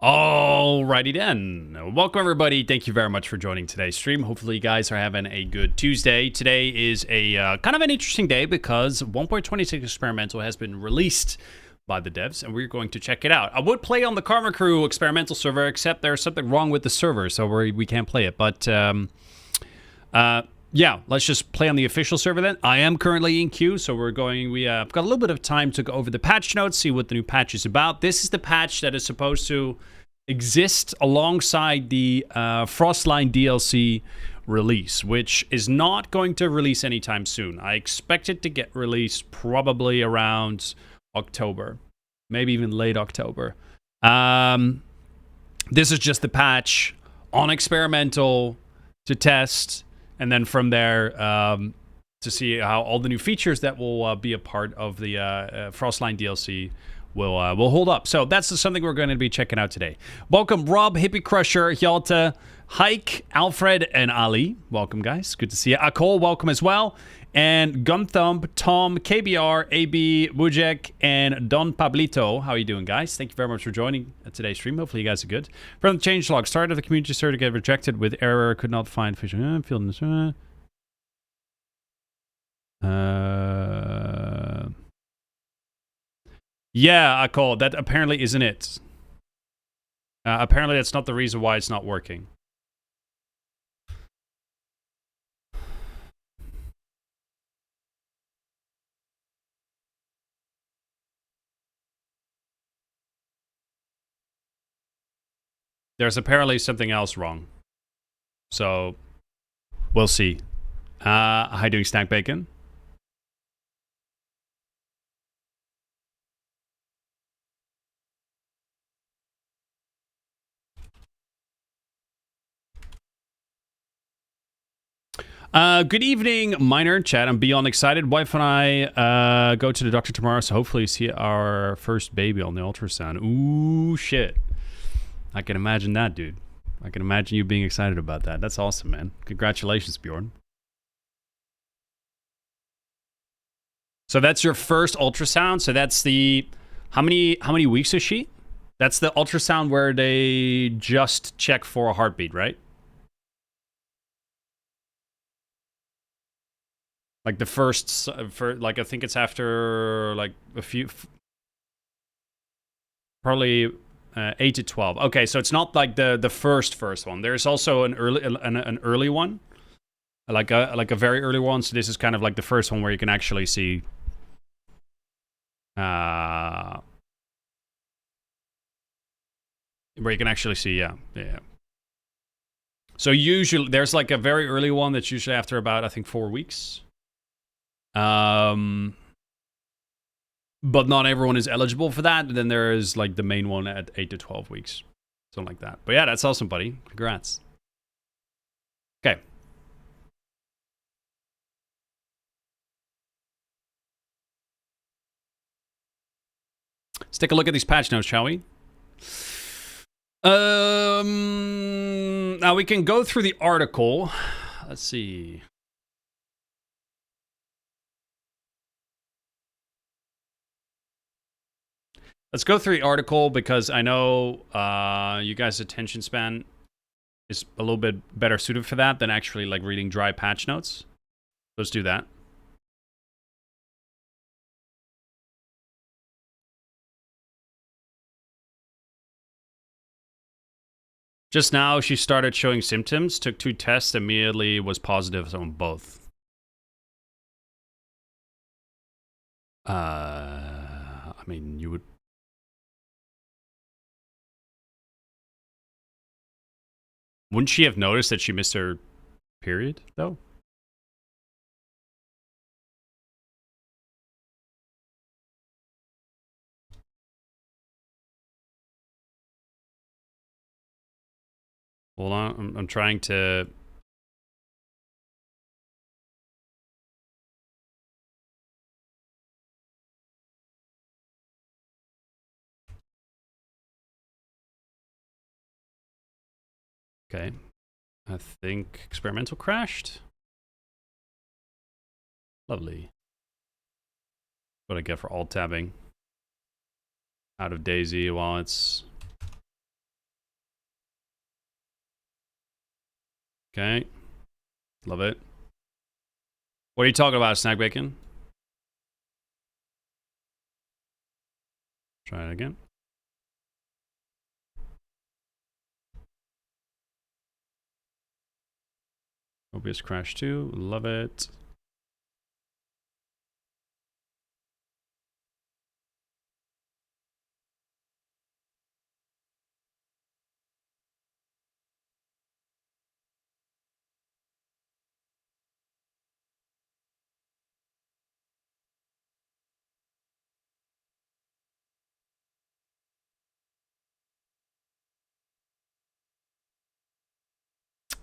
Alrighty then. Welcome everybody. Thank you very much for joining today's stream. Hopefully you guys are having a good Tuesday. Today is a kind of an interesting day because 1.26 experimental has been released by the devs and we're going to check it out. I would play on the Karma Crew experimental server, except there's something wrong with the server, so we can't play it. But yeah, let's just play on the official server then. I am currently in queue, so we've got a little bit of time to go over the patch notes, see what the new patch is about. This is the patch that is supposed to exist alongside the Frostline DLC release, which is not going to release anytime soon. I expect it to get released probably around October, maybe even late October. This is just the patch on experimental to test, and then from there to see how all the new features that will be a part of the Frostline DLC will hold up. So that's something we're going to be checking out today. Welcome Rob, Hippie Crusher, Hjalta, Hike, Alfred, and Ali. Welcome, guys. Good to see you. Akol, welcome as well. And Gunthump, Tom, KBR, AB, Wujek, and Don Pablito. How are you doing, guys? Thank you very much for joining today's stream. Hopefully you guys are good. From the changelog, started of the community server to get rejected with error. Could not find fish. Feeling this. Yeah, Akol, that apparently isn't it. Apparently that's not the reason why it's not working. There's apparently something else wrong. So, we'll see. How you doing, Snack Bacon? Good evening, Minor Chat. I'm beyond excited. Wife and I go to the doctor tomorrow, so hopefully see our first baby on the ultrasound. Ooh, shit. I can imagine that, dude. I can imagine you being excited about that. That's awesome, man. Congratulations, Bjorn. So that's your first ultrasound. So that's the how many weeks is she? That's the ultrasound where they just check for a heartbeat, right? Like the first, like I think it's after like a few, probably 8 to 12. Okay, so it's not like the first one. There's also an early one, like a very early one. So this is kind of like the first one where you can actually see. Where you can actually see, yeah. So usually there's like a very early one that's usually after about I think 4 weeks. But not everyone is eligible for that. Then there is like the main one at 8 to 12 weeks. Something like that. But yeah, that's awesome, buddy. Congrats. Okay. Let's take a look at these patch notes, shall we? Now we can go through the article. Let's see. Let's go through the article because I know you guys' attention span is a little bit better suited for that than actually like reading dry patch notes. Let's do that. Just now, she started showing symptoms, took 2 tests, immediately was positive on both. I mean, you would... Wouldn't she have noticed that she missed her period, though? Hold on, I'm trying to... Okay. I think experimental crashed. Lovely. What I get for alt tabbing out of DayZ while it's Okay. Love it. What are you talking about, Snack Bacon? Try it again. OBS crash 2. Love it.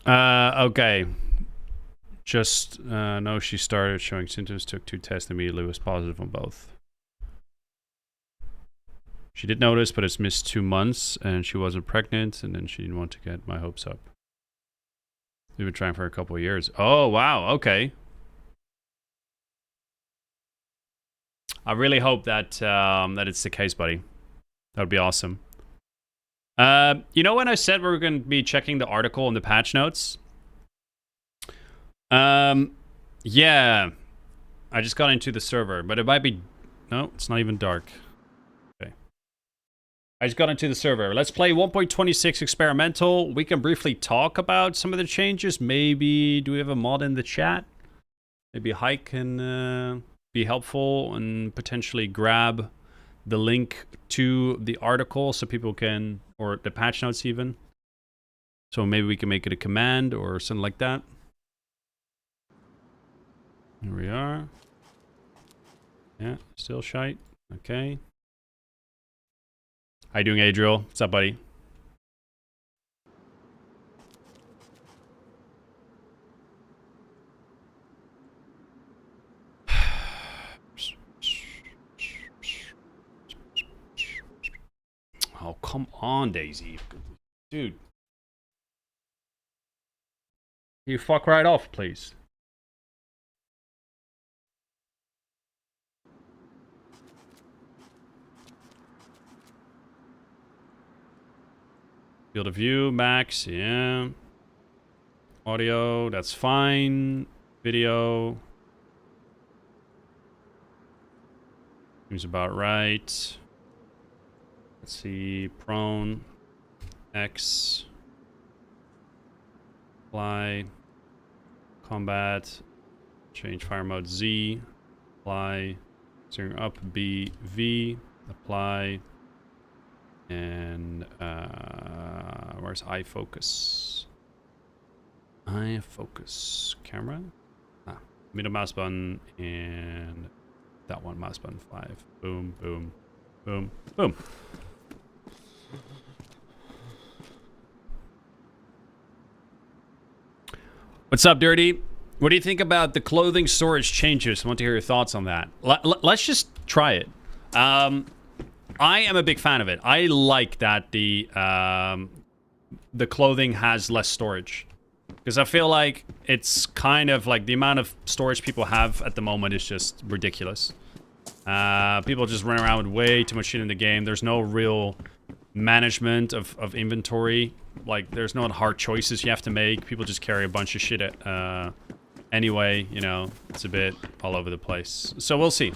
Okay. Just, no, she started showing symptoms, took 2 tests, immediately was positive on both. She did notice, but it's missed 2 months, and she wasn't pregnant, and then she didn't want to get my hopes up. We've been trying for a couple of years. Oh, wow, okay. I really hope that that it's the case, buddy. That would be awesome. You know when I said we were going to be checking the article and the patch notes? Yeah. I just got into the server, but it might be... No, it's not even dark. Okay. I just got into the server. Let's play 1.26 experimental. We can briefly talk about some of the changes. Maybe... Do we have a mod in the chat? Maybe Hike can be helpful and potentially grab the link to the article so people can... Or the patch notes even. So maybe we can make it a command or something like that. Here we are. Yeah, still shite. Okay. How you doing, Adriel? What's up, buddy? Oh, come on, DayZ. Dude. You fuck right off, please. Field of view, max, yeah. Audio, that's fine. Video. Seems about right. Let's see, prone, X, fly, combat, change fire mode Z, apply, steering up B, V, apply, and where's eye focus? Eye focus, camera, middle mouse button, and that one mouse button, 5, boom, boom, boom, boom. What's up, Dirty? What do you think about the clothing storage changes? I want to hear your thoughts on that. Let's just try it. I am a big fan of it. I like that the clothing has less storage. Because I feel like it's kind of like the amount of storage people have at the moment is just ridiculous. People just run around with way too much shit in the game. There's no real management of inventory. Like, there's no hard choices you have to make. People just carry a bunch of shit anyway, you know. It's a bit all over the place. So we'll see.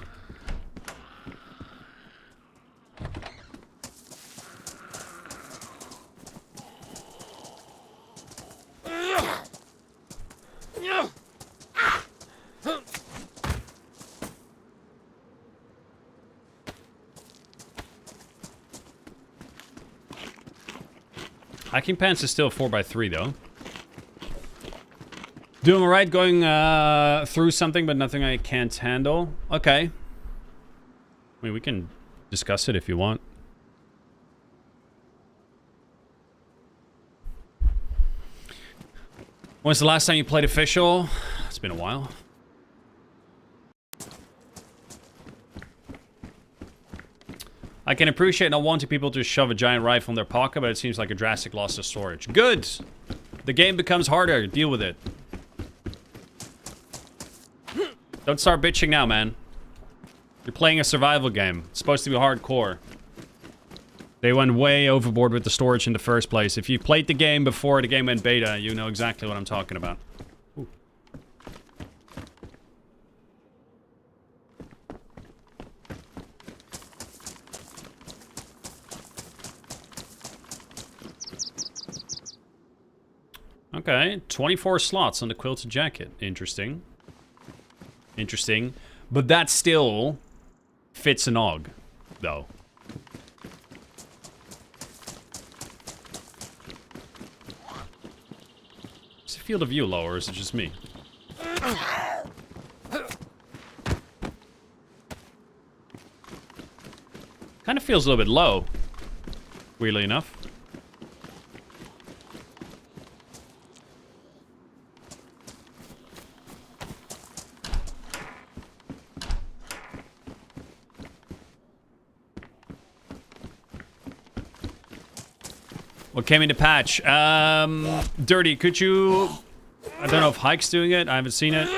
Hiking pants is still 4x3 though. Doing alright, going through something, but nothing I can't handle. Okay. I mean, we can discuss it if you want. When's the last time you played official? It's been a while. I can appreciate not wanting people to shove a giant rifle in their pocket, but it seems like a drastic loss of storage. Good! The game becomes harder. Deal with it. Don't start bitching now, man. You're playing a survival game. It's supposed to be hardcore. They went way overboard with the storage in the first place. If you played the game before the game went beta, you know exactly what I'm talking about. Ooh. Okay, 24 slots on the quilted jacket. Interesting. Interesting. But that still fits an AUG, though. Is the field of view low, or is it just me? Kind of feels a little bit low, weirdly enough. What came in the patch? Dirty, could you... I don't know if Hike's doing it. I haven't seen it.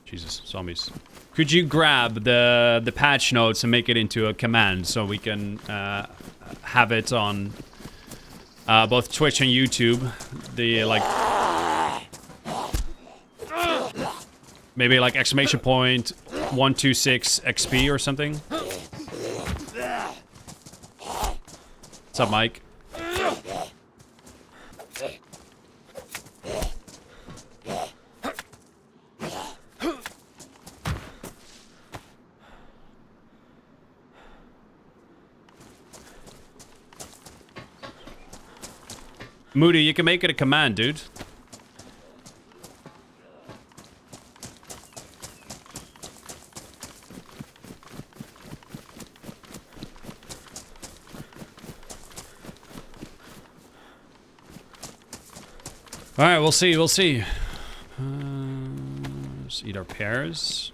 Jesus, zombies. Could you grab the patch notes and make it into a command so we can have it on both Twitch and YouTube? The, like... Maybe, like, exclamation point 126 XP or something? What's up, Mike? Moody, you can make it a command, dude. Alright, we'll see, we'll see. Let's eat our pears.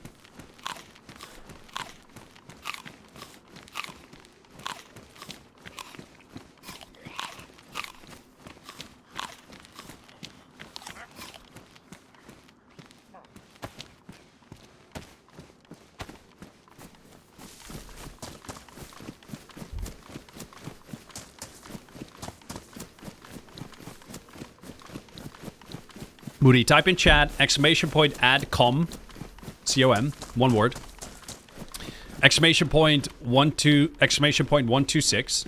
Moody, type in chat, exclamation point add com, C-O-M, one word. Exclamation point 126.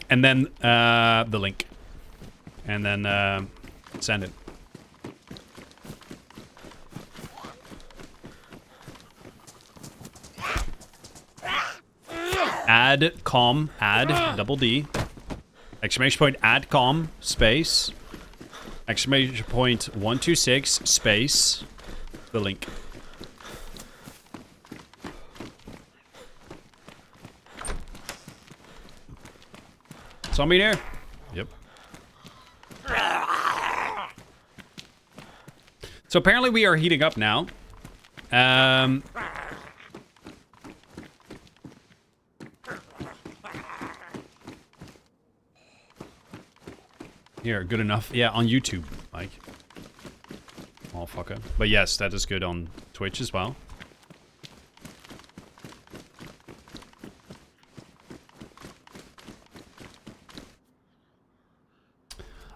And then the link. And then send it. Add com, add, double D. Exclamation point add com, space. Exclamation point 126 space the link. Zombie in here? Yep. So apparently we are heating up now. Here, good enough. Yeah, on YouTube, Mike. Oh, fucker. But yes, that is good on Twitch as well.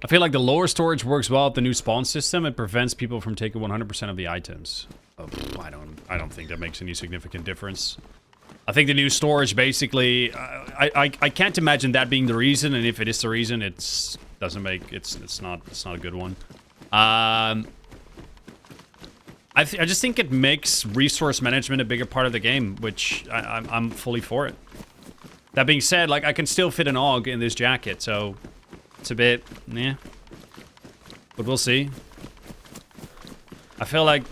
I feel like the lower storage works well with the new spawn system. It prevents people from taking 100% of the items. Oh, I don't think that makes any significant difference. I think the new storage basically... I can't imagine that being the reason, and if it is the reason, it's not a good one. I just think it makes resource management a bigger part of the game, which I'm fully for it. That being said, like, I can still fit an AUG in this jacket, so it's a bit, yeah. But we'll see. I feel like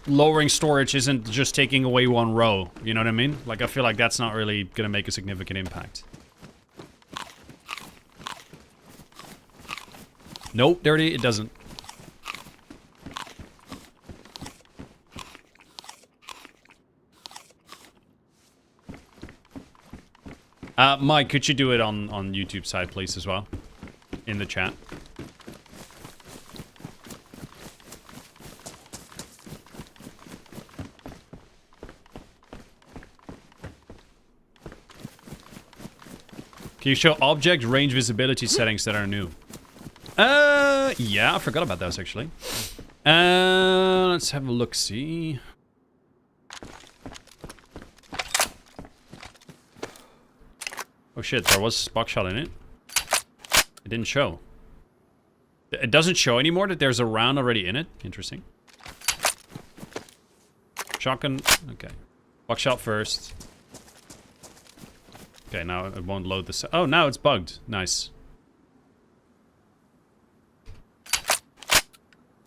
lowering storage isn't just taking away one row, you know what I mean? Like, I feel like that's not really gonna make a significant impact. Nope, Dirty, it doesn't. Mike, could you do it on YouTube side, please, as well? In the chat. Can you show object range visibility settings that are new? Yeah, I forgot about those actually. Let's have a look, see. Oh shit, there was buckshot in it. It didn't show. It doesn't show anymore that there's a round already in it. Interesting. Shotgun, okay. Buckshot first. Okay, now it won't load this. Oh, now it's bugged. Nice.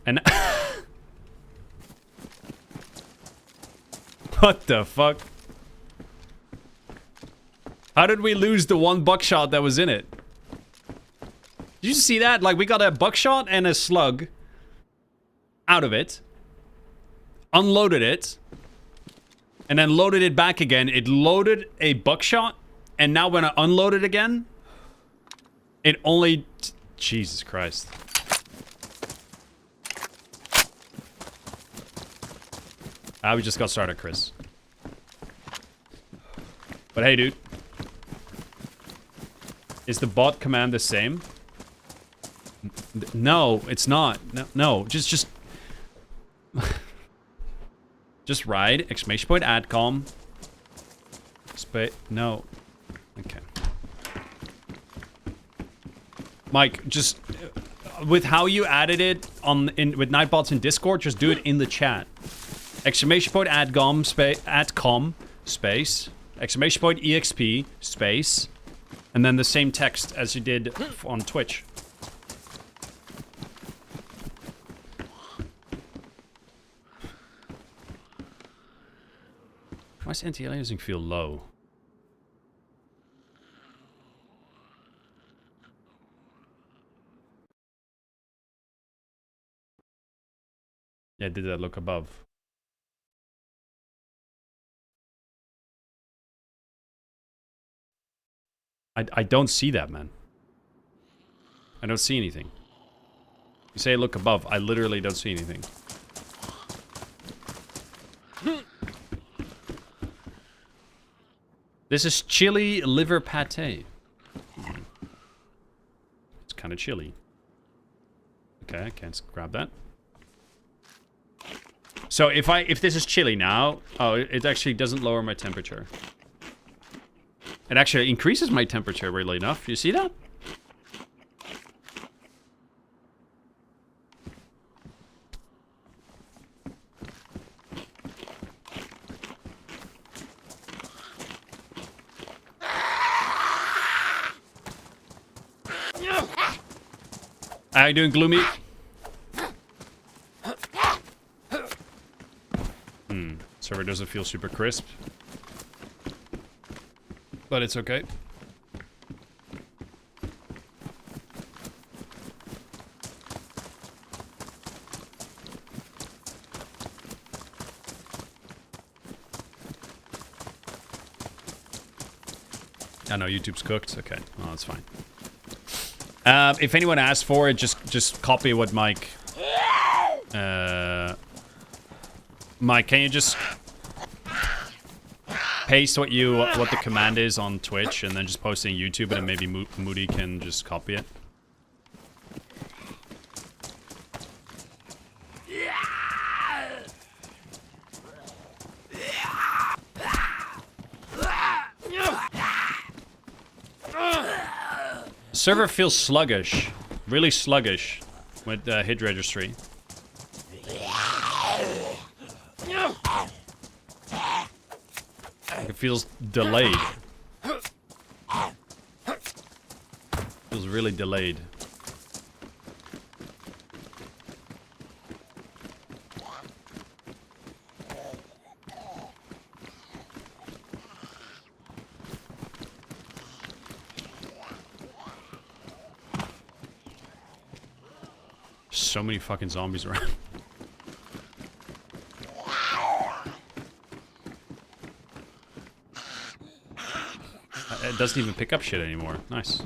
And what the fuck? How did we lose the one buckshot that was in it? Did you see that? Like, we got a buckshot and a slug out of it. Unloaded it. And then loaded it back again. It loaded a buckshot. And now when I unload it again, it only... Jesus Christ. We just got started, Chris. But hey, dude. Is the bot command the same? No, it's not. No, just... just ride, exclamation point, adcom. No. Okay. Mike, just... with how you added it with Nightbots in Discord, just do it in the chat. Exclamation point, adcom, space. Exclamation point, exp, space. And then the same text as you did on Twitch. Why does anti-aliasing feel low? Yeah, did that look above? I don't see that, man. I don't see anything. You say look above. I literally don't see anything. This is chili liver pate. It's kind of chilly. Okay, I can't grab that. So if this is chilly now, oh, it actually doesn't lower my temperature. It actually increases my temperature, weirdly enough. You see that? How you doing, Gloomy? Server doesn't feel super crisp. But it's okay. I know YouTube's cooked. Okay, well, that's fine. If anyone asks for it, just copy what Mike. Mike, can you just paste what the command is on Twitch and then just post it on YouTube, and then maybe Moody can just copy it. Server feels sluggish, really sluggish with hit registry. It feels delayed. Feels really delayed. So many fucking zombies around. It doesn't even pick up shit anymore. Nice.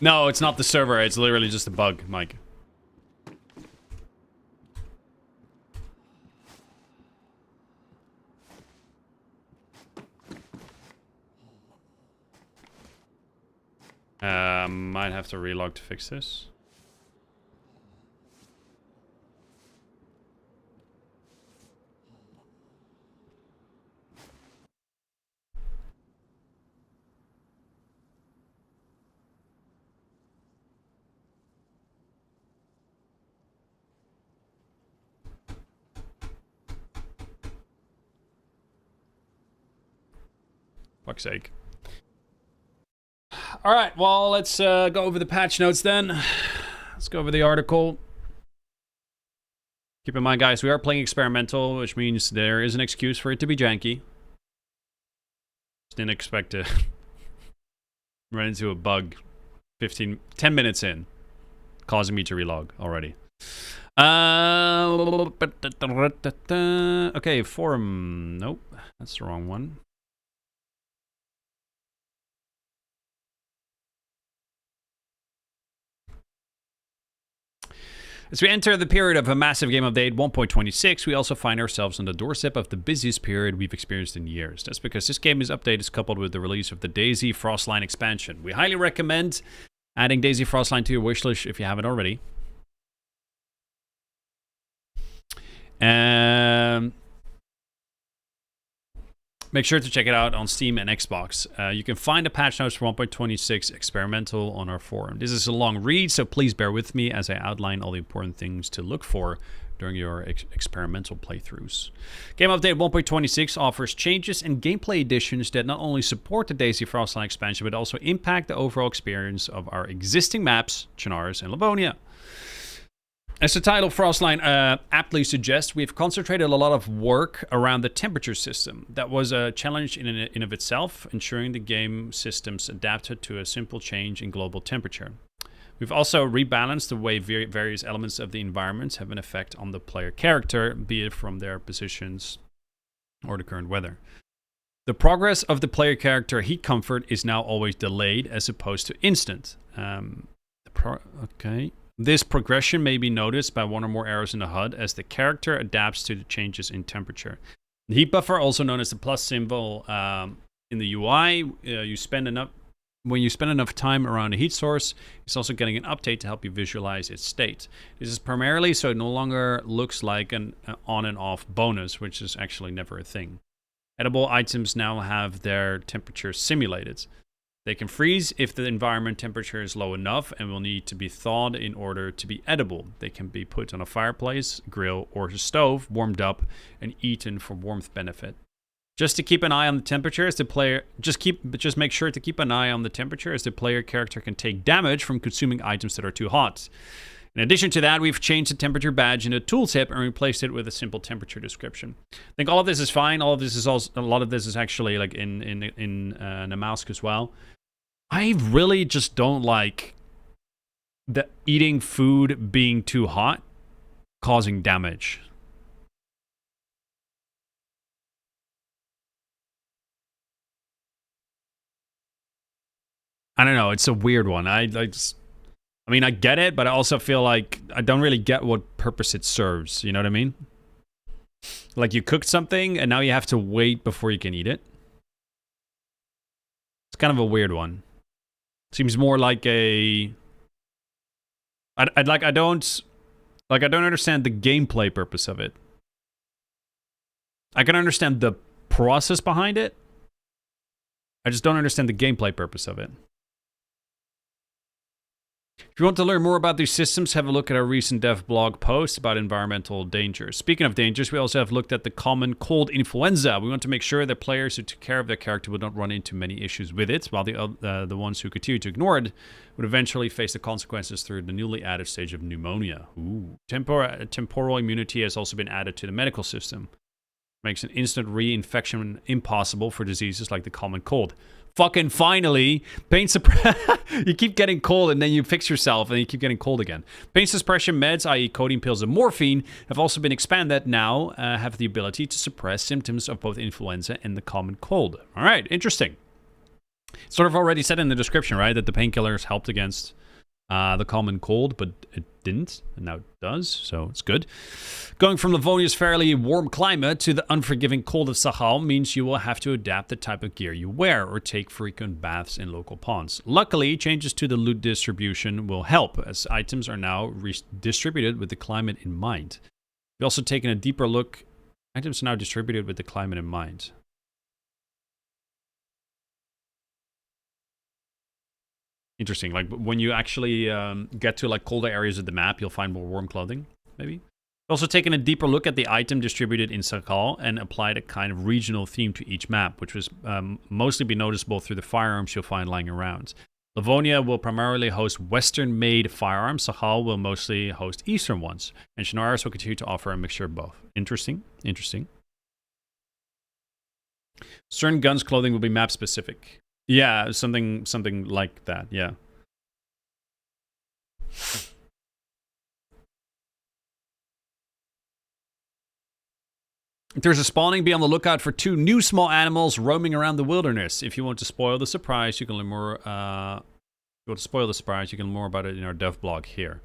No, it's not the server. It's literally just a bug, Mike. Might have to relog to fix this. Fuck's sake. All right, well, let's go over the patch notes then. Let's go over the article. Keep in mind, guys, we are playing experimental, which means there is an excuse for it to be janky. Just didn't expect to run into a bug 10 minutes in, causing me to relog already. Okay, forum. Nope, that's the wrong one. As we enter the period of a massive game update 1.26, we also find ourselves on the doorstep of the busiest period we've experienced in years. That's because this game's update is coupled with the release of the DayZ Frostline expansion. We highly recommend adding DayZ Frostline to your wishlist if you haven't already. Make sure to check it out on Steam and Xbox. You can find the patch notes for 1.26 experimental on our forum. This is a long read, so please bear with me as I outline all the important things to look for during your experimental playthroughs. Game Update 1.26 offers changes and gameplay additions that not only support the DayZ Frostline expansion, but also impact the overall experience of our existing maps, Chernarus and Livonia. As the title Frostline aptly suggests, we've concentrated a lot of work around the temperature system. That was a challenge in and of itself, ensuring the game systems adapted to a simple change in global temperature. We've also rebalanced the way various elements of the environments have an effect on the player character, be it from their positions or the current weather. The progress of the player character heat comfort is now always delayed as opposed to instant. This progression may be noticed by one or more arrows in the HUD as the character adapts to the changes in temperature. The heat buffer, also known as the plus symbol in the UI, when you spend enough time around a heat source, it's also getting an update to help you visualize its state. This is primarily so it no longer looks like an on and off bonus, which is actually never a thing. Edible items now have their temperature simulated. They can freeze if the environment temperature is low enough and will need to be thawed in order to be edible. They can be put on a fireplace, grill, or a stove, warmed up, and eaten for warmth benefit. Just to keep an eye on the temperature as the player, just make sure to keep an eye on the temperature as the player character can take damage from consuming items that are too hot. In addition to that, we've changed the temperature badge in the tooltip and replaced it with a simple temperature description. I think all of this is fine. All of this is also, a lot of this is actually like in Namask as well. I really just don't like the eating food being too hot causing damage. I don't know. It's a weird one. I mean, I get it, but I also feel like I don't really get what purpose it serves. You know what I mean? Like you cooked something and now you have to wait before you can eat it. It's kind of a weird one. Seems more like a. I don't understand the gameplay purpose of it. I can understand the process behind it. I just don't understand the gameplay purpose of it. If you want to learn more about these systems, have a look at our recent dev blog post about environmental dangers. Speaking of dangers, we also have looked at the common cold influenza. We want to make sure that players who took care of their character would not run into many issues with it, while the ones who continue to ignore it would eventually face the consequences through the newly added stage of pneumonia. Ooh. Temporal immunity has also been added to the medical system. Makes an instant reinfection impossible for diseases like the common cold. Fucking finally, pain suppression. You keep getting cold and then you fix yourself and you keep getting cold again. Pain suppression meds, i.e. codeine pills and morphine, have also been expanded now, have the ability to suppress symptoms of both influenza and the common cold. All right, interesting. Sort of already said in the description, right, that the painkillers helped against the common cold, but it didn't, and now it does, so it's good. Going from Livonia's fairly warm climate to the unforgiving cold of Sahel means you will have to adapt the type of gear you wear or take frequent baths in local ponds. Luckily, changes to the loot distribution will help, as items are now distributed with the climate in mind. We've also taken a deeper look. Items are now distributed with the climate in mind. Interesting. Like when you actually get to like colder areas of the map, you'll find more warm clothing, maybe. Also taken a deeper look at the item distributed in Sakal and applied a kind of regional theme to each map, which was mostly be noticeable through the firearms you'll find lying around. Livonia will primarily host Western-made firearms. Sahel will mostly host Eastern ones. And Chernarus will continue to offer a mixture of both. Interesting. Interesting. Certain guns' clothing will be map-specific. Yeah, something like that, yeah. If there's a spawning, be on the lookout for 2 new small animals roaming around the wilderness. If you want to spoil the surprise, you can learn more. If you want to spoil the surprise, you can learn more about it in our dev blog here.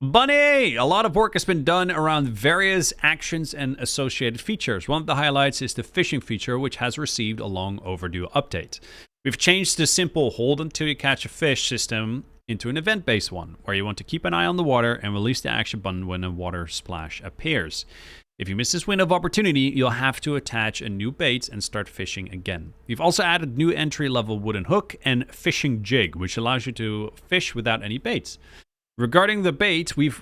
Bunny! A lot of work has been done around various actions and associated features. One of the highlights is the fishing feature, which has received a long overdue update. We've changed the simple hold until you catch a fish system into an event-based one, where you want to keep an eye on the water and release the action button when a water splash appears. If you miss this window of opportunity, you'll have to attach a new bait and start fishing again. We've also added new entry-level wooden hook and fishing jig, which allows you to fish without any baits. Regarding the bait, we've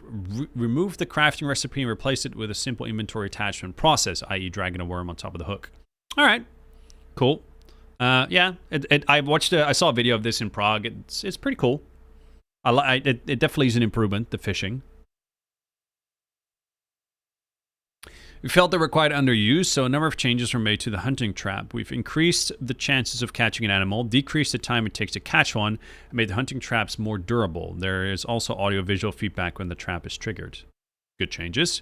removed the crafting recipe and replaced it with a simple inventory attachment process, i.e. dragging a worm on top of the hook. All right, cool. Yeah, I saw a video of this in Prague. It's pretty cool. It definitely is an improvement, the fishing. We felt they were quite underused, so a number of changes were made to the hunting trap. We've increased the chances of catching an animal, decreased the time it takes to catch one, and made the hunting traps more durable. There is also audio-visual feedback when the trap is triggered. Good changes.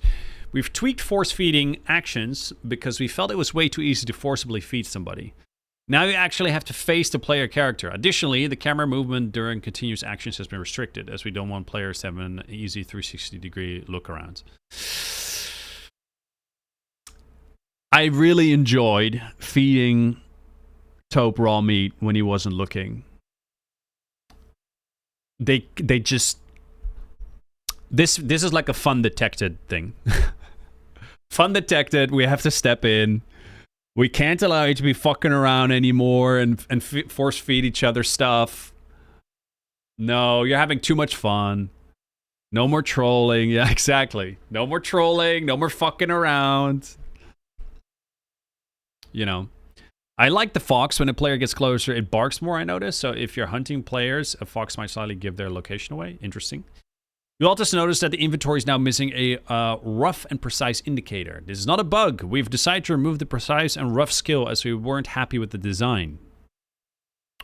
We've tweaked force-feeding actions because we felt it was way too easy to forcibly feed somebody. Now you actually have to face the player character. Additionally, the camera movement during continuous actions has been restricted, as we don't want players to have an easy 360-degree look around. I really enjoyed feeding Taupe raw meat when he wasn't looking. They just... This is like a fun detected thing. Fun detected, we have to step in. We can't allow you to be fucking around anymore and force feed each other stuff. No, you're having too much fun. No more trolling. Yeah, exactly. No more trolling. No more fucking around. You know, I like the fox. When a player gets closer, it barks more, I notice. So if you're hunting players, a fox might slightly give their location away. Interesting. You'll also notice that the inventory is now missing a rough and precise indicator. This is not a bug. We've decided to remove the precise and rough skill as we weren't happy with the design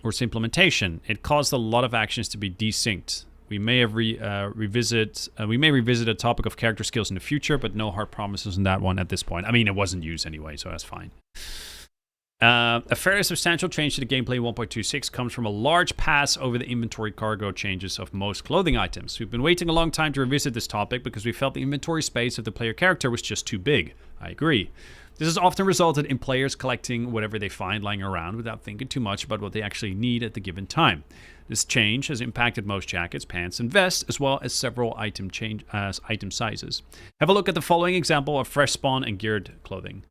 or its implementation. It caused a lot of actions to be desynced. We may have revisit a topic of character skills in the future, but no hard promises on that one at this point. I mean, it wasn't used anyway, so that's fine. A fairly substantial change to the gameplay 1.26 comes from a large pass over the inventory cargo changes of most clothing items. We've been waiting a long time to revisit this topic because we felt the inventory space of the player character was just too big. I agree. This has often resulted in players collecting whatever they find lying around without thinking too much about what they actually need at the given time. This change has impacted most jackets, pants, and vests, as well as several item sizes. Have a look at the following example of fresh spawn and geared clothing.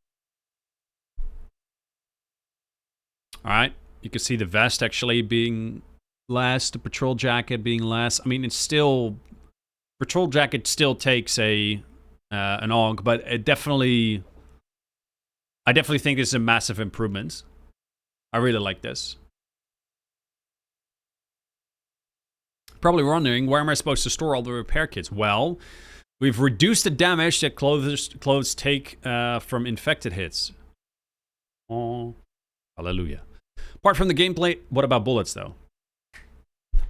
All right, you can see the vest actually being less, the patrol jacket being less. I mean, it's still, patrol jacket still takes an AUG, but I definitely think it's a massive improvement. I really like this. Probably wondering, where am I supposed to store all the repair kits? Well, we've reduced the damage that clothes take from infected hits. Oh, hallelujah. Apart from the gameplay, what about bullets though?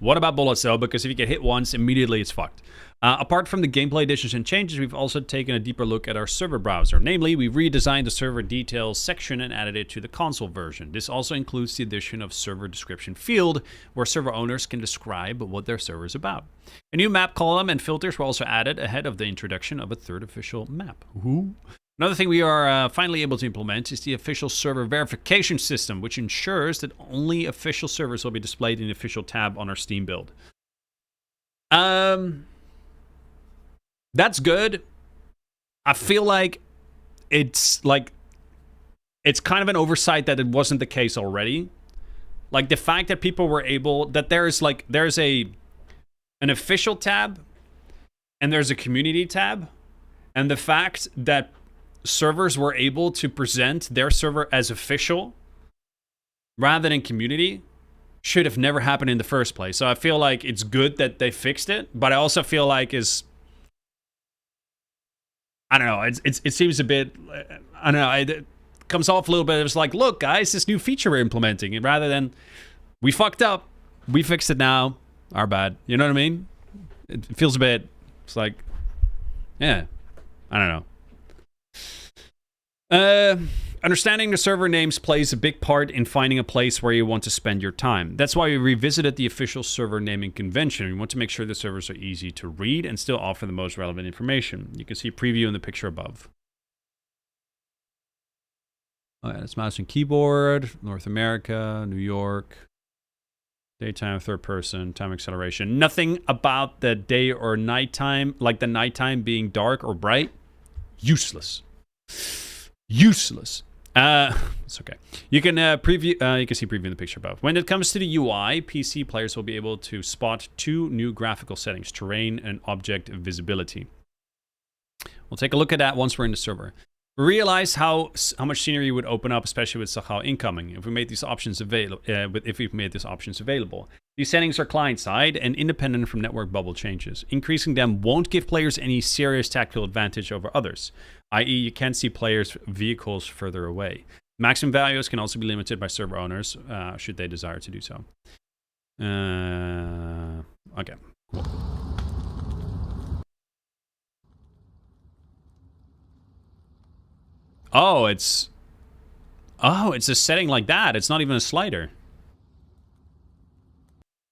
Because if you get hit once, immediately it's fucked. Apart from the gameplay additions and changes, we've also taken a deeper look at our server browser. Namely, we redesigned the server details section and added it to the console version. This also includes the addition of server description field, where server owners can describe what their server is about. A new map column and filters were also added ahead of the introduction of a third official map. Ooh. Another thing we are finally able to implement is the official server verification system, which ensures that only official servers will be displayed in the official tab on our Steam build. That's good. I feel like it's kind of an oversight that it wasn't the case already. Like the fact that people were able, that there's an official tab and there's a community tab, and the fact that servers were able to present their server as official rather than community should have never happened in the first place. So I feel like it's good that they fixed it, but I also feel like I don't know. It seems a bit. I don't know. It comes off a little bit. It's like, look, guys, this new feature we're implementing, and rather than we fucked up, we fixed it now. Our bad. You know what I mean? It feels a bit. It's like, yeah, I don't know. Understanding the server names plays a big part in finding a place where you want to spend your time. That's why we revisited the official server naming convention. We want to make sure the servers are easy to read and still offer the most relevant information. You can see a preview in the picture above. Oh yeah, that's mouse and keyboard, North America, New York, daytime, third person, time acceleration. Nothing about the day or nighttime, like the nighttime being dark or bright. Useless. Useless. It's okay. You can preview. You can see preview in the picture above. When it comes to the UI, PC players will be able to spot two new graphical settings: terrain and object visibility. We'll take a look at that once we're in the server. We realize how much scenery would open up, especially with Sahal incoming, if we made these options available. These settings are client-side and independent from network bubble changes. Increasing them won't give players any serious tactical advantage over others, i.e. you can't see players' vehicles further away. Maximum values can also be limited by server owners, should they desire to do so. Okay. Oh, it's a setting like that. It's not even a slider.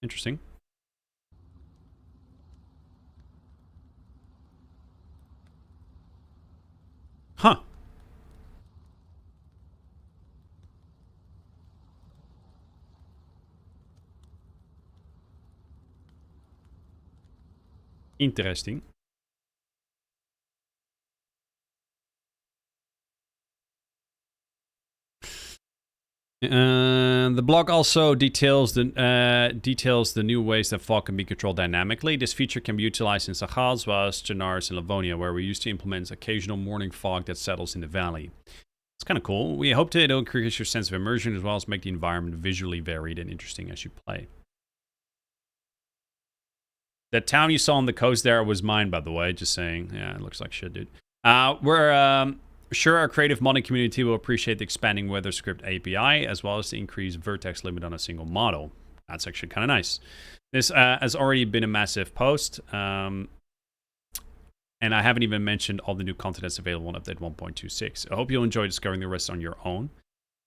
Interesting. Huh. Interesting. The blog also details the new ways that fog can be controlled dynamically. This feature can be utilized in Sahal as well as Janaris and Livonia, where we used to implement occasional morning fog that settles in the valley. It's kind of cool. We hope to increase your sense of immersion as well as make the environment visually varied and interesting as you play. That town you saw on the coast there was mine, by the way. Just saying. Yeah, it looks like shit, dude. We're sure our creative modding community will appreciate the expanding weather script API as well as the increased vertex limit on a single model. That's actually kind of nice. This has already been a massive post. And I haven't even mentioned all the new content that's available in update 1.26. I hope you'll enjoy discovering the rest on your own.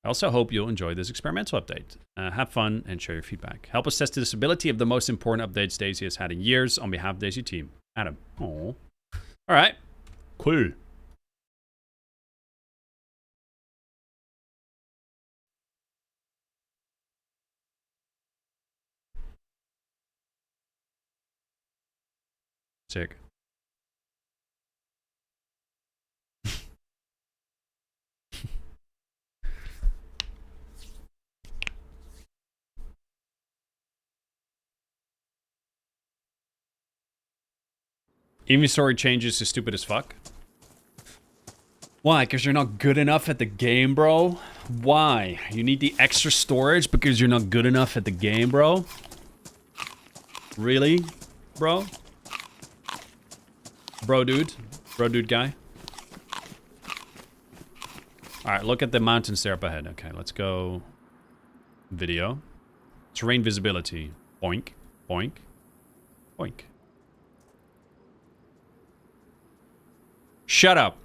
I also hope you'll enjoy this experimental update. Have fun and share your feedback. Help us test the stability of the most important updates DayZ has had in years on behalf of the DayZ team. Adam. Aww. All right. Cool. Sick. Inventory changes is stupid as fuck. Why? Because you're not good enough at the game, bro? Why? You need the extra storage because you're not good enough at the game, bro? Really, bro? Bro dude guy. Alright, look at the mountains there up ahead. Okay, let's go. Video. Terrain visibility. Boink. Boink. Boink. Shut up.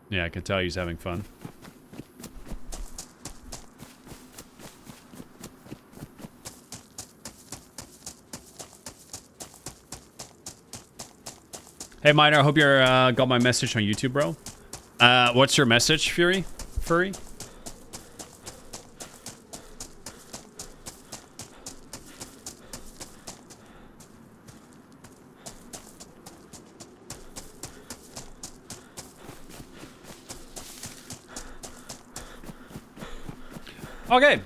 Yeah, I can tell he's having fun. Hey, Miner, I hope you're got my message on YouTube, bro. What's your message, Furry? Okay.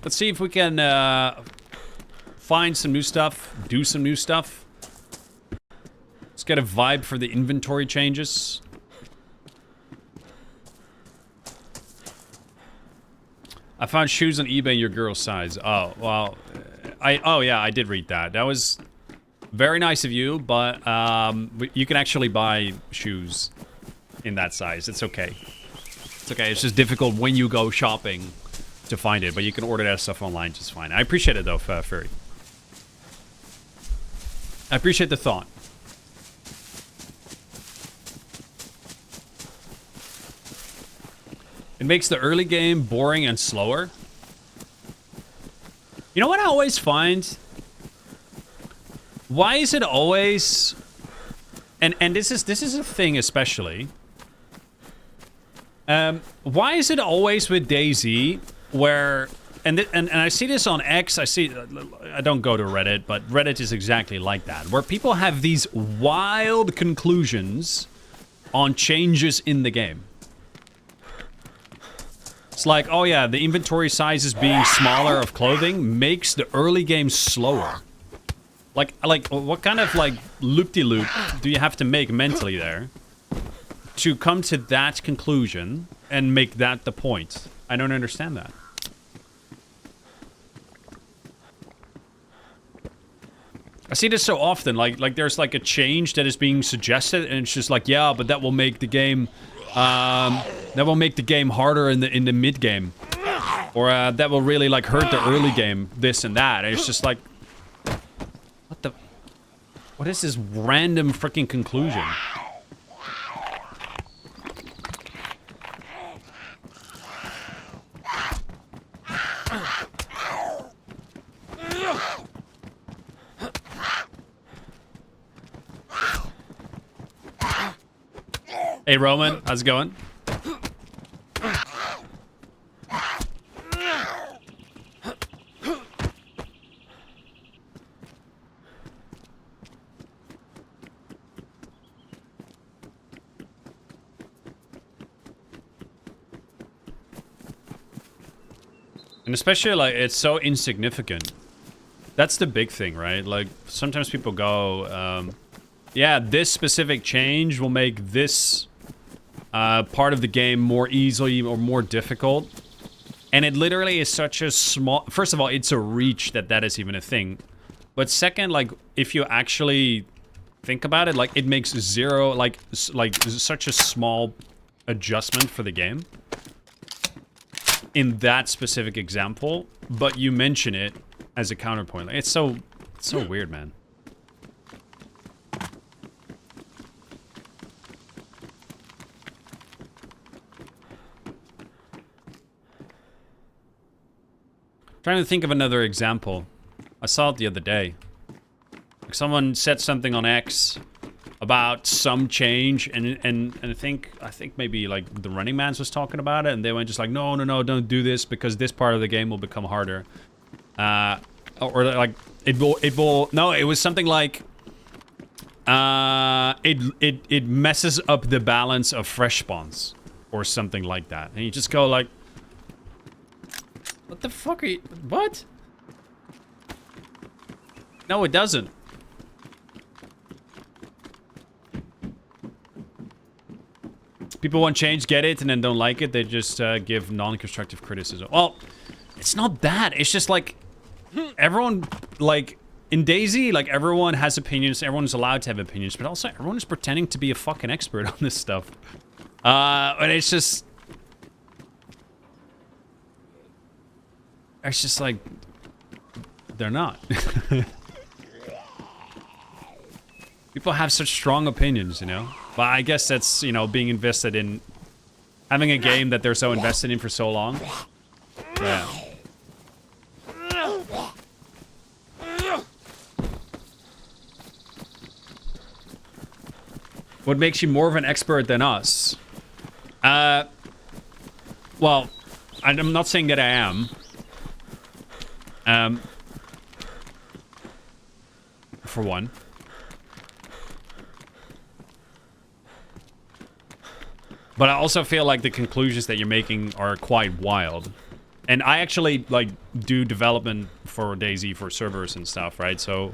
Let's see if we can find some new stuff, do some new stuff. Let's get a vibe for the inventory changes. I found shoes on eBay your girl's size. Oh, well, oh yeah, I did read that. That was very nice of you, but you can actually buy shoes in that size. It's okay. It's okay. It's just difficult when you go shopping to find it, but you can order that stuff online just fine. I appreciate it though, Furry. I appreciate the thought. It makes the early game boring and slower. You know what I always find? Why is it always, and this is a thing especially. Why is it always with DayZ where, and I see this on X. I don't go to Reddit, but Reddit is exactly like that, where people have these wild conclusions on changes in the game. It's like, oh yeah, the inventory sizes being smaller of clothing makes the early game slower. Like, what kind of, like, loop-de-loop do you have to make mentally there to come to that conclusion and make that the point? I don't understand that. I see this so often, like there's, like, a change that is being suggested, and it's just like, yeah, but that will make the game, harder in the mid-game. Or, that will really, like, hurt the early game, this and that. And it's just like... What is this random freaking conclusion? Hey Roman, how's it going? And especially, like, it's so insignificant. That's the big thing, right? Like, sometimes people go, yeah, this specific change will make this part of the game more easily or more difficult. And it literally is such a small... First of all, it's a reach that is even a thing. But second, like, if you actually think about it, like, it makes zero, like such a small adjustment for the game. In that specific example, but you mention it as a counterpoint. Like, it's so weird, man. Trying to think of another example. I saw it the other day. Like, someone said something on X about some change, and I think maybe like the Running Mans was talking about it, and they went just like, no, don't do this because this part of the game will become harder. Or like it will. No, it was something like it messes up the balance of fresh spawns or something like that, and you just go like, what the fuck are you? What? No, it doesn't. People want change, get it, and then don't like it. They just give non-constructive criticism. Well, it's not that. It's just like everyone like in DayZ, like everyone has opinions, everyone's allowed to have opinions, but also everyone is pretending to be a fucking expert on this stuff. And it's just like they're not. People have such strong opinions, you know? But I guess that's, you know, being invested in having a game that they're so invested in for so long. Yeah. What makes you more of an expert than us? Well, I'm not saying that I am. For one. But I also feel like the conclusions that you're making are quite wild. And I actually, like, do development for DayZ for servers and stuff, right? So,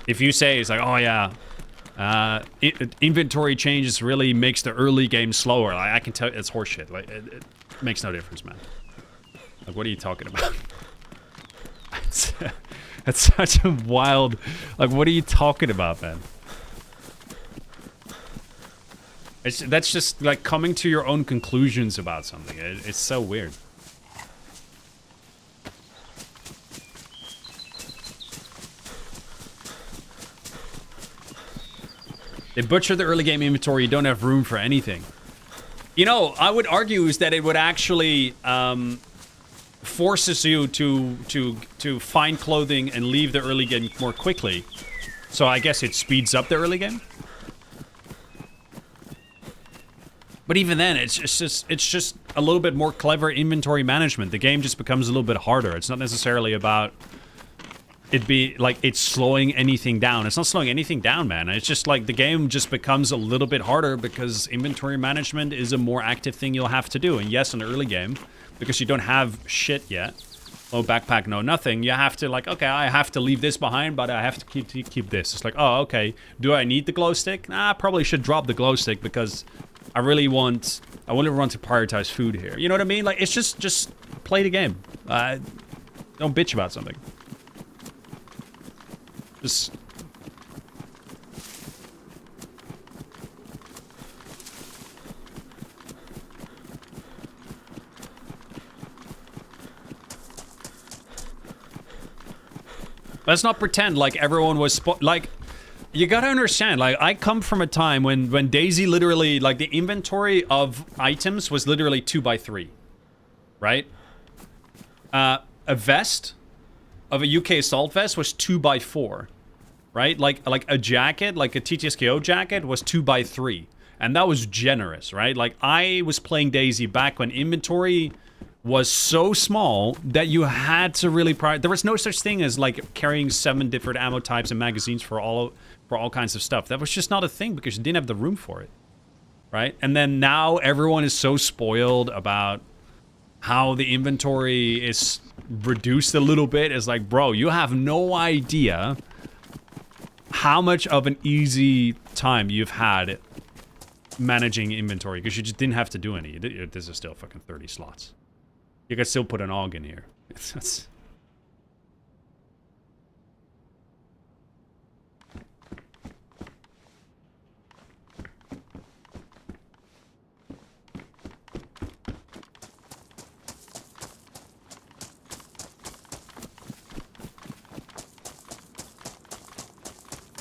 if you say, it's like, oh yeah, inventory changes really makes the early game slower. Like, I can tell it's horseshit. Like, it makes no difference, man. Like, what are you talking about? That's such a wild... Like, what are you talking about, man? That's just, like, coming to your own conclusions about something. It's so weird. They butcher the early game inventory. You don't have room for anything. You know, I would argue is that it would actually forces you to find clothing and leave the early game more quickly. So I guess it speeds up the early game. But even then, it's just a little bit more clever inventory management. The game just becomes a little bit harder. It's not necessarily about it's slowing anything down. It's not slowing anything down, man. It's just like the game just becomes a little bit harder because inventory management is a more active thing you'll have to do. And yes, in the early game, because you don't have shit yet, no backpack, no nothing, you have to like, okay, I have to leave this behind, but I have to keep this. It's like, oh, okay, do I need the glow stick? Nah, I probably should drop the glow stick because I really want to prioritize food here. You know what I mean? Like, it's just play the game. Don't bitch about something. Just... Let's not pretend like everyone was like, you gotta understand, like, I come from a time when DayZ literally, like, the inventory of items was literally 2x3, right? A vest of a UK assault vest was 2x4, right? Like a jacket, like a TTSKO jacket was 2x3, and that was generous, right? Like, I was playing DayZ back when inventory was so small that you had to really there was no such thing as like carrying 7 different ammo types and magazines for all kinds of stuff. That was just not a thing because you didn't have the room for it, right? And then now everyone is so spoiled about how the inventory is reduced a little bit. It's like, bro, you have no idea how much of an easy time you've had managing inventory because you just didn't have to do any. This is still fucking 30 slots. You could still put an AUG in here. That's...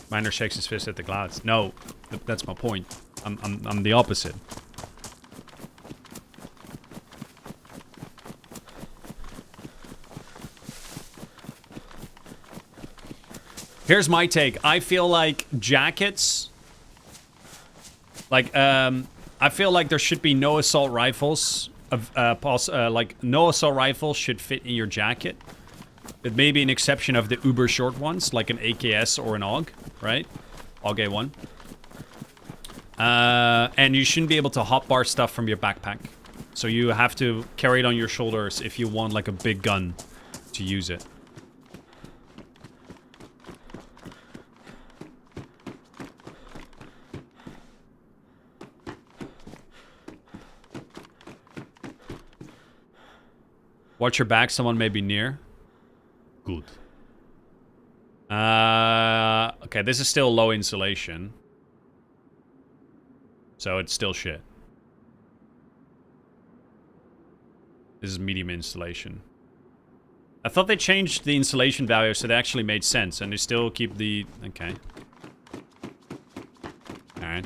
Miner shakes his fist at the clouds. No, that's my point. I'm the opposite. Here's my take. I feel like jackets... Like, I feel like there should be no assault rifles. Like, no assault rifles should fit in your jacket. It may be an exception of the uber short ones, like an AKS or an AUG, right? AUG A1. And you shouldn't be able to hotbar stuff from your backpack. So you have to carry it on your shoulders if you want, like, a big gun to use it. Watch your back, someone may be near. Good. Okay, this is still low insulation. So it's still shit. This is medium insulation. I thought they changed the insulation value so it actually made sense, and they still keep the... Okay. Alright.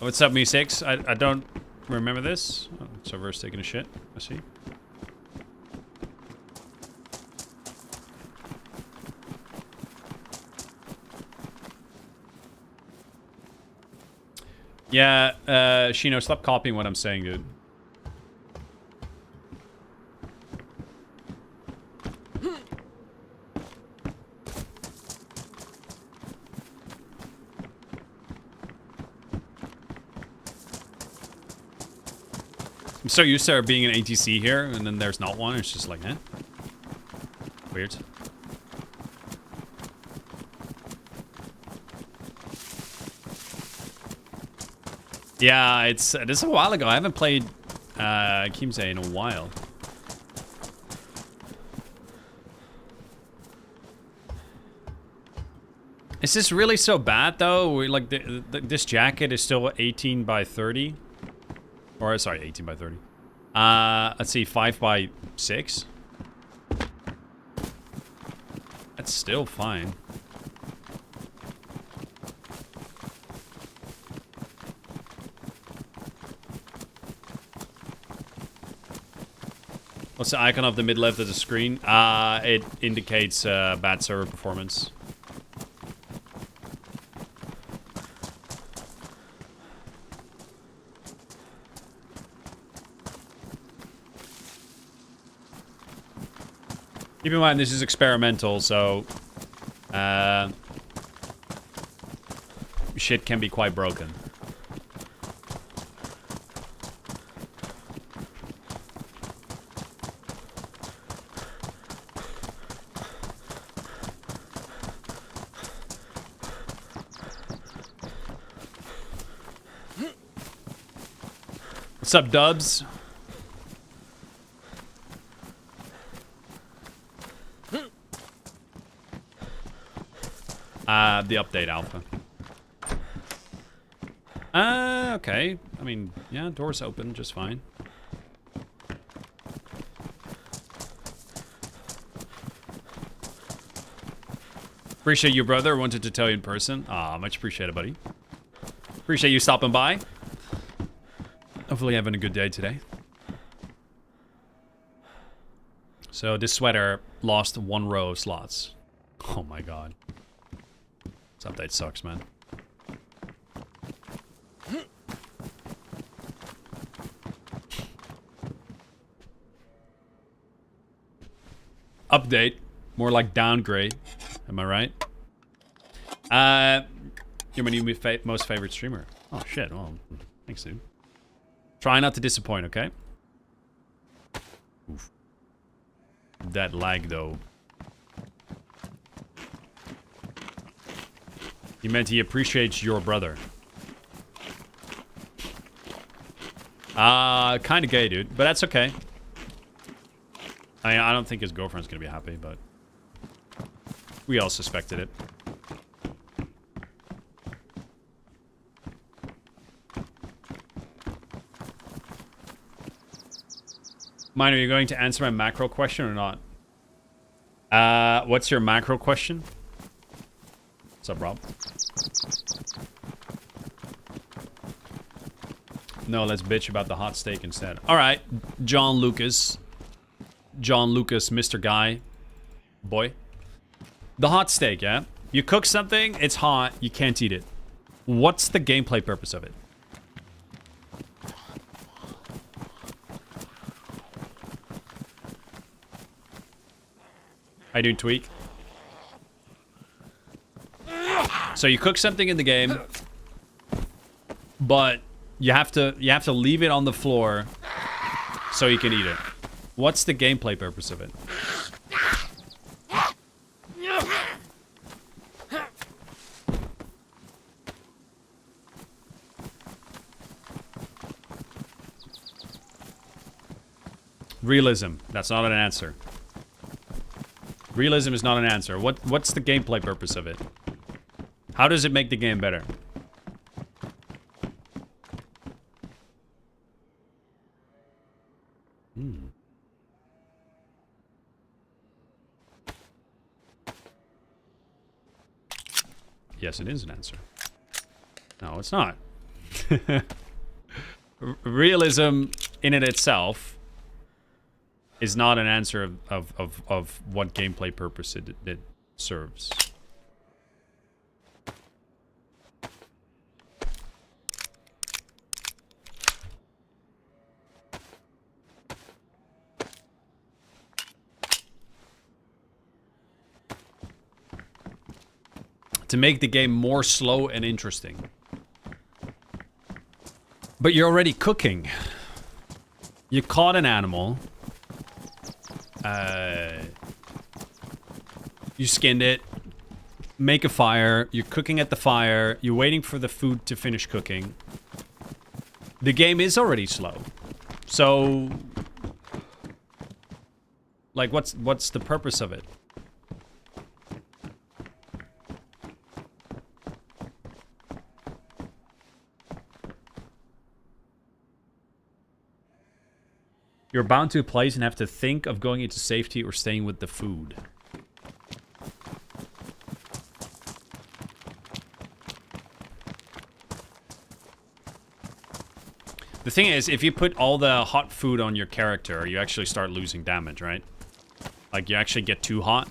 What's up, Me6? I don't remember this. Oh, server's taking a shit. I see. Yeah, Shino, stop copying what I'm saying, dude. I'm so used to there being an ATC here, and then there's not one. It's just like, eh? Weird. Yeah, this is a while ago. I haven't played Kimse in a while. Is this really so bad though? Like this jacket is still 18 by 30, or sorry, 18 by 30. Let's see, 5 by 6. That's still fine. What's the icon of the mid left of the screen? It indicates bad server performance. Keep in mind, this is experimental, so shit can be quite broken. What's up, Dubs? The update alpha. Okay. I mean, yeah, doors open just fine. Appreciate you, brother. Wanted to tell you in person. Much appreciated, buddy. Appreciate you stopping by. Hopefully having a good day today. So this sweater lost 1 row of slots. Oh my god. This update sucks, man. Update. More like downgrade. Am I right? You're my new most favorite streamer. Oh shit, well, thanks, dude. Try not to disappoint, okay? Oof. That lag, though. He meant he appreciates your brother. Kind of gay, dude. But that's okay. I don't think his girlfriend's gonna be happy, but... we all suspected it. Mine, are you going to answer my macro question or not? What's your macro question? What's up, Rob? No, let's bitch about the hot steak instead. Alright, John Lucas. John Lucas, Mr. Guy. Boy. The hot steak, yeah? You cook something, it's hot, you can't eat it. What's the gameplay purpose of it? I do tweak. So you cook something in the game, but you have to leave it on the floor so you can eat it. What's the gameplay purpose of it? Realism. That's not an answer. Realism is not an answer. What's the gameplay purpose of it? How does it make the game better? Yes, it is an answer. No, it's not. Realism in it itself is not an answer of what gameplay purpose it serves. To make the game more slow and interesting. But you're already cooking. You caught an animal. You skinned it. Make a fire. You're cooking at the fire. You're waiting for the food to finish cooking. The game is already slow. So... like, what's the purpose of it? You're bound to a place and have to think of going into safety or staying with the food. The thing is, if you put all the hot food on your character, you actually start losing damage, right? Like, you actually get too hot,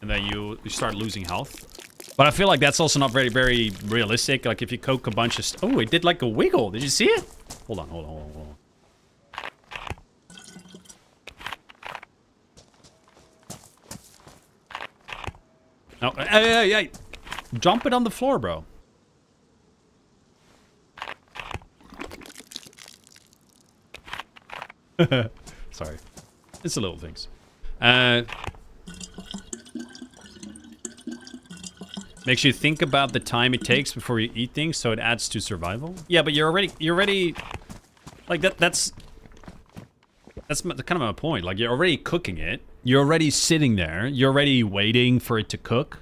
and then you start losing health. But I feel like that's also not very, very realistic. Like, if you cook a bunch of... oh, it did like a wiggle. Did you see it? Hold on, hold on, hold on, hold on. No, hey. Jump it on the floor, bro. Sorry. It's the little things. Makes you think about the time it takes before you eat things, so it adds to survival. Yeah, but you're already like that's kind of my point. Like, you're already cooking it. You're already sitting there. You're already waiting for it to cook.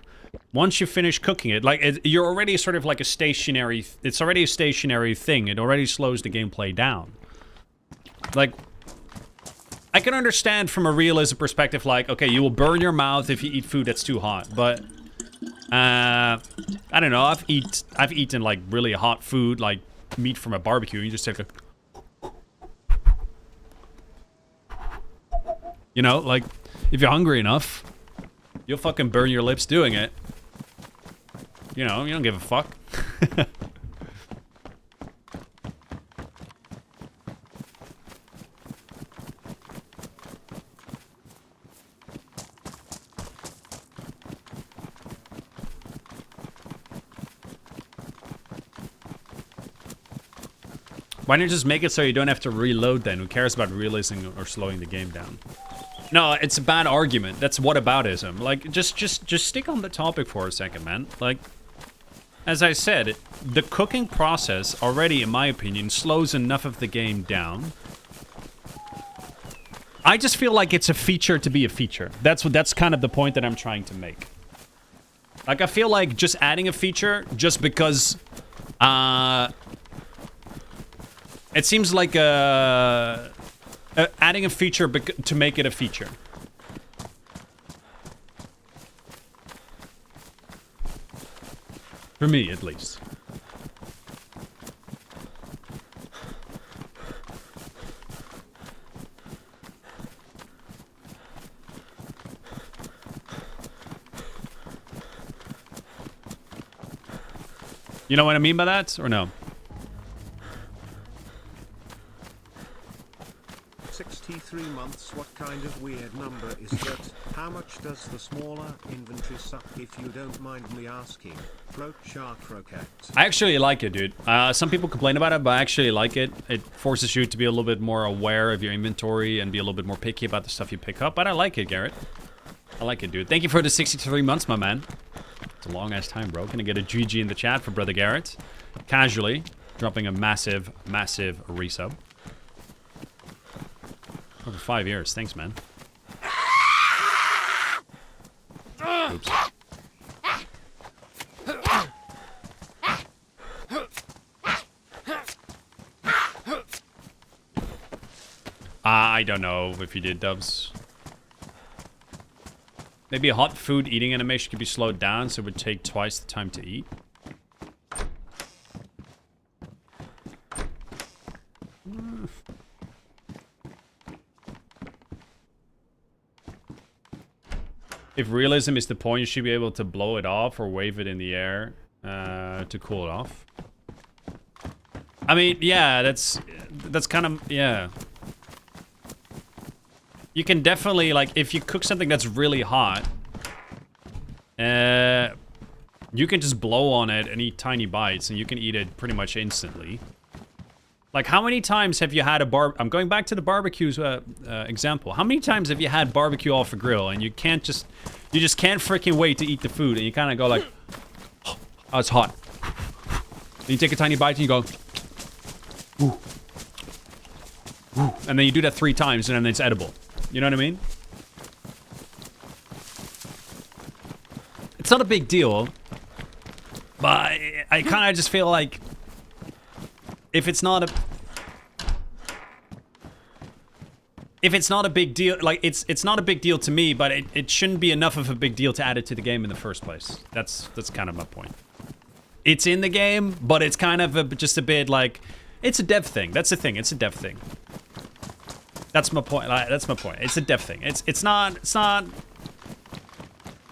Once you finish cooking it, like, you're already sort of like a stationary... it's already a stationary thing. It already slows the gameplay down. Like, I can understand from a realism perspective, like, okay, you will burn your mouth if you eat food that's too hot, but... I don't know, I've eaten, like, really hot food, like meat from a barbecue, and you just take a... you know, like, if you're hungry enough, you'll fucking burn your lips doing it. You know, you don't give a fuck. Why don't you just make it so you don't have to reload then? Who cares about realising or slowing the game down? No, it's a bad argument. That's whataboutism. Like, just stick on the topic for a second, man. Like, as I said, the cooking process already, in my opinion, slows enough of the game down. I just feel like it's a feature to be a feature. That's kind of the point that I'm trying to make. Like, I feel like just adding a feature just because, it seems like adding a feature to make it a feature. For me, at least. You know what I mean by that, or no? 63 months, what kind of weird number is that? How much does the smaller inventory suck, if you don't mind me asking? Float shark croquette. I actually like it, dude. Some people complain about it, but I actually like it. It forces you to be a little bit more aware of your inventory and be a little bit more picky about the stuff you pick up, but I like it, Garrett. I like it, dude. Thank you for the 63 months, my man. It's a long-ass time, bro. Can I get a GG in the chat for Brother Garrett? Casually dropping a massive, massive resub. Over 5 years. Thanks, man. Oops. I don't know if you did, Dubs. Maybe a hot food eating animation could be slowed down so it would take twice the time to eat. If realism is the point, you should be able to blow it off or wave it in the air to cool it off. I mean, yeah, that's kind of, yeah. You can definitely, like, if you cook something that's really hot, you can just blow on it and eat tiny bites, and you can eat it pretty much instantly. Like, how many times have you had a I'm going back to the barbecue example. How many times have you had barbecue off a grill, and you just can't freaking wait to eat the food, and you kind of go like, oh, it's hot. And you take a tiny bite, and you go, ooh. Ooh. And then you do that 3 times, and then it's edible. You know what I mean? It's not a big deal, but I kind of just feel like if it's not a big deal, like it's not a big deal to me, but it shouldn't be enough of a big deal to add it to the game in the first place. That's kind of my point. It's in the game, but it's kind of just a bit like it's a dev thing. That's the thing. It's a dev thing. That's my point. That's my point. It's a dev thing. It's not. I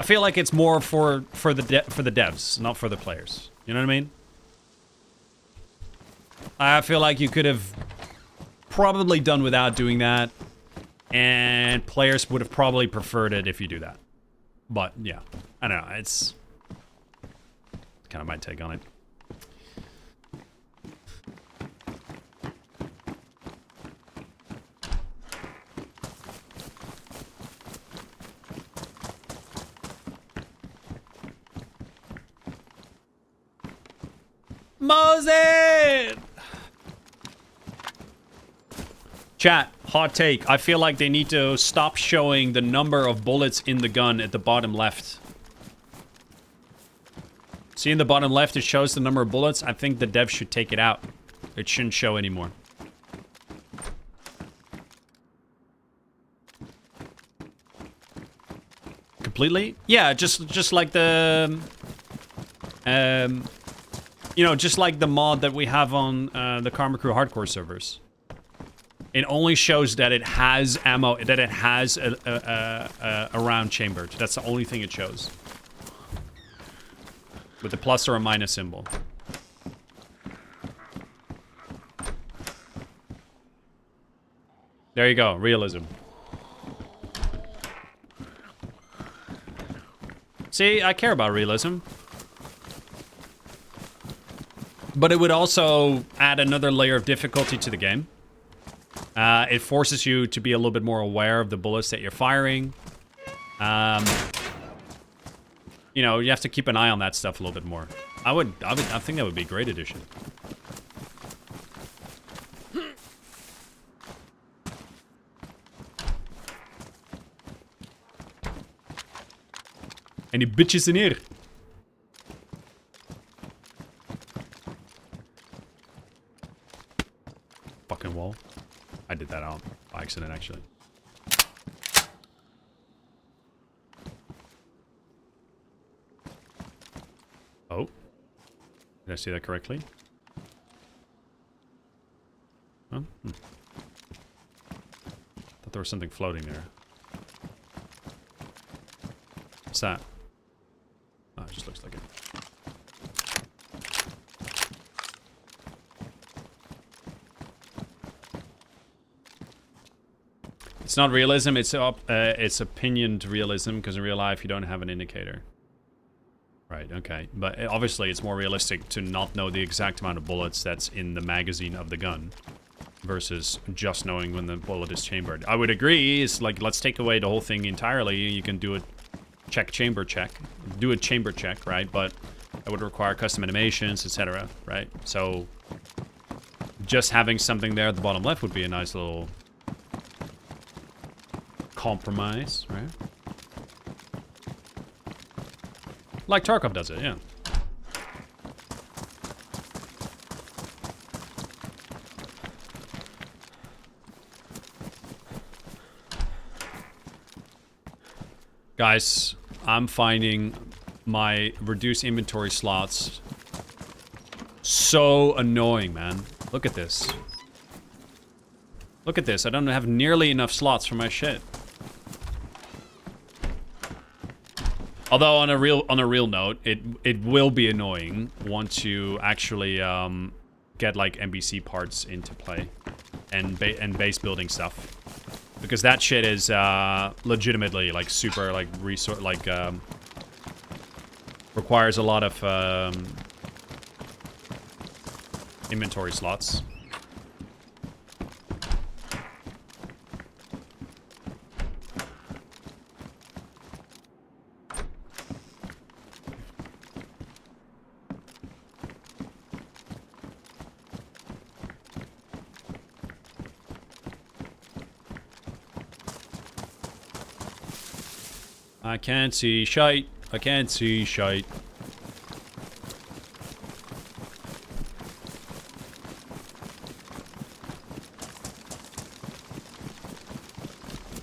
feel like it's more for the devs, not for the players. You know what I mean? I feel like you could have probably done without doing that, and players would have probably preferred it if you do that. But yeah, I don't know. It's kind of my take on it. Moses! Chat, hot take. I feel like they need to stop showing the number of bullets in the gun at the bottom left. See in the bottom left, it shows the number of bullets. I think the dev should take it out. It shouldn't show anymore. Completely? Yeah, just like the... you know, just like the mod that we have on the Karma Crew hardcore servers. It only shows that it has ammo, that it has a round chambered. That's the only thing it shows. With a plus or a minus symbol. There you go, realism. See, I care about realism. But it would also add another layer of difficulty to the game. It forces you to be a little bit more aware of the bullets that you're firing. You know, you have to keep an eye on that stuff a little bit more. I think that would be a great addition. Any bitches in here? Fucking wall. I did that out by accident, actually. Oh. Did I see that correctly? Huh? Thought there was something floating there. What's that? Oh, it just looks like it. It's not realism, it's opinioned realism, because in real life you don't have an indicator. Right, okay. But obviously it's more realistic to not know the exact amount of bullets that's in the magazine of the gun versus just knowing when the bullet is chambered. I would agree, it's like, let's take away the whole thing entirely. You can do a chamber check. Do a chamber check, right? But that would require custom animations, etc., right? So just having something there at the bottom left would be a nice little compromise, right? Like Tarkov does it, yeah. Guys, I'm finding my reduced inventory slots so annoying, man. Look at this. Look at this. I don't have nearly enough slots for my shit. Although on a real note, it will be annoying once you actually get like NBC parts into play and base building stuff, because that shit is legitimately like super like resource like requires a lot of inventory slots. I can't see shite. I can't see shite.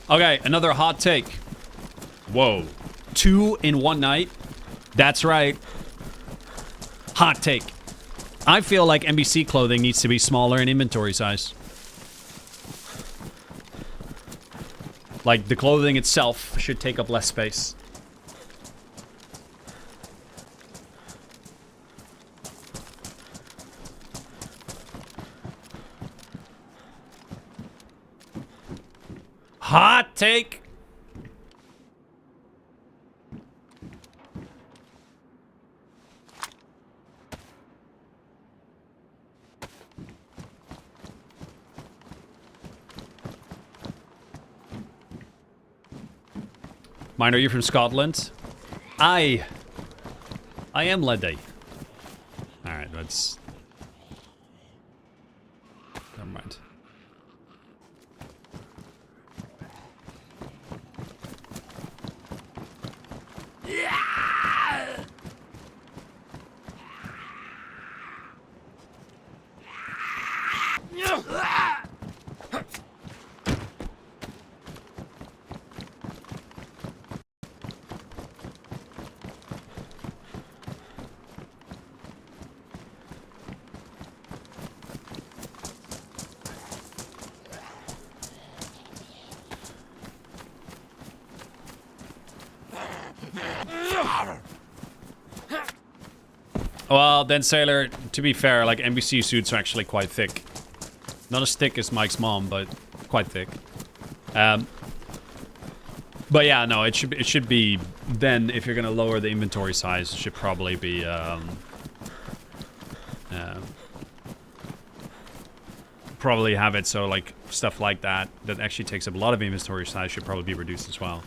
Okay, another hot take. Whoa. 2 in one night? That's right. Hot take. I feel like NBC clothing needs to be smaller in inventory size. Like, the clothing itself should take up less space. Hot take. Mine, are you from Scotland? I am Lady. Alright, let's... Never mind. Well, then, Sailor, to be fair, like, NBC suits are actually quite thick. Not as thick as Mike's mom, but quite thick. But yeah, no, it should be, then, if you're gonna lower the inventory size, it should probably be, probably have it so, like, stuff like that actually takes up a lot of inventory size should probably be reduced as well.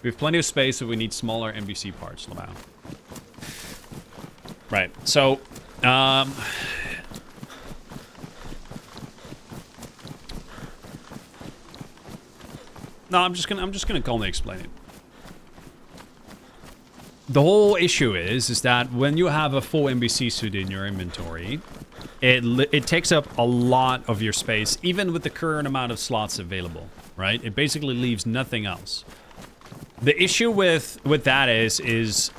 We have plenty of space if we need smaller NBC parts, Lamau. Right, so, no, I'm just gonna calmly explain it. The whole issue is that when you have a full NBC suit in your inventory, it takes up a lot of your space, even with the current amount of slots available, right? It basically leaves nothing else. The issue with that is it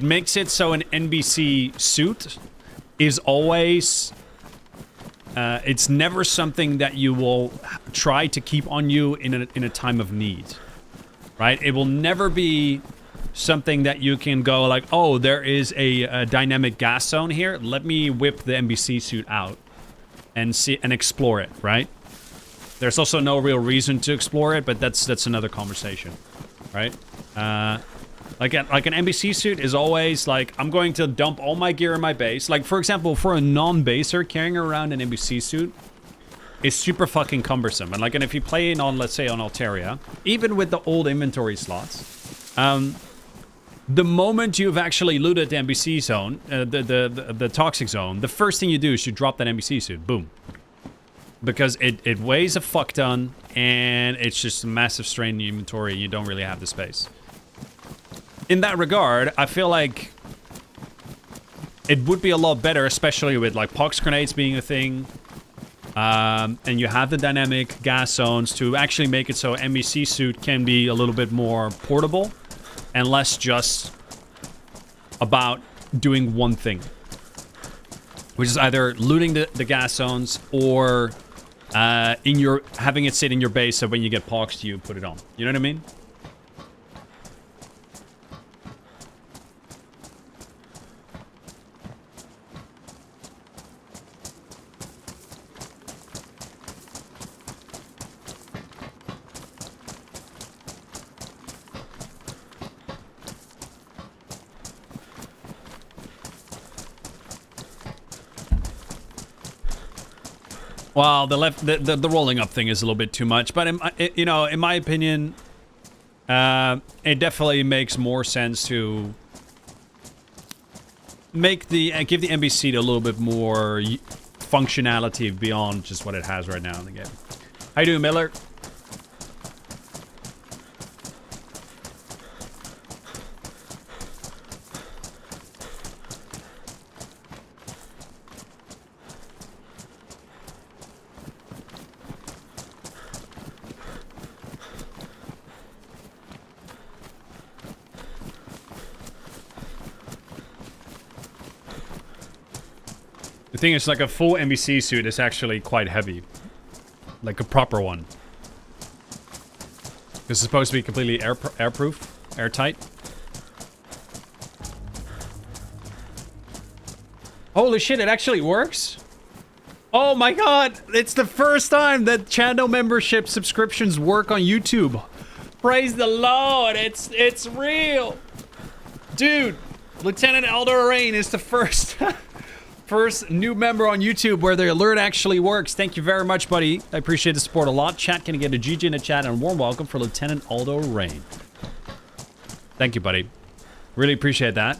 makes it so an NBC suit is always it's never something that you will try to keep on you in a time of need, right? It will never be something that you can go like, oh, there is a dynamic gas zone here. Let me whip the NBC suit out and see and explore it, right? There's also no real reason to explore it, but that's another conversation, right? Like an NBC suit is always like, I'm going to dump all my gear in my base. Like, for example, for a non-baser, carrying around an NBC suit is super fucking cumbersome. And if you play on, let's say, on Altaria, even with the old inventory slots, The moment you've actually looted the NBC zone, the toxic zone, the first thing you do is you drop that NBC suit. Boom. Because it weighs a fuck ton, and it's just a massive strain in the inventory, and you don't really have the space. In that regard, I feel like it would be a lot better, especially with like pox grenades being a thing, and you have the dynamic gas zones to actually make it so NBC suit can be a little bit more portable, and less just about doing one thing, which is either looting the gas zones or having it sit in your base, so when you get poxed, you put it on. You know what I mean? Well, the rolling up thing is a little bit too much, but in my opinion, it definitely makes more sense to give the NBC a little bit more functionality beyond just what it has right now in the game. How you doing, Miller? The thing is, like, a full NBC suit is actually quite heavy. Like a proper one. This is supposed to be completely airproof, airtight. Holy shit, it actually works? Oh my god, it's the first time that channel membership subscriptions work on YouTube. Praise the Lord, it's real. Dude, Lieutenant Aldo Rain is the first... First new member on YouTube where the alert actually works. Thank you very much, buddy. I appreciate the support a lot. Chat, can I get a GG in the chat and a warm welcome for Lieutenant Aldo Rain. Thank you, buddy. Really appreciate that.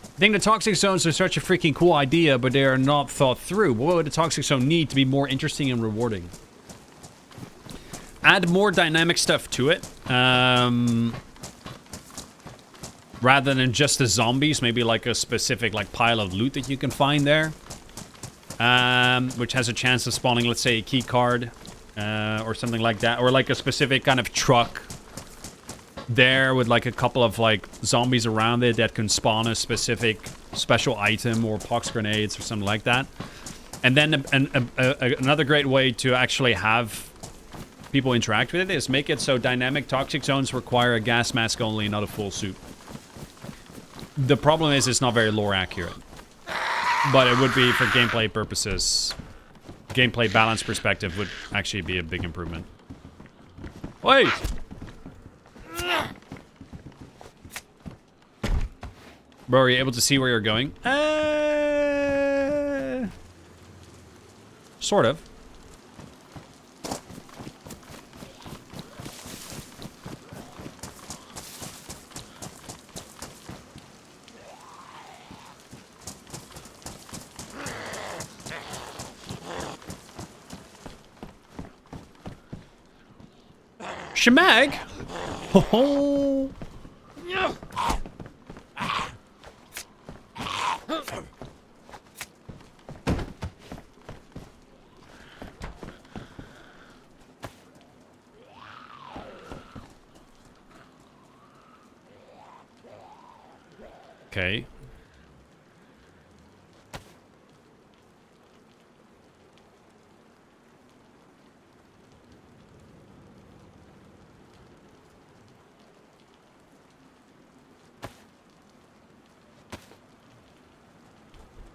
I think the toxic zones are such a freaking cool idea, but they are not thought through. What would the toxic zone need to be more interesting and rewarding? Add more dynamic stuff to it. Rather than just the zombies, maybe like a specific like pile of loot that you can find there. Which has a chance of spawning, let's say, a key card. Or something like that. Or like a specific kind of truck there with like a couple of like zombies around it that can spawn a specific special item or pox grenades or something like that. And then another great way to actually have people interact with it is make it so dynamic toxic zones require a gas mask only, not a full suit. The problem is it's not very lore accurate. But it would be for gameplay purposes. Gameplay balance perspective would actually be a big improvement. Wait! Bro, are you able to see where you're going? Sort of. Shemag? Oh. Okay.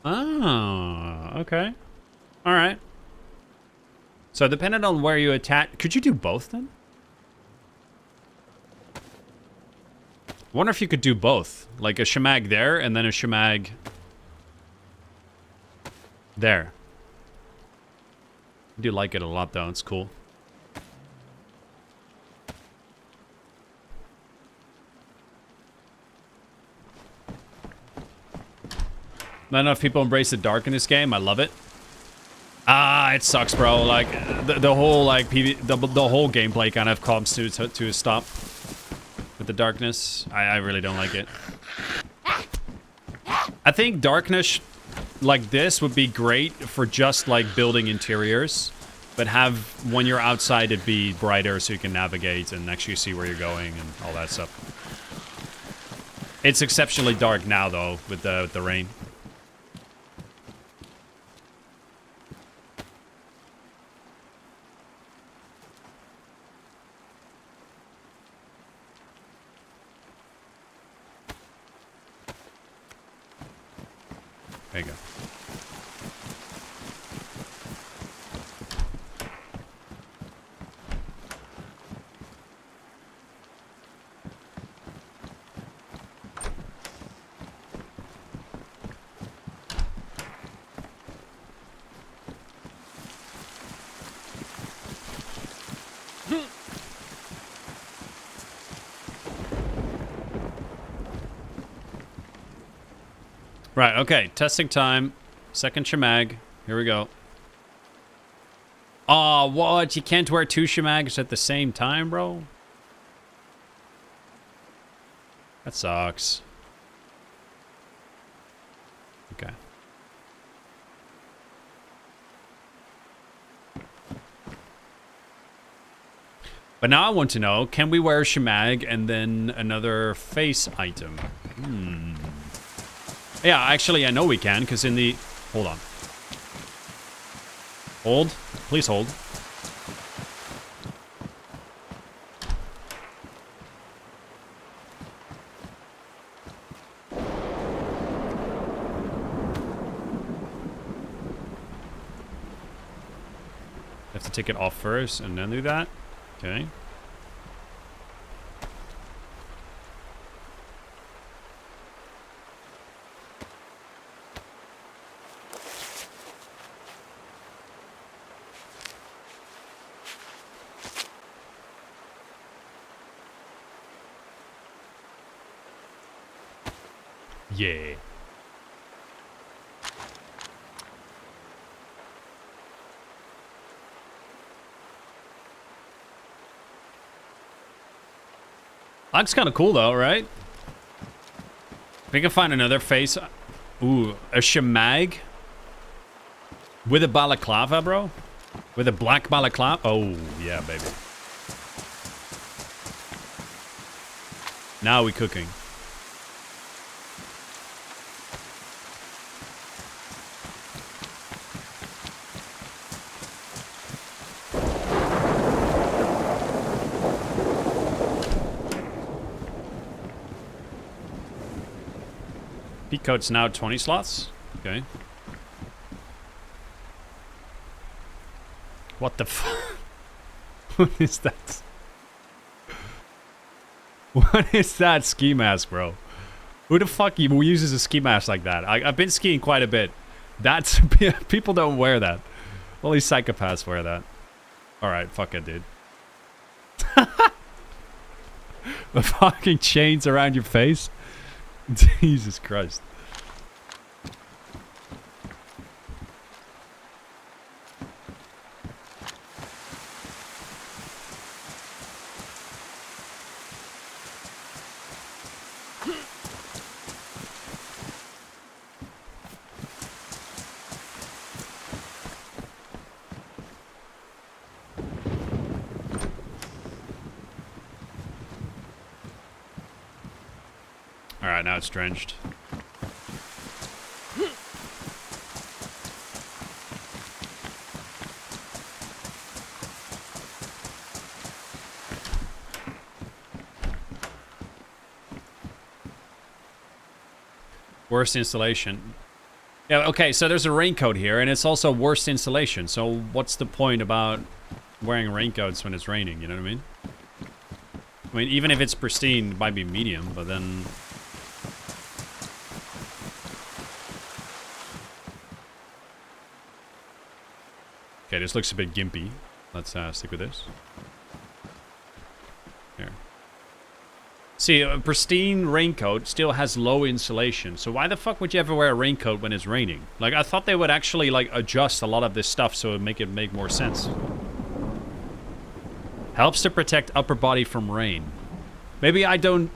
Oh, okay. All right. So depending on where you attack, could you do both then? I wonder if you could do both. Like a shemag there and then a shemag There. I do like it a lot, though. It's cool. Not enough people embrace the dark in this game. I love it. It sucks, bro. Like the whole like the whole gameplay kind of comes to a stop with the darkness. I really don't like it. I think darkness like this would be great for just like building interiors, but have when you're outside it be brighter so you can navigate and actually see where you're going and all that stuff. It's exceptionally dark now though with the rain. There you go. Right, okay. Testing time. Second shemag. Here we go. Aw, what? You can't wear 2 shemags at the same time, bro? That sucks. Okay. But now I want to know, can we wear a shemag and then another face item? Yeah, actually, I know we can, because in the... Hold on. Hold. Please hold. Have to take it off first and then do that. Okay. Yeah. Looks kind of cool though, right? If we can find another face. Ooh, a shemag with a balaclava, bro. With a black balaclava. Oh, yeah, baby. Now we cooking. Peak code's now 20 slots. Okay. What the fuck? What is that? What is that ski mask, bro? Who the fuck uses a ski mask like that? I've been skiing quite a bit. That's... People don't wear that. Only psychopaths wear that. Alright, fuck it, dude. The fucking chains around your face? Jesus Christ. Alright, now it's drenched. Worst installation. Yeah, okay, so there's a raincoat here, and it's also worst installation. So what's the point about wearing raincoats when it's raining, you know what I mean? I mean, even if it's pristine, it might be medium, but then... Okay, this looks a bit gimpy. Let's stick with this. Here. See, a pristine raincoat still has low insulation. So why the fuck would you ever wear a raincoat when it's raining? Like, I thought they would actually, like, adjust a lot of this stuff so it would make more sense. Helps to protect upper body from rain. Maybe I don't...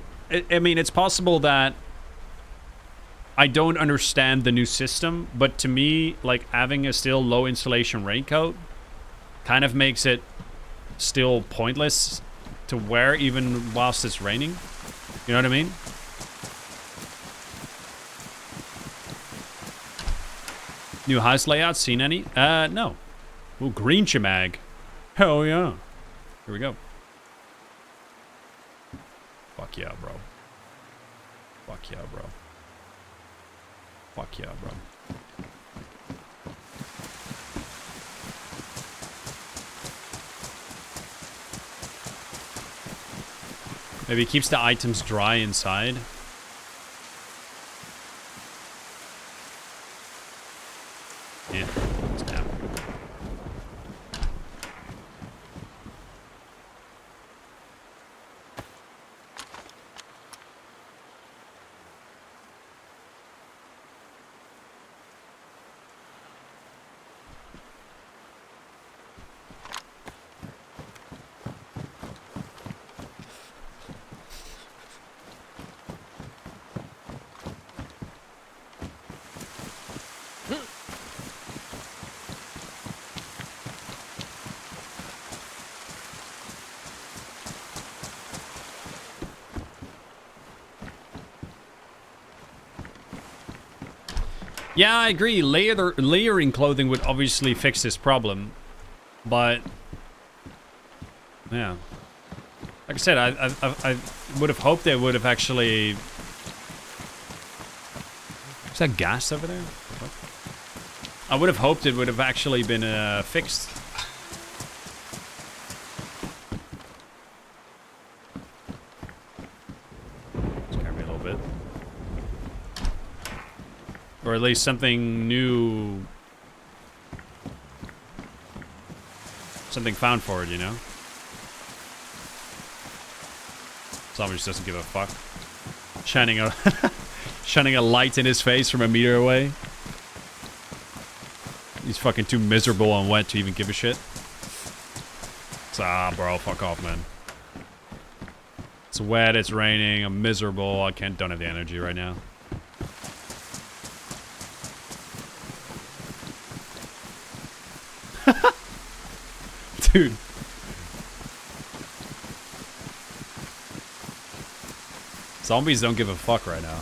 I mean, it's possible that I don't understand the new system, but to me, like, having a still low insulation raincoat kind of makes it still pointless to wear even whilst it's raining. You know what I mean? New house layout, seen any? No. Ooh, green chamag. Hell yeah. Here we go. Fuck yeah, bro. Fuck yeah, bro. Fuck yeah, bro. Maybe it keeps the items dry inside. Yeah. Snap. Yeah, I agree. Layering clothing would obviously fix this problem, but yeah, like I said, I would have hoped they would have actually. Is that gas over there? What? I would have hoped it would have actually been fixed. Scare me a little bit. Or at least something new. Something found for it, you know? Zombie just doesn't give a fuck. Shining a light in his face from a meter away. He's fucking too miserable and wet to even give a shit. Bro, fuck off, man. It's wet, it's raining, I'm miserable, don't have the energy right now. Dude. Zombies don't give a fuck right now.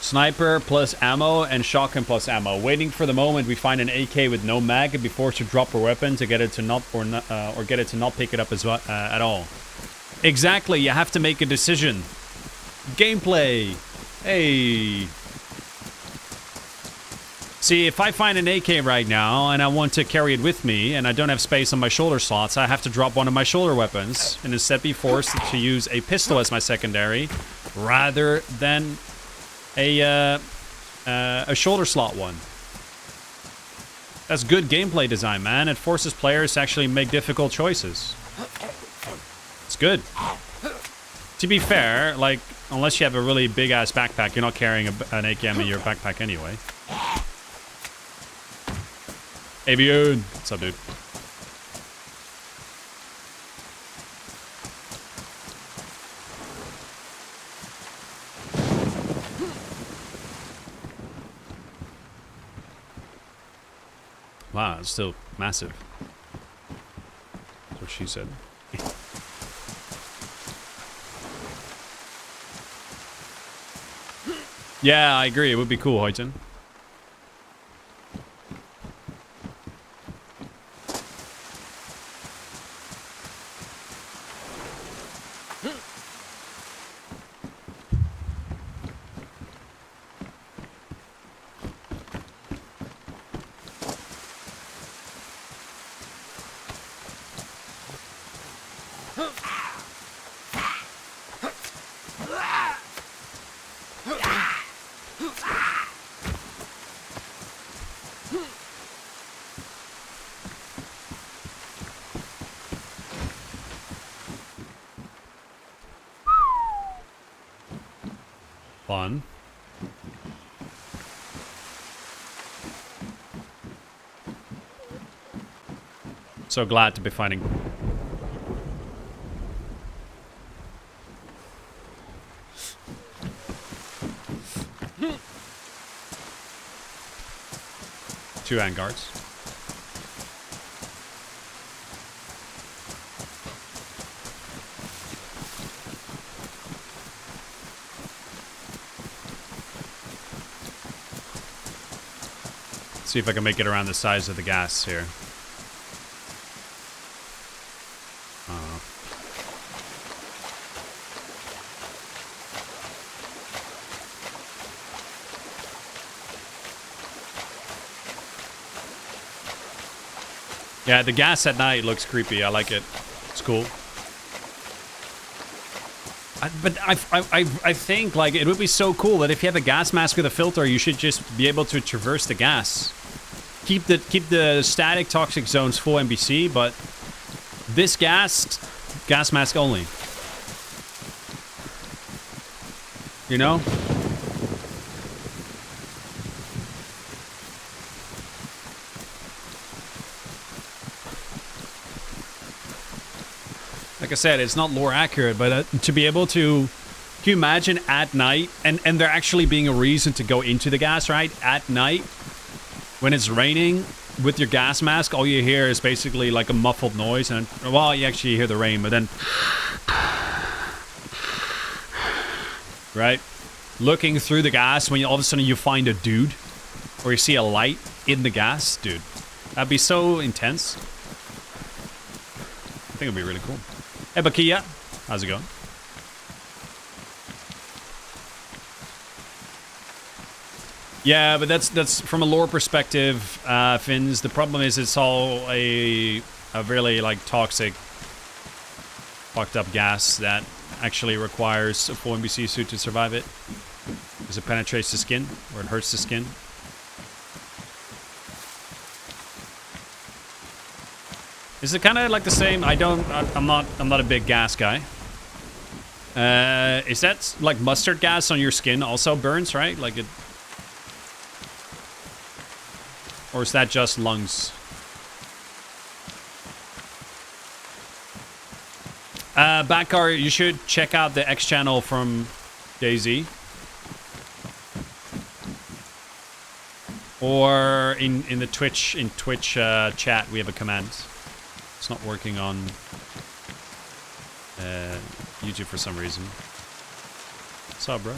Sniper plus ammo and shotgun plus ammo. Waiting for the moment we find an AK with no mag and be forced to drop a weapon to get it to not or get it to not pick it up as at all. Exactly, you have to make a decision. Gameplay. Hey. See, if I find an AK right now and I want to carry it with me and I don't have space on my shoulder slots, I have to drop one of my shoulder weapons and instead be forced to use a pistol as my secondary rather than a shoulder slot one. That's good gameplay design, man. It forces players to actually make difficult choices. It's good. To be fair, like, unless you have a really big-ass backpack, you're not carrying an AKM in your backpack anyway. Avion! What's up, dude? Wow, it's still massive. That's what she said. Yeah, I agree. It would be cool, Hoyton. Fun. So glad to be fighting. Two handguards. See if I can make it around the size of the gas here. Yeah, the gas at night looks creepy. I like it. It's cool. But I think like it would be so cool that if you have a gas mask with a filter, you should just be able to traverse the gas. Keep the static toxic zones full NBC, but this gas mask only. You know? Like I said, it's not lore accurate, but to be able to... Can you imagine at night, and there actually being a reason to go into the gas, right? At night, when it's raining, with your gas mask, all you hear is basically like a muffled noise, and, well, you actually hear the rain, but then... Right? Looking through the gas, when all of a sudden you find a dude, or you see a light in the gas, dude. That'd be so intense. I think it'd be really cool. Hey, Bakia. How's it going? Yeah, but that's from a lore perspective, Finns. The problem is it's all a really like toxic, fucked up gas that actually requires a full NBC suit to survive it. Because it penetrates the skin, or it hurts the skin. Is it kind of like the same? I'm not a big gas guy. Is that like mustard gas on your skin also burns, right? Like it, or is that just lungs? Backcar, you should check out the X channel from DayZ. Or in the Twitch chat we have a command. It's not working on YouTube for some reason. What's up, bro?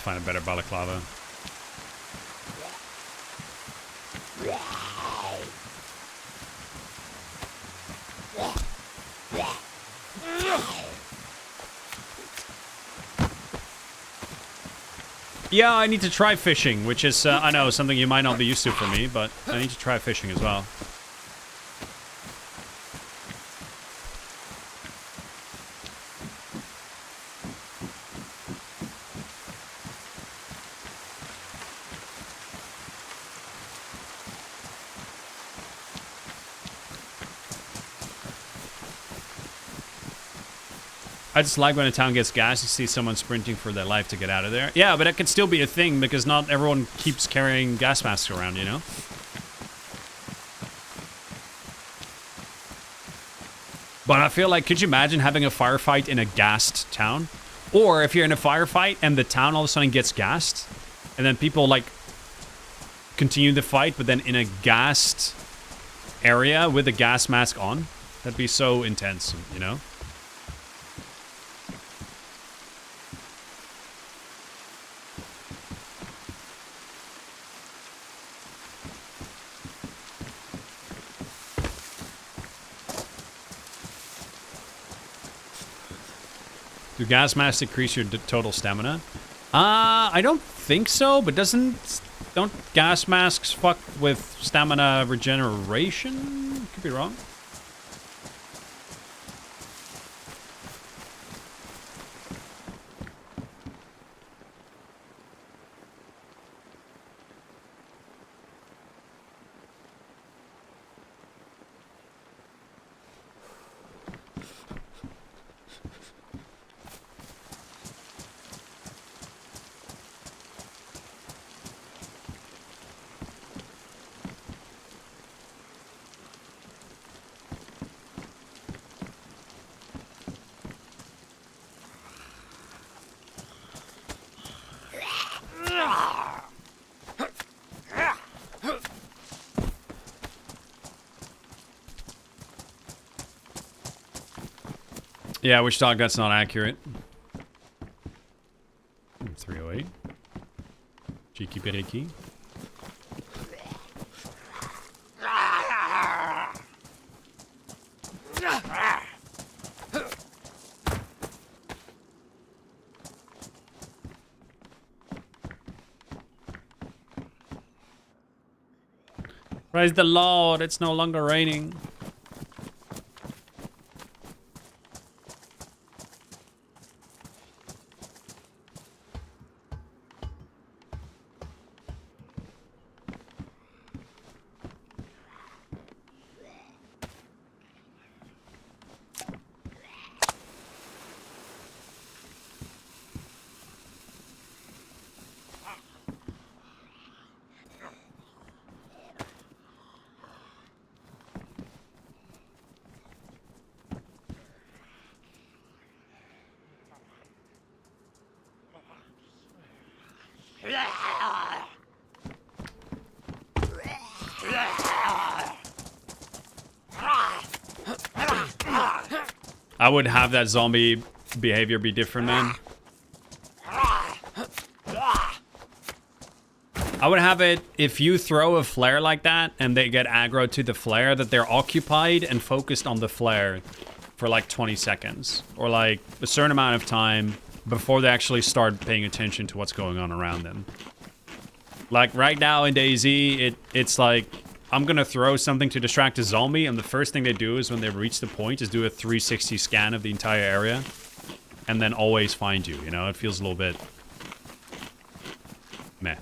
Find a better balaclava. Yeah, I need to try fishing, which is, I know, something you might not be used to for me, but I need to try fishing as well. I just like when a town gets gas, you see someone sprinting for their life to get out of there. Yeah, but it could still be a thing because not everyone keeps carrying gas masks around, you know? But I feel like, could you imagine having a firefight in a gassed town? Or if you're in a firefight and the town all of a sudden gets gassed, and then people, like, continue the fight, but then in a gassed area with a gas mask on? That'd be so intense, you know? Do gas masks decrease your total stamina? I don't think so, but don't gas masks fuck with stamina regeneration? Could be wrong. Yeah, which dog? That's not accurate. 308. Cheeky Beriki. Praise the Lord, it's no longer raining. I would have that zombie behavior be different, man. I would have it, if you throw a flare like that and they get aggro to the flare, that they're occupied and focused on the flare for like 20 seconds. Or like a certain amount of time before they actually start paying attention to what's going on around them. Like right now in DayZ, it's like, I'm gonna throw something to distract a zombie, and the first thing they do is when they reach the point is do a 360 scan of the entire area. And then always find you, you know? It feels a little bit meh.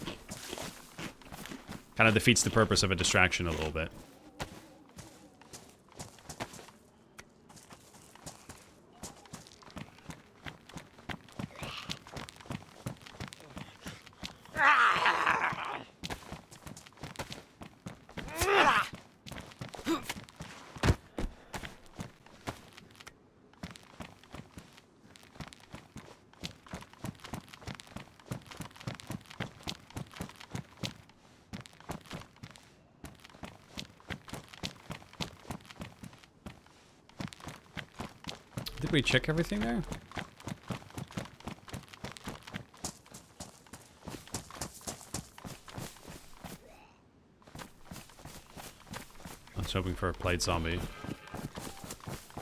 Kind of defeats the purpose of a distraction a little bit. Did we check everything there? I was hoping for a plate zombie.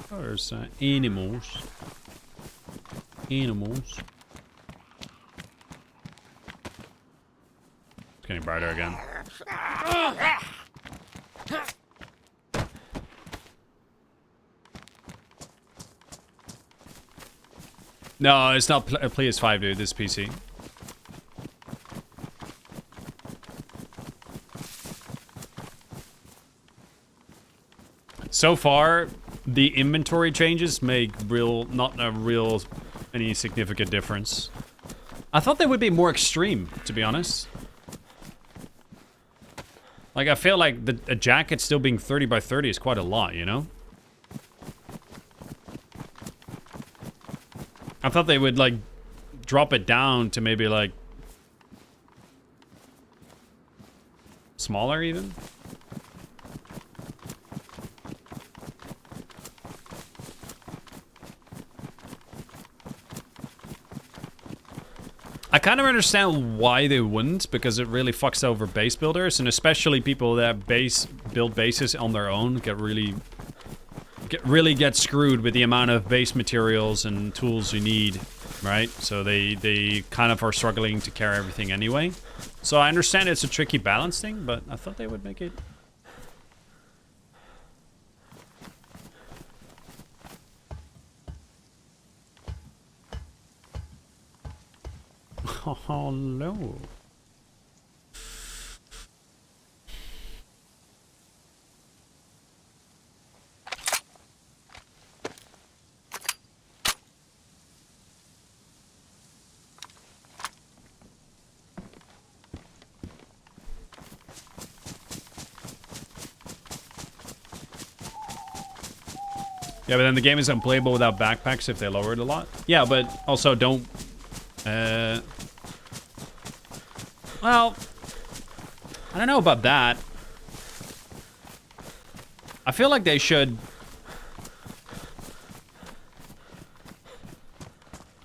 Oh, there's animals. Animals. It's getting brighter again. No, it's not a PS5, dude. This PC. So far, the inventory changes make not any significant difference. I thought they would be more extreme, to be honest. Like, I feel like a jacket still being 30 by 30 is quite a lot, you know? I thought they would, like, drop it down to maybe, like, smaller, even? I kind of understand why they wouldn't, because it really fucks over base builders, and especially people that build bases on their own get really really get screwed with the amount of base materials and tools you need, right? So they kind of are struggling to carry everything anyway. So I understand it's a tricky balance thing, but I thought they would make it. Oh no. Yeah, but then the game is unplayable without backpacks if they lower it a lot. Yeah, but also don't... well, I don't know about that. I feel like they should...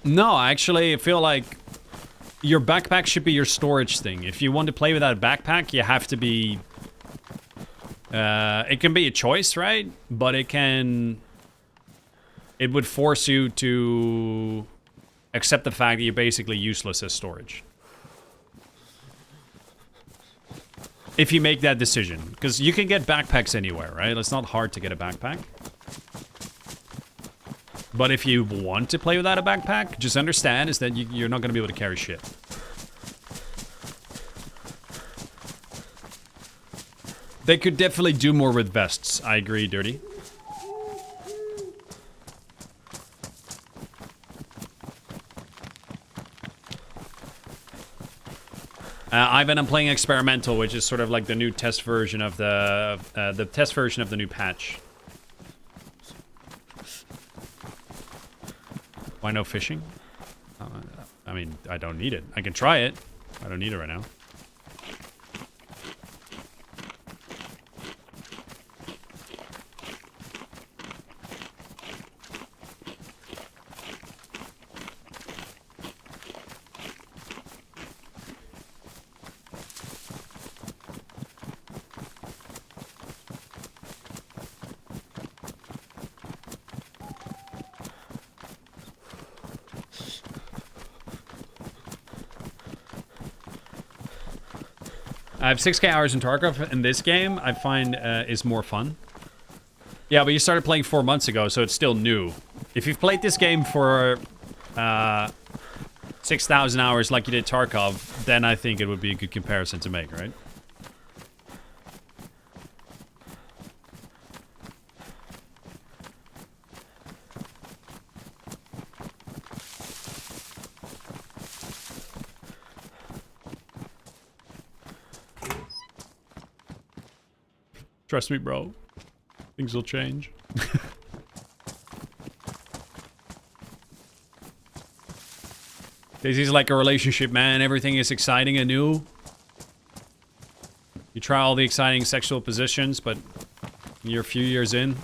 No, actually, I feel like your backpack should be your storage thing. If you want to play without a backpack, you have to be... it can be a choice, right? But it can... It would force you to accept the fact that you're basically useless as storage. If you make that decision. Because you can get backpacks anywhere, right? It's not hard to get a backpack. But if you want to play without a backpack, just understand is that you're not going to be able to carry shit. They could definitely do more with vests. I agree, Dirty. Ivan, I'm playing Experimental, which is sort of like the new test version of the test version of the new patch. Why no fishing? I mean, I don't need it. I can try it. I don't need it right now. I have 6K hours in Tarkov, and this game I find is more fun. Yeah, but you started playing 4 months ago, so it's still new. If you've played this game for 6,000 hours like you did Tarkov, then I think it would be a good comparison to make, right? Trust me, bro. Things will change. DayZ's like a relationship, man. Everything is exciting and new. You try all the exciting sexual positions, but you're a few years in.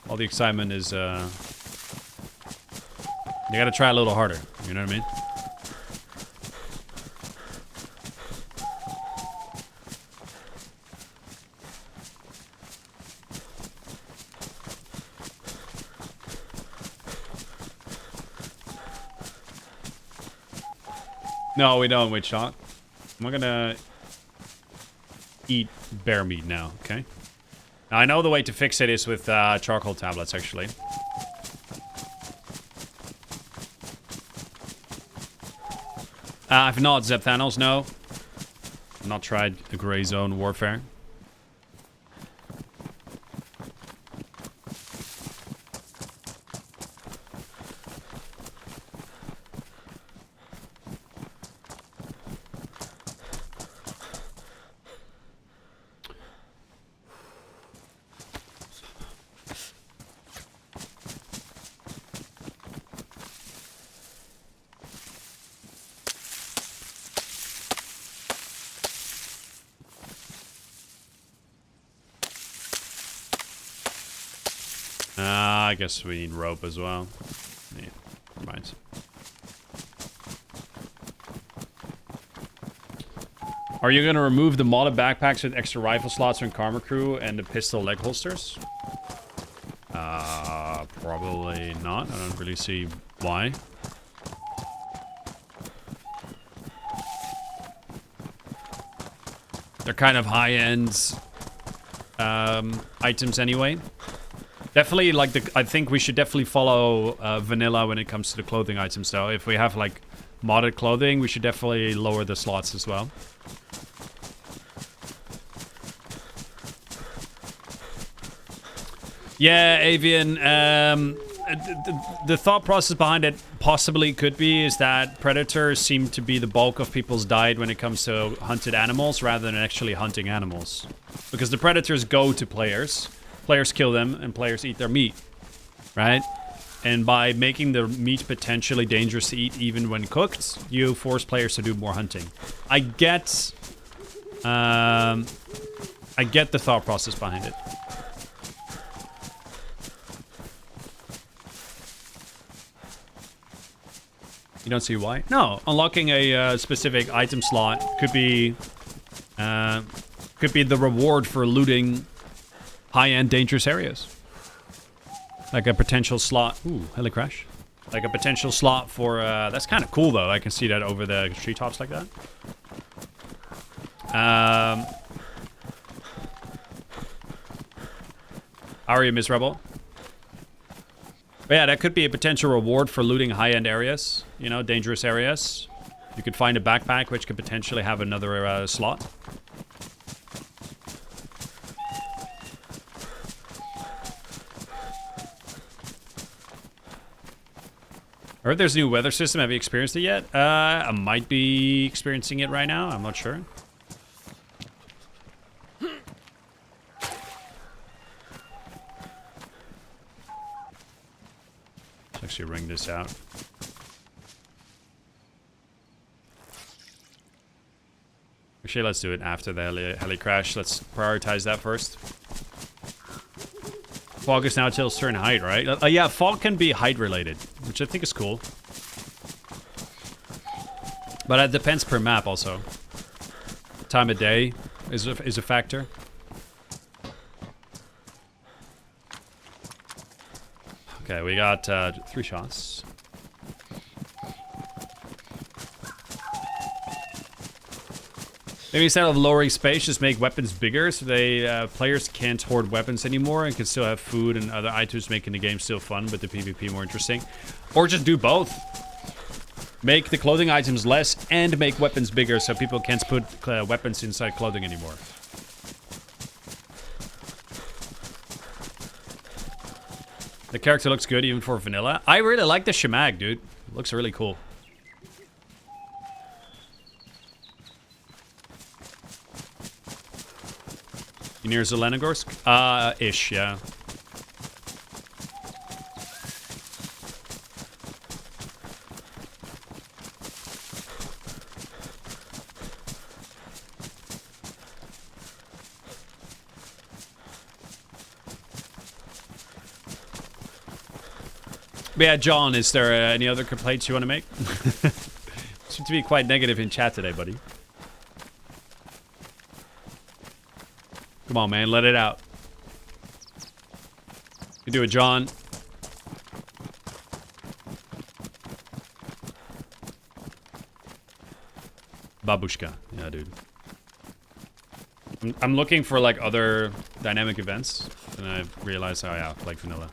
All the excitement is, you gotta try a little harder. You know what I mean? No, we don't, Witch Shot. I'm gonna eat bear meat now, okay? Now, I know the way to fix it is with charcoal tablets, actually. I've not, Zepthanos, no. I've not tried the Gray Zone Warfare. I guess we need rope as well. Yeah, never mind. Are you gonna remove the modded backpacks with extra rifle slots from Karma Crew and the pistol leg holsters? Probably not. I don't really see why. They're kind of high-end items anyway. Definitely, like, I think we should definitely follow vanilla when it comes to the clothing items, though. If we have, like, modded clothing, we should definitely lower the slots as well. Yeah, Avian, the thought process behind it possibly could be is that predators seem to be the bulk of people's diet when it comes to hunted animals rather than actually hunting animals. Because the predators go to players, players kill them, and players eat their meat, right? And by making the meat potentially dangerous to eat even when cooked, you force players to do more hunting. I get the thought process behind it. You don't see why? No, unlocking a specific item slot could be the reward for looting high-end dangerous areas. Like a potential slot. Ooh, heli crash. Like a potential slot for that's kind of cool though. I can see that over the treetops like that. How are you, Miss Rebel? But yeah, that could be a potential reward for looting high-end areas, you know, dangerous areas. You could find a backpack which could potentially have another slot. I heard there's a new weather system. Have you experienced it yet? I might be experiencing it right now. I'm not sure. Let's actually ring this out. Actually, let's do it after the heli crash. Let's prioritize that first. Fog is now till a certain height, right? Yeah, fog can be height related, which I think is cool. But it depends per map also. Time of day is a factor. Okay, we got 3 shots. Maybe instead of lowering space, just make weapons bigger so they players can't hoard weapons anymore and can still have food and other items, making the game still fun but the PvP more interesting. Or just do both. Make the clothing items less and make weapons bigger so people can't put weapons inside clothing anymore. The character looks good even for vanilla. I really like the Shemag, dude. It looks really cool. You near Zelenogorsk? Ish, yeah. But yeah, John, is there any other complaints you want to make? Seem to be quite negative in chat today, buddy. Come on, man, let it out. You do it, John. Babushka. Yeah, dude. I'm looking for, like, other dynamic events. And I realized, oh, yeah, like vanilla.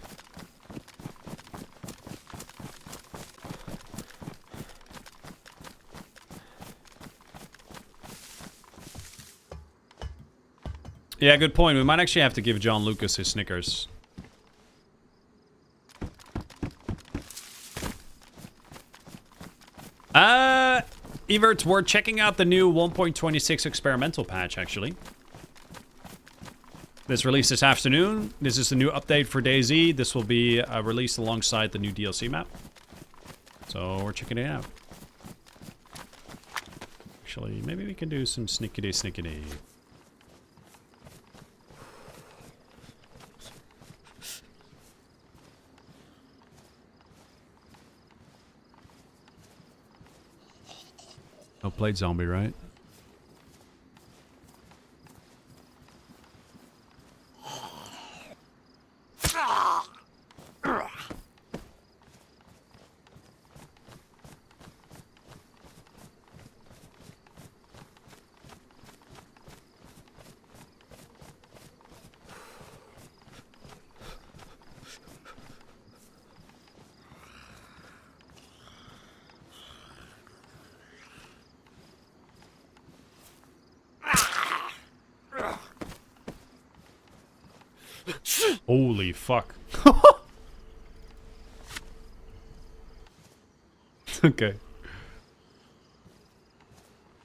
Yeah, good point. We might actually have to give John Lucas his Snickers. Evert, we're checking out the new 1.26 experimental patch, actually. This released this afternoon. This is the new update for DayZ. This will be released alongside the new DLC map. So we're checking it out. Actually, maybe we can do some snickety. No played zombie, right? Holy fuck. Okay.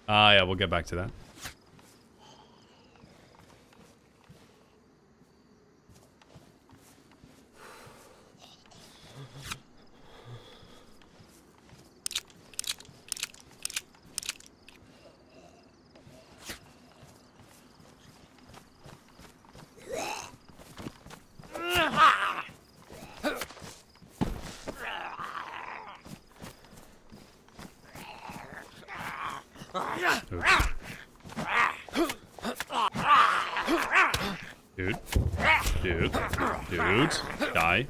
Yeah, we'll get back to that. Dude. Dude. Dude. Die.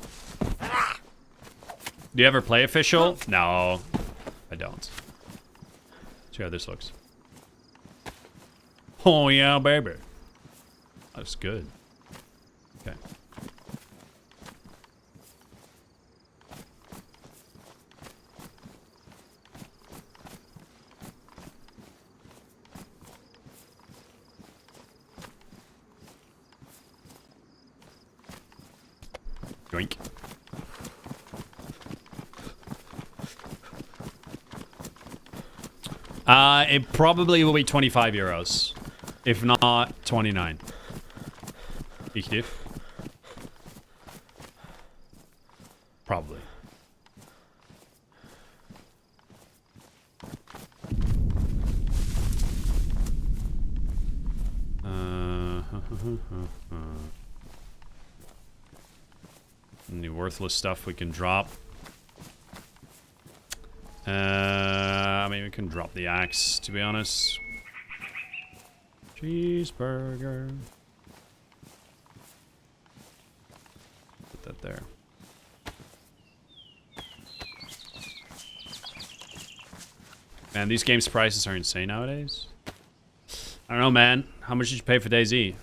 Do you ever play official? No. I don't. See how this looks. Oh yeah, baby. That's good. Okay. Yoink. It probably will be 25 euros. If not, 29. Ich diff. Probably. Any worthless stuff we can drop. I mean, we can drop the axe, to be honest. Cheeseburger. Put that there. Man, these games' prices are insane nowadays. I don't know, man. How much did you pay for DayZ?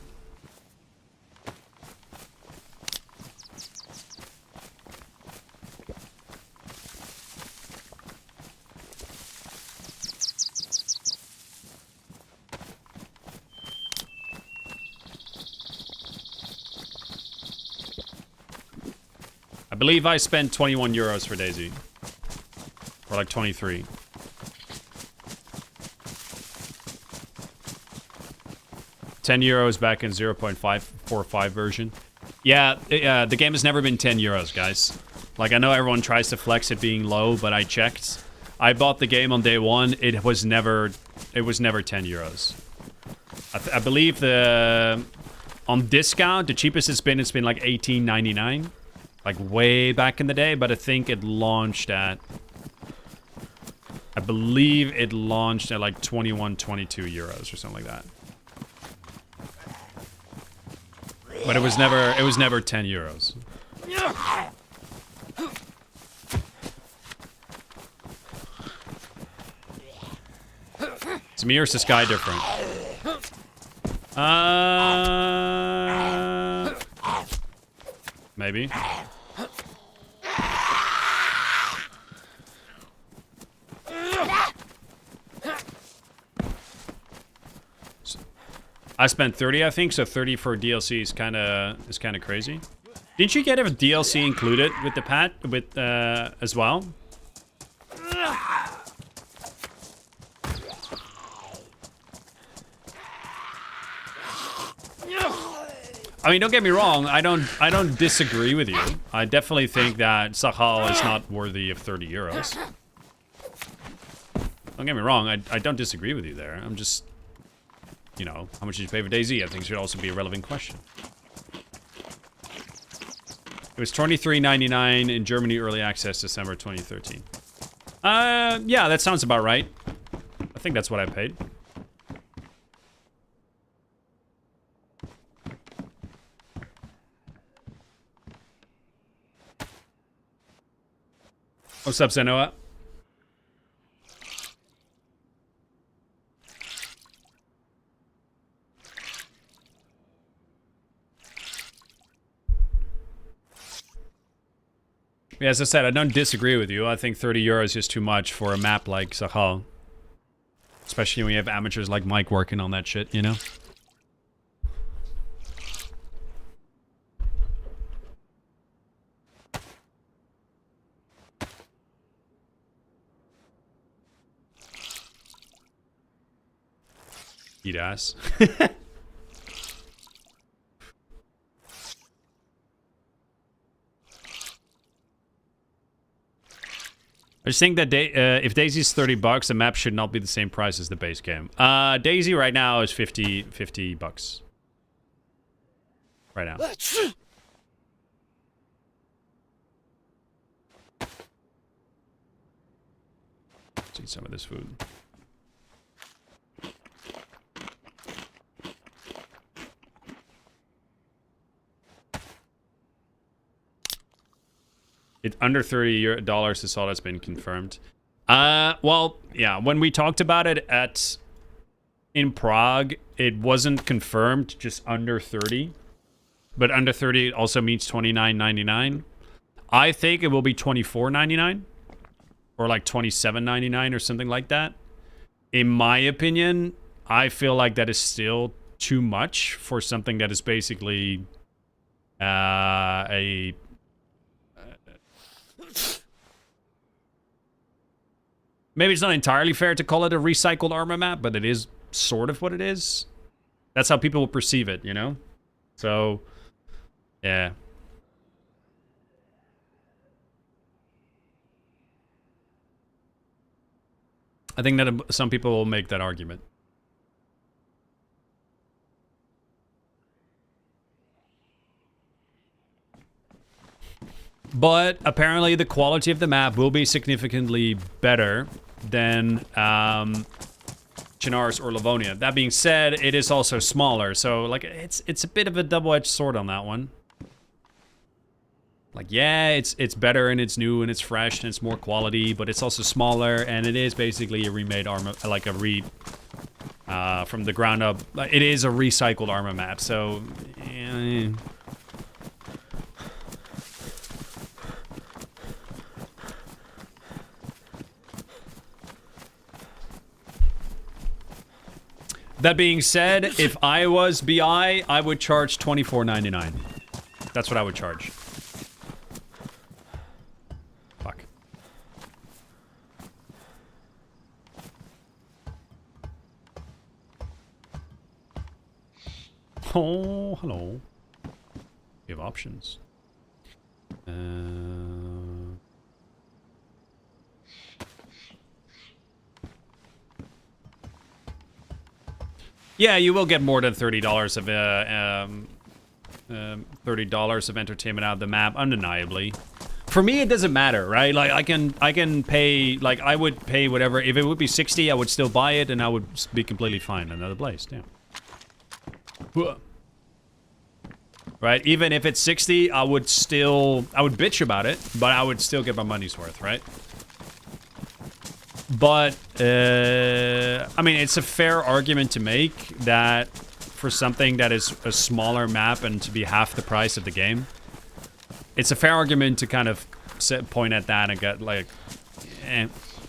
I believe I spent 21 euros for DayZ. Or like 23. €10 back in 0.545 version. Yeah, the game has never been 10 euros, guys. Like, I know everyone tries to flex it being low, but I checked. I bought the game on day one. It was never 10 euros. I believe on discount, the cheapest it's been like $18.99. Like way back in the day, but I think it launched at... I believe it launched at like 21, 22 euros or something like that. But it was never 10 euros. Is me or is this guy different? Maybe. I spent 30, I think, so 30 for DLC is kind of crazy. Didn't you get a DLC included with the as well? I mean, don't get me wrong. I don't disagree with you. I definitely think that Sahal is not worthy of 30 euros. Don't get me wrong. I don't disagree with you there. I'm just, you know, how much did you pay for DayZ? I think should also be a relevant question. It was $23.99 in Germany early access December 2013. Yeah, that sounds about right. I think that's what I paid. What's up, Zenoa? Yeah, as I said, I don't disagree with you. I think 30 euros is too much for a map like Sahal. Especially when you have amateurs like Mike working on that shit, you know? Eat ass. I just think that if DayZ's $30, the map should not be the same price as the base game. DayZ right now is $50. Right now. Let's eat some of this food. It's under $30 is all that's been confirmed. Well, yeah, when we talked about it in Prague, it wasn't confirmed, just under 30. But under 30 also means $29.99. I think it will be $24.99 or like $27.99 or something like that. In my opinion, I feel like that is still too much for something that is basically maybe it's not entirely fair to call it a recycled armor map, but it is sort of what it is. That's how people will perceive it, you know? So, yeah. I think that some people will make that argument. But apparently the quality of the map will be significantly better than Chinaris or Livonia. That being said, it is also smaller, so like it's a bit of a double-edged sword on that one. Like, yeah, it's better and it's new and it's fresh and it's more quality, but it's also smaller and it is basically a remade armor, like a from the ground up. It is a recycled armor map, so. That being said, if I was BI, I would charge $24.99. That's what I would charge. Fuck. Oh, hello. We have options. Yeah, you will get more than $30 of $30 of entertainment out of the map, undeniably. For me, it doesn't matter, right? Like I can pay, like I would pay whatever. If it would be 60, I would still buy it, and I would be completely fine. Another place, yeah. Right? Even if it's 60, I would bitch about it, but I would still get my money's worth, right? But, I mean, it's a fair argument to make that for something that is a smaller map and to be half the price of the game, it's a fair argument to kind of point at that and get like,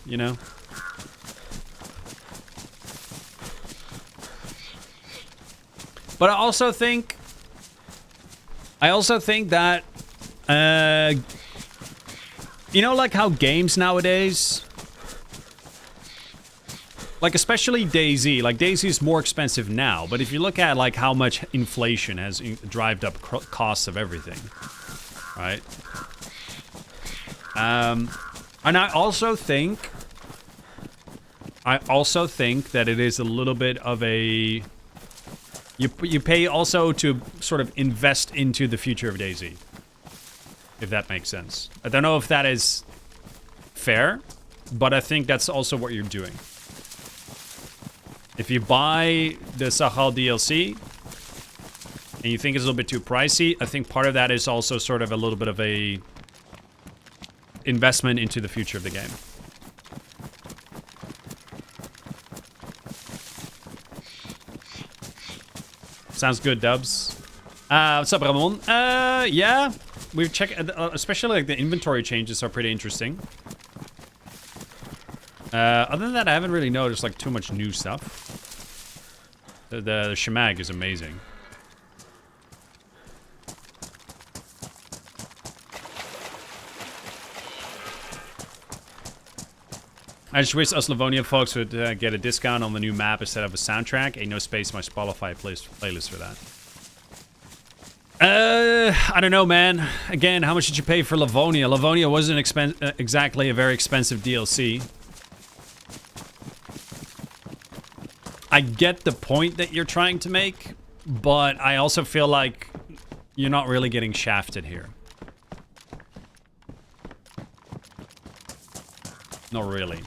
you know? But I also think that, you know, like how games nowadays, like especially DayZ, like DayZ is more expensive now, but if you look at like how much inflation has driven up costs of everything, right? And I also think that it is a little bit of a, you pay also to sort of invest into the future of DayZ, if that makes sense. I don't know if that is fair, but I think that's also what you're doing. If you buy the Sahal DLC and you think it's a little bit too pricey, I think part of that is also sort of a little bit of a investment into the future of the game. Sounds good, Dubs. What's up, Ramon? Yeah, we've checked, especially like the inventory changes are pretty interesting. Other than that, I haven't really noticed like too much new stuff. The Shemag is amazing. I just wish us Livonia folks would get a discount on the new map instead of a soundtrack. Ain't no space in my Spotify playlist for that. I don't know, man. Again, how much did you pay for Livonia? Livonia wasn't exactly a very expensive DLC. I get the point that you're trying to make, but I also feel like you're not really getting shafted here. Not really.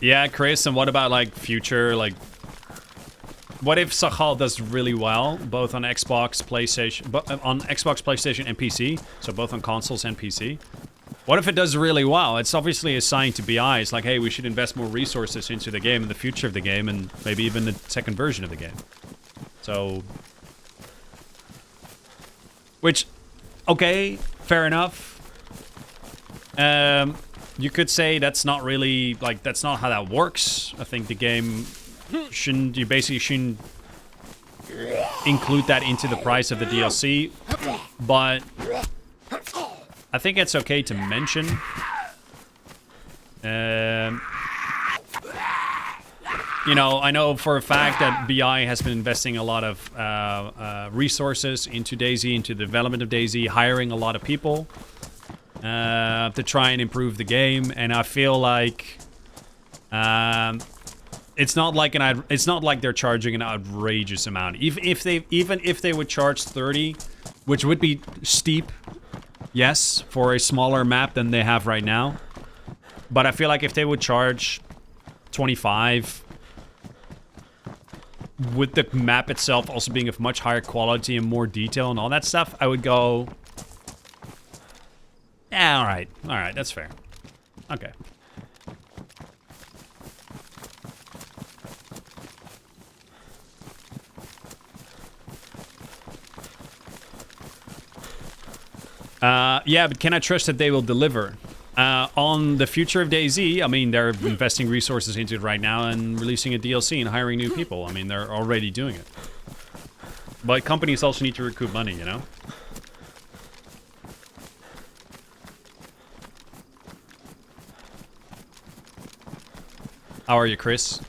Yeah, Chris, and what about, like, future, like... What if Sahal does really well, both on Xbox, PlayStation, and PC? So both on consoles and PC? What if it does really well? It's obviously a sign to BI. It's like, hey, we should invest more resources into the game and the future of the game, and maybe even the second version of the game. So... Which, okay, fair enough. You could say that's not really, like, that's not how that works. I think the game you basically shouldn't include that into the price of the DLC. But I think it's okay to mention. You know, I know for a fact that BI has been investing a lot of resources into DayZ, into the development of DayZ, hiring a lot of people. To try and improve the game, and I feel like it's not like they're charging an outrageous amount. Even if they would charge 30, which would be steep, yes, for a smaller map than they have right now. But I feel like if they would charge 25, with the map itself also being of much higher quality and more detail and all that stuff, I would go, yeah, all right, that's fair. Okay. Yeah, but can I trust that they will deliver? On the future of DayZ, I mean, they're investing resources into it right now and releasing a DLC and hiring new people. I mean, they're already doing it. But companies also need to recoup money, you know? How are you, Chris?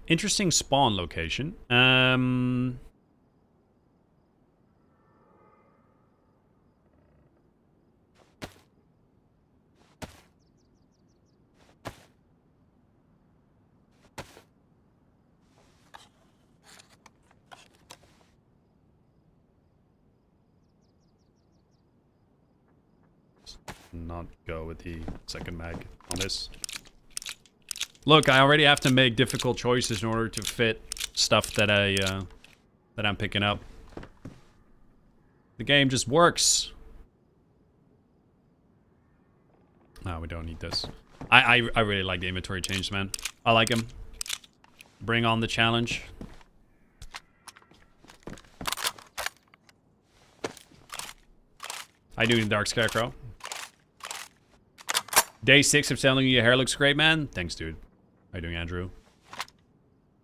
Interesting spawn location. Not go with the second mag on this. Look, I already have to make difficult choices in order to fit stuff that I'm picking up. The game just works. No, we don't need this. I really like the inventory change, man. I like him. Bring on the challenge. How you doing, Dark Scarecrow? Day 6 of telling you your hair looks great, man. Thanks, dude. How you doing, Andrew?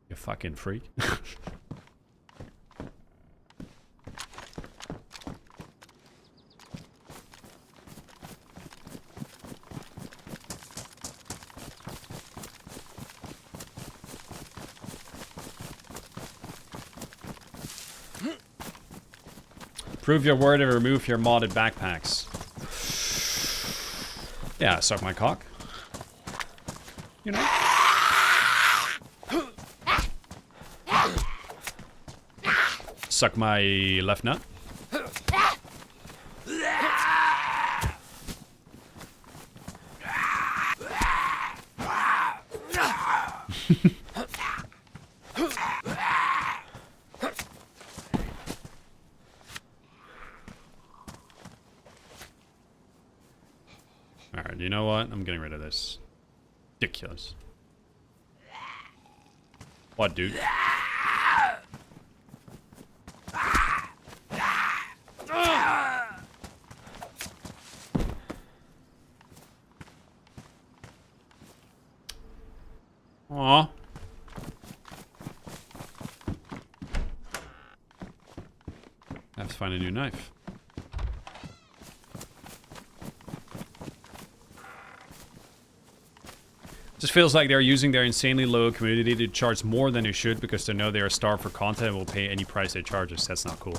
You fucking freak. Prove your word and remove your modded backpacks. Yeah, suck my cock. You know? Suck my left nut. Alright, you know what? I'm getting rid of this. Ridiculous. What, dude? Aw. I have to find a new knife. Just feels like they're using their insanely low community to charge more than they should because they know they are starved for content and will pay any price they charge us. That's not cool.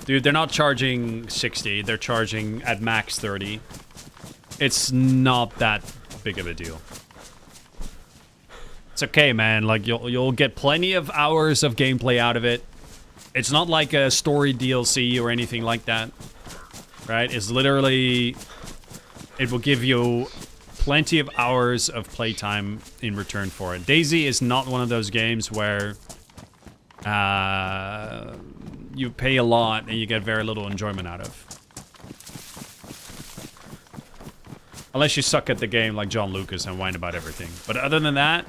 Dude, they're not charging 60. They're charging at max 30. It's not that big of a deal. It's okay, man. Like, you'll get plenty of hours of gameplay out of it. It's not like a story DLC or anything like that. Right? It's literally... It will give you plenty of hours of playtime in return for it. DayZ is not one of those games where... you pay a lot and you get very little enjoyment out of. Unless you suck at the game like John Lucas and whine about everything. But other than that,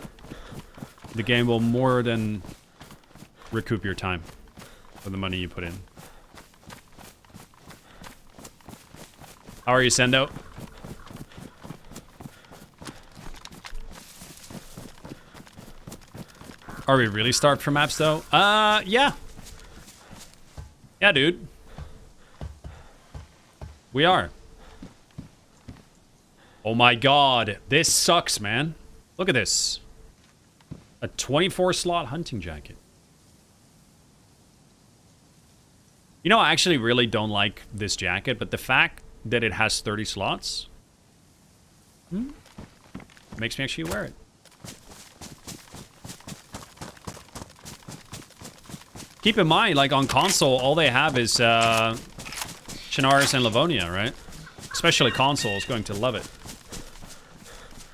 the game will more than recoup your time for the money you put in. How are you, Sendo? Are we really starved for maps, though? Yeah. Yeah, dude. We are. Oh my god. This sucks, man. Look at this. A 24-slot hunting jacket. You know, I actually really don't like this jacket, but the fact that it has 30 slots... makes me actually wear it. Keep in mind, like, on console, all they have is, Chernarus and Livonia, right? Especially console is going to love it.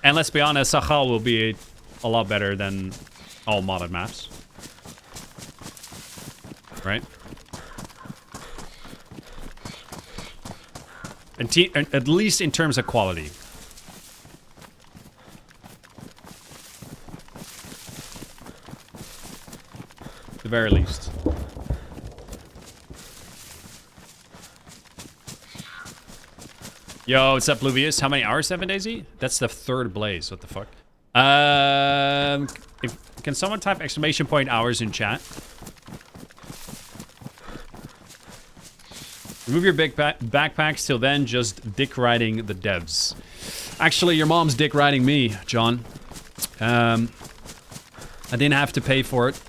And let's be honest, Sahal will be a lot better than all modded maps. Right? And at least in terms of quality. At the very least. Yo, what's up, Bluvius? How many hours, 7 DayZ? That's the third blaze. What the fuck? Can someone type exclamation point hours in chat? Remove your big backpacks. Till then, just dick riding the devs. Actually, your mom's dick riding me, John. I didn't have to pay for it.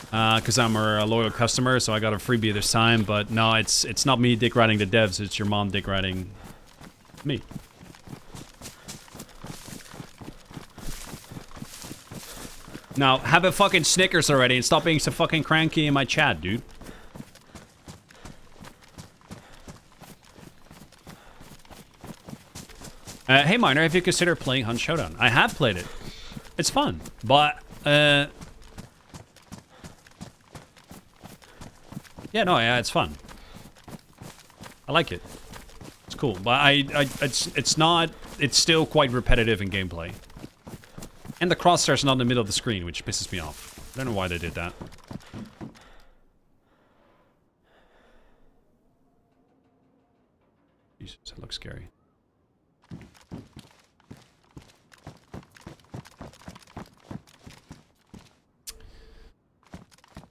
Because I'm a loyal customer, so I got a freebie this time. But no, it's not me dick riding the devs. It's your mom dick riding me. Now, have a fucking Snickers already and stop being so fucking cranky in my chat, dude. Hey, Miner, have you considered playing Hunt Showdown? I have played it. It's fun, but, yeah, no, yeah, it's fun. I like it. It's cool, but it's still quite repetitive in gameplay. And the crosshair's not in the middle of the screen, which pisses me off. I don't know why they did that. Jesus, that looks scary.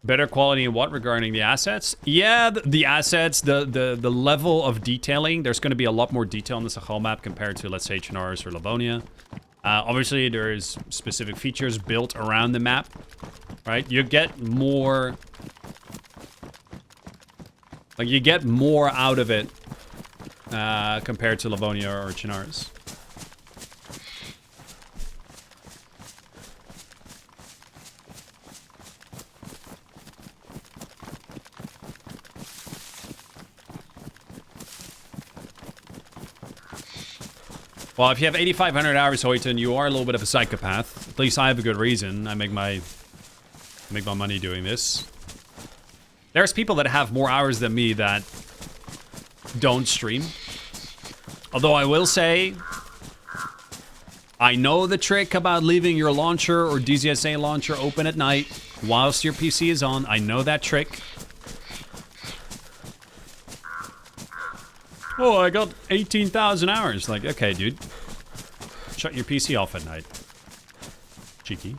Better quality in what regarding the assets? Yeah, the assets, the level of detailing. There's going to be a lot more detail on the Sahel map compared to, let's say, Chernarus or Livonia. Obviously, there's specific features built around the map, right? You get more... Like, you get more out of it compared to Livonia or Chernarus. Well, if you have 8,500 hours, Hoyton, you are a little bit of a psychopath. At least I have a good reason. I make my money doing this. There's people that have more hours than me that don't stream. Although I will say, I know the trick about leaving your launcher or DZSA launcher open at night whilst your PC is on. I know that trick. Oh, I got 18,000 hours. Like, okay, dude. Shut your PC off at night. Cheeky.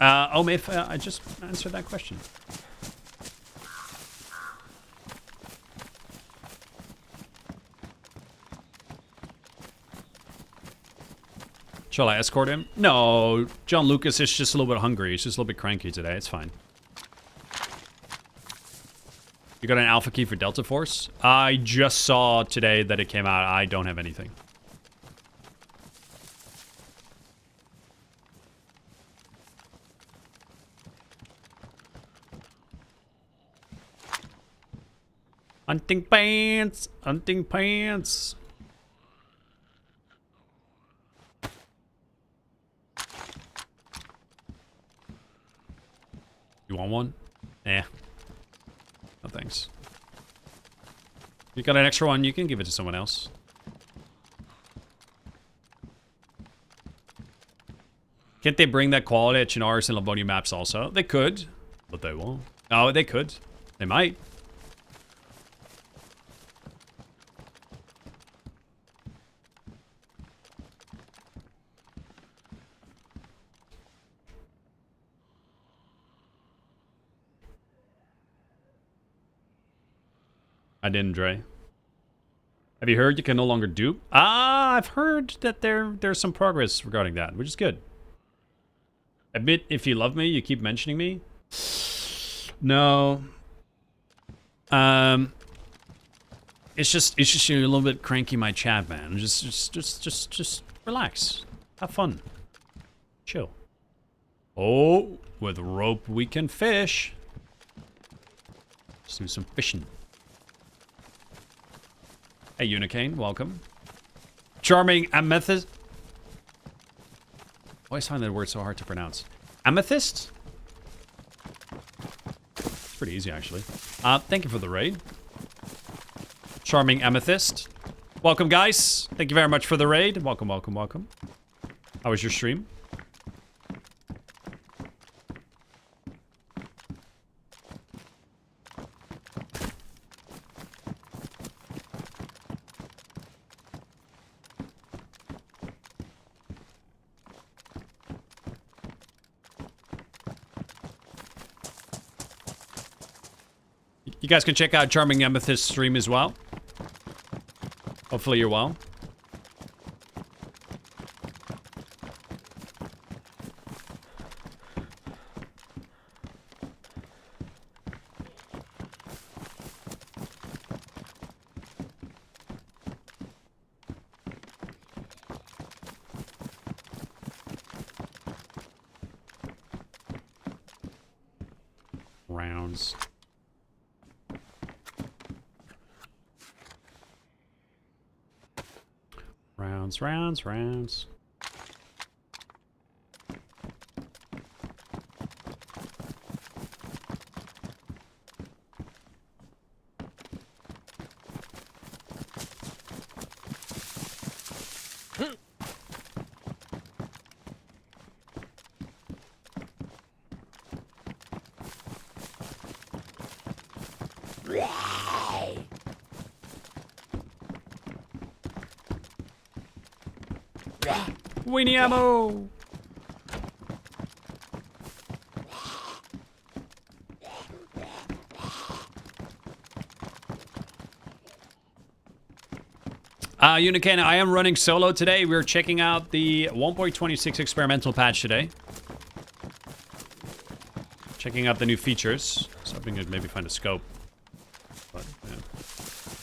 Omif, I just answered that question. Shall I escort him? No, John Lucas is just a little bit hungry. He's just a little bit cranky today. It's fine. You got an alpha key for Delta Force? I just saw today that it came out. I don't have anything. Hunting pants! Hunting pants! You want one? Eh. No thanks. You got an extra one, you can give it to someone else. Can't they bring that quality at Chinaris and Livonia maps also? They could, but they won't. Oh, they could. They might. I didn't, Dre. Have you heard you can no longer dupe? Ah, I've heard that there's some progress regarding that, which is good. Admit if you love me, you keep mentioning me. No. It's just you're a little bit cranky, my chat, man. Just relax. Have fun. Chill. Oh, with rope we can fish. Let's do some fishing. Hey, Unicane, welcome. Charming amethyst. I always find that word so hard to pronounce. Amethyst? It's pretty easy, actually. Thank you for the raid. Charming amethyst. Welcome, guys. Thank you very much for the raid. Welcome, welcome, welcome. How was your stream? You guys can check out Charming Amethyst's stream as well. Hopefully you're well. Rounds. Rounds. Weenie ammo! Unicane, I am running solo today. We're checking out the 1.26 experimental patch today. Checking out the new features. So hoping to maybe find a scope. But,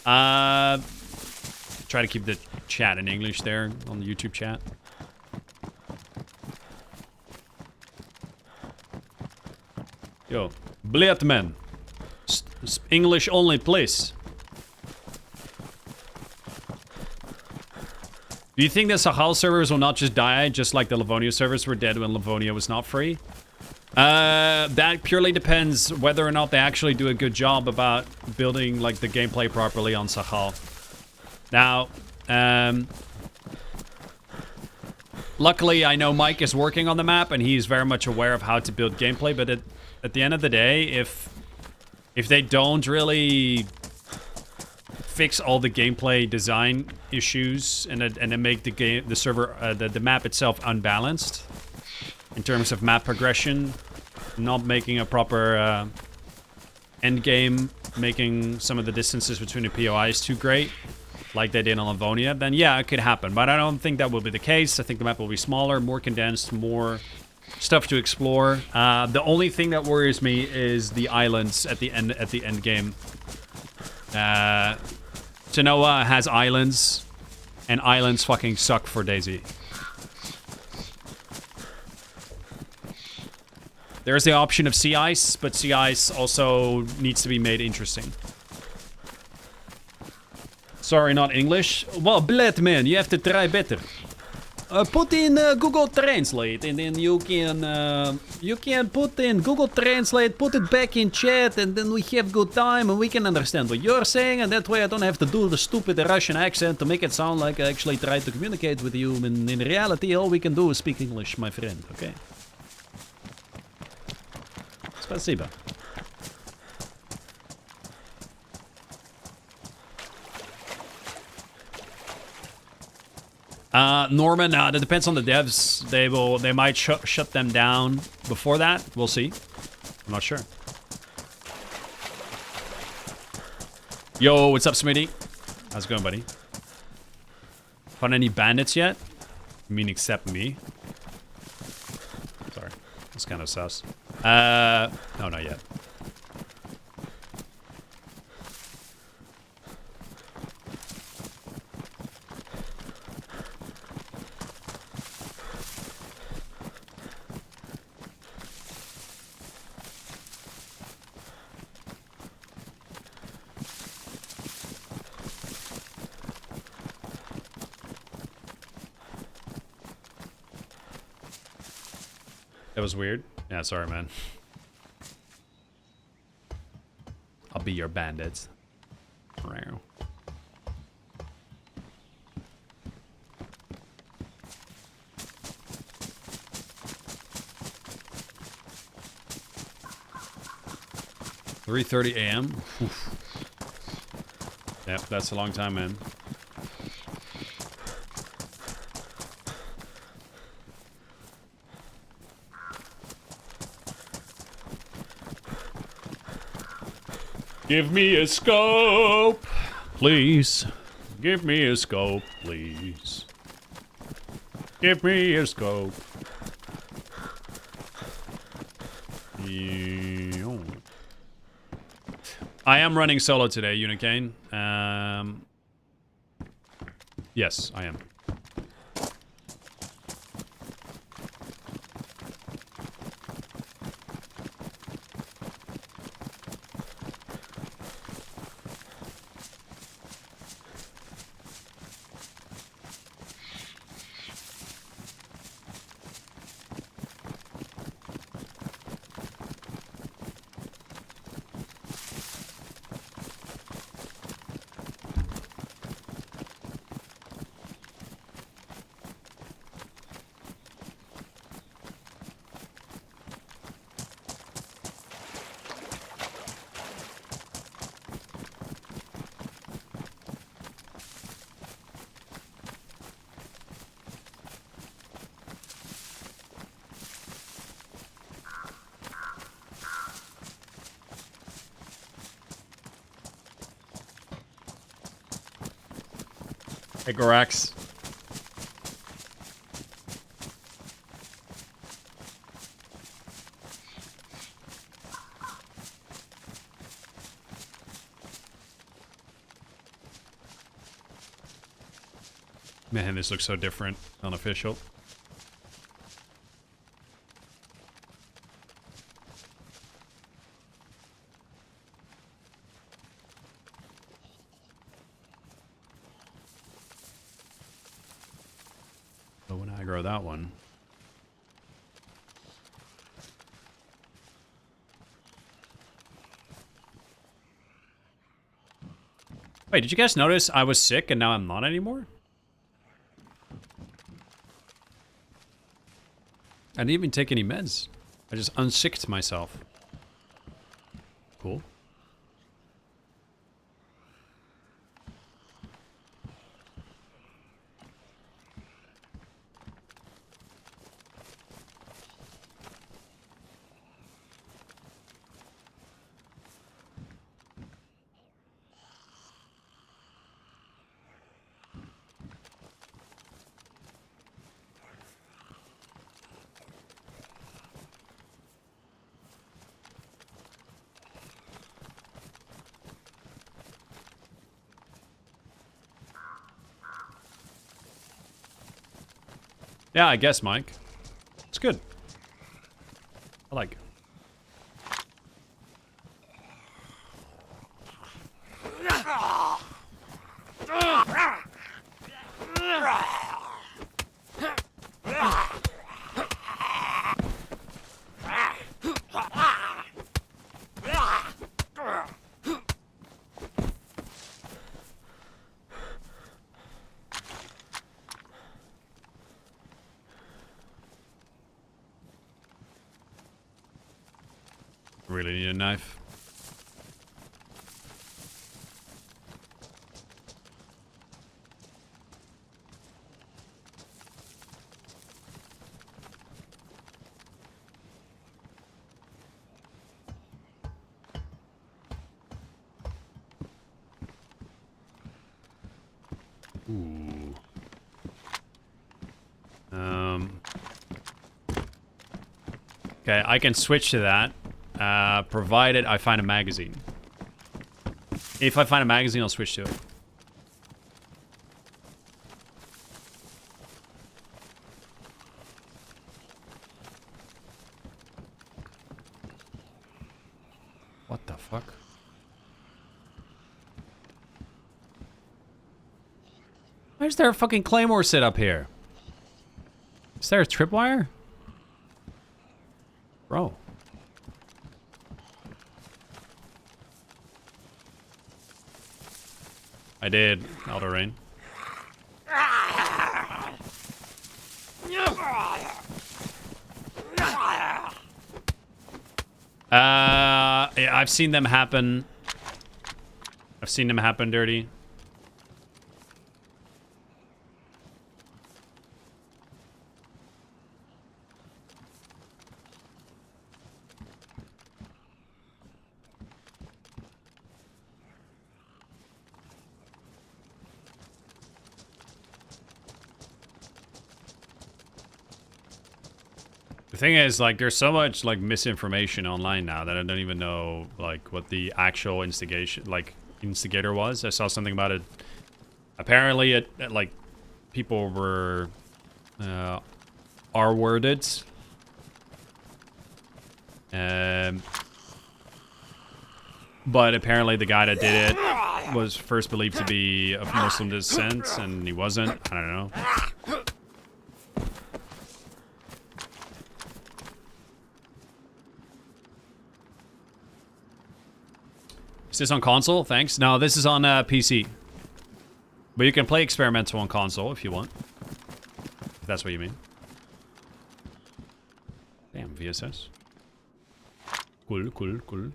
yeah. Try to keep the chat in English there on the YouTube chat. Yo, Bliatman. English only, please. Do you think the Sahel servers will not just die, just like the Livonia servers were dead when Livonia was not free? That purely depends whether or not they actually do a good job about building like the gameplay properly on Sahal. Now, luckily I know Mike is working on the map and he's very much aware of how to build gameplay, but at the end of the day, if they don't really fix all the gameplay design issues and then make the server, the map itself unbalanced in terms of map progression, not making a proper end game, making some of the distances between the POIs too great, like they did on Livonia, then yeah, it could happen. But I don't think that will be the case. I think the map will be smaller, more condensed, more stuff to explore. The only thing that worries me is the islands at the end game. Genoa has islands, and islands fucking suck for DayZ. There's the option of sea ice, but sea ice also needs to be made interesting. Sorry, not English. Well, bled man, you have to try better. Put in Google Translate, and then you can put in Google Translate, put it back in chat, and then we have good time, and we can understand what you're saying, and that way I don't have to do the stupid Russian accent to make it sound like I actually tried to communicate with you. And in reality, all we can do is speak English, my friend. Okay. Спасибо. Norman, that depends on the devs. They might shut them down before that. We'll see. I'm not sure. Yo, what's up, Smitty? How's it going, buddy? Found any bandits yet? I mean, except me. Sorry, that's kind of sus. No, not yet. That was weird. Yeah, sorry, man. I'll be your bandits. 3:30 a.m. Yep, that's a long time, man. Give me a scope, please. Give me a scope, please. Give me a scope. I am running solo today, Unicane. Yes, I am. Hey, Gorax. Man, this looks so different, unofficial. But when I grow that one. Wait, did you guys notice I was sick and now I'm not anymore? I didn't even take any meds. I just unsicked myself. Cool. Yeah, I guess, Mike. It's good. I like it. Really need a knife. Ooh. Okay, I can switch to that. Provided I find a magazine. If I find a magazine, I'll switch to it. What the fuck? Why is there a fucking claymore set up here? Is there a tripwire? Bro. I did, Elder Rain. Yeah, I've seen them happen. I've seen them happen, Dirty. The thing is, like, there's so much, like, misinformation online now that I don't even know, like, what the actual instigator was. I saw something about it. Apparently, like, people were, R-worded. But apparently the guy that did it was first believed to be of Muslim descent, and he wasn't. I don't know. Is this on console? Thanks. No, this is on PC. But you can play experimental on console if you want. If that's what you mean. Damn, VSS. Cool, cool, cool.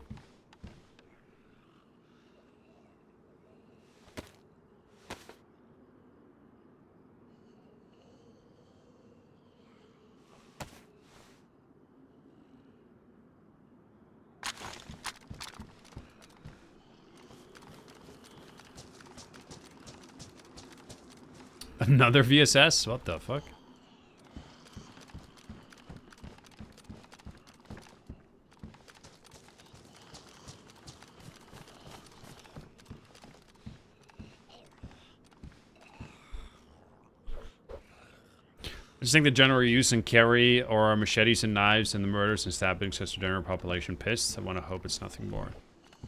Another VSS? What the fuck? I just think the general use and carry or machetes and knives and the murders and stabbings has the general population pissed. I want to hope it's nothing more.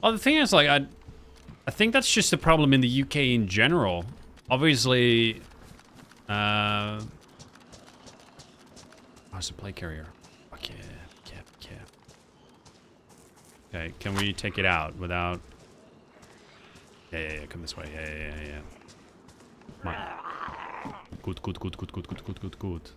Oh, the thing is, like, I think that's just a problem in the UK in general. Obviously, how's the play carrier? Fuck yeah, yeah. Okay, can we take it out without... Yeah, come this way. Yeah. Come on. Good.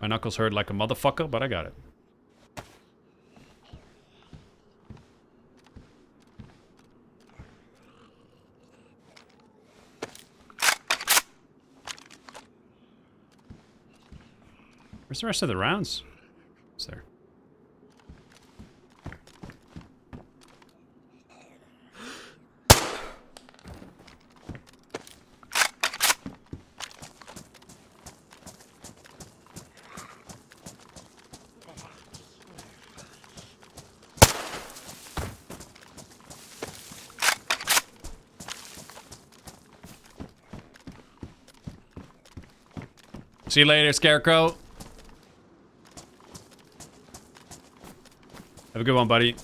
My knuckles hurt like a motherfucker, but I got it. Where's the rest of the rounds? It's there. See you later, Scarecrow. Have a good one, buddy.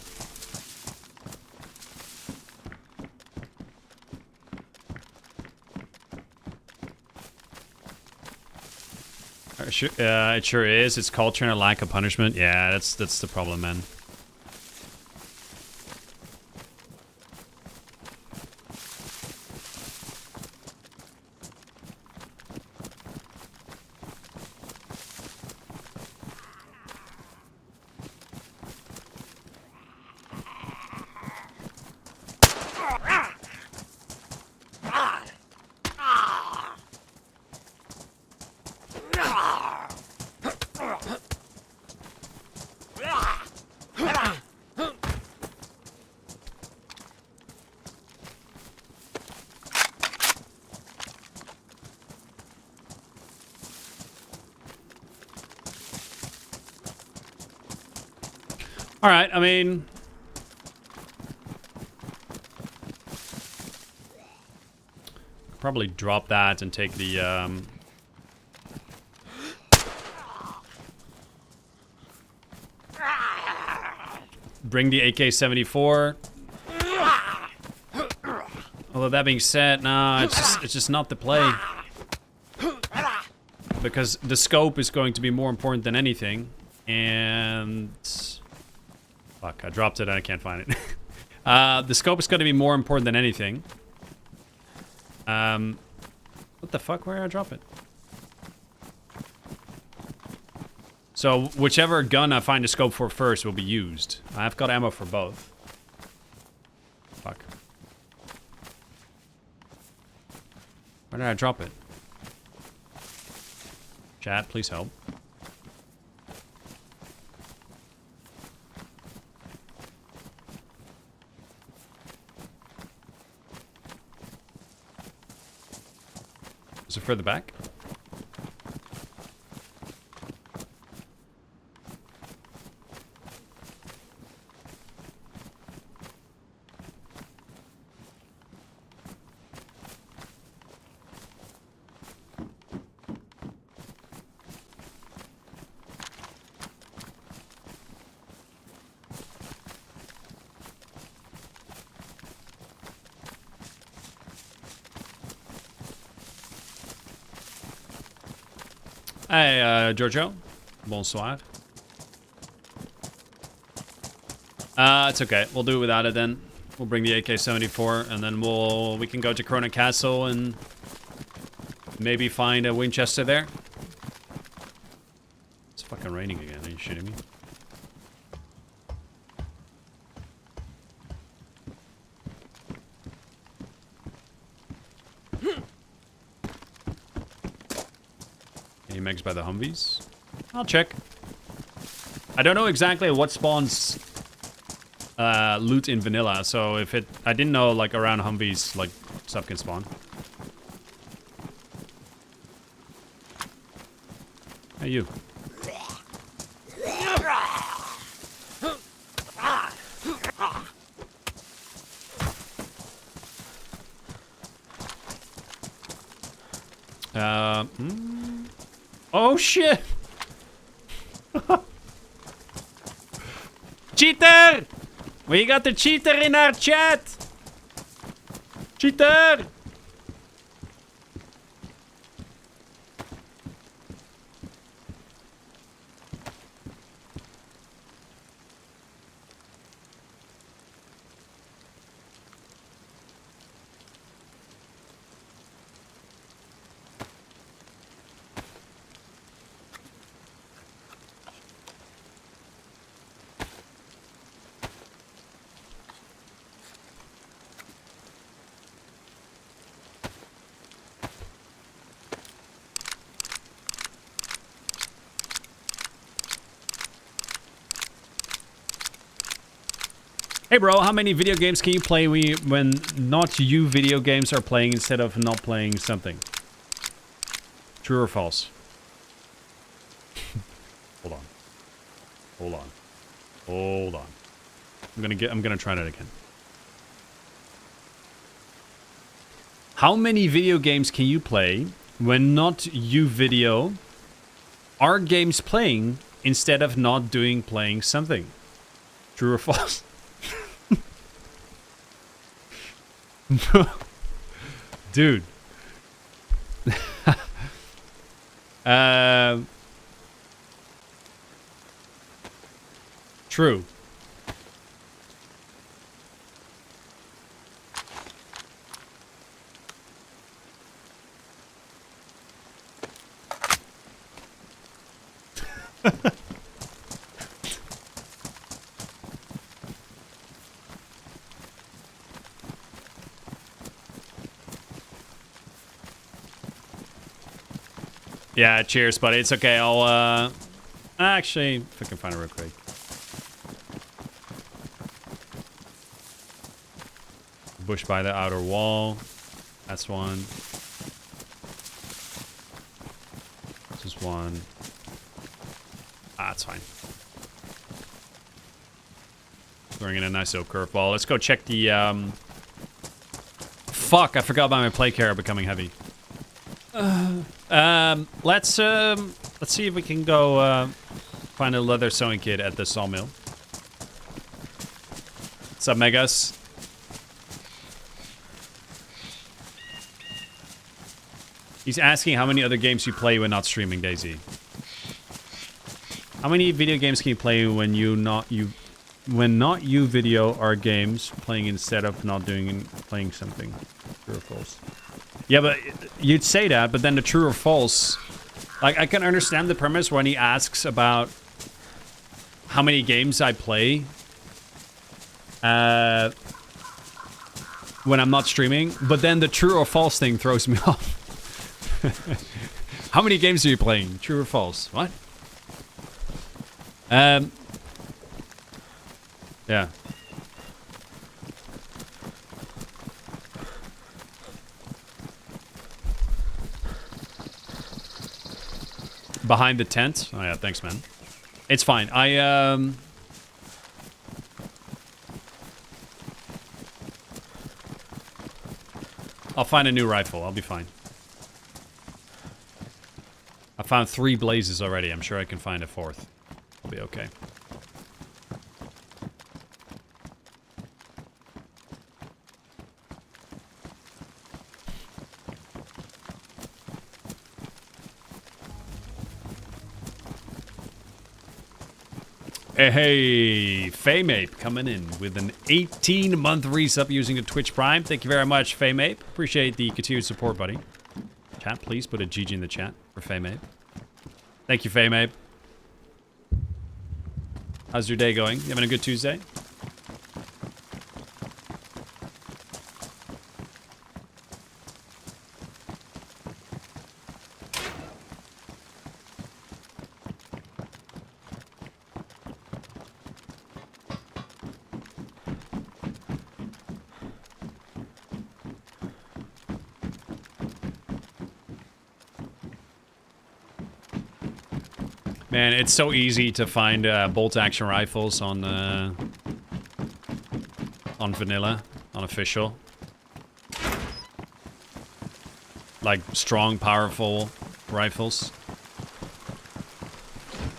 It sure is. It's culture and a lack of punishment. Yeah, that's the problem, man. All right, I mean, probably drop that and take the bring the AK-74. Although that being said, nah, it's just not the play. Because the scope is going to be more important than anything. And fuck, I dropped it and I can't find it. The scope is going to be more important than anything. What the fuck? Where did I drop it? So whichever gun I find a scope for first will be used. I've got ammo for both. Fuck. Where did I drop it? Chat, please help. Is it further back? Hey, Giorgio. Bonsoir. It's okay. We'll do it without it then. We'll bring the AK-74 and then we can go to Corona Castle and maybe find a Winchester there. It's fucking raining again. Are you shitting me? Megs by the Humvees. I'll check. I don't know exactly what spawns loot in vanilla, so if I didn't know like around Humvees like stuff can spawn. Hey you. Oh shit! Cheater! We got the cheater in our chat. Cheater. Hey bro, how many video games can you play when not you video games are playing instead of not playing something? True or false? Hold on. Hold on. Hold on. I'm gonna try that again. How many video games can you play when not you video are games playing instead of not playing something? True or false? Dude. True. Yeah, cheers, buddy. It's okay. I'll, actually, if I can find it real quick. Bush by the outer wall. That's one. This is one. Ah, that's fine. Throwing in a nice little curveball. Let's go check the, Fuck, I forgot about my play carrier becoming heavy. Let's see if we can go find a leather sewing kit at the sawmill. What's up, Megas? He's asking how many other games you play when not streaming, DayZ. How many video games can you play when not you video are games playing instead of not playing something? True or false? Yeah, but you'd say that, but then the true or false, like I can understand the premise when he asks about how many games I play when I'm not streaming, but then the true or false thing throws me off. How many games are you playing? True or false? What? Yeah. Behind the tent? Oh yeah, thanks, man. It's fine. I'll find a new rifle. I'll be fine. I found 3 blazes already. I'm sure I can find a 4th. I'll be okay. Hey, Faymape coming in with an 18-month resub using a Twitch Prime. Thank you very much, Faymape. Appreciate the continued support, buddy. Chat, please put a GG in the chat for Faymape. Thank you, Faymape. How's your day going? You having a good Tuesday? Man, it's so easy to find bolt-action rifles on vanilla, on official. Like strong, powerful rifles.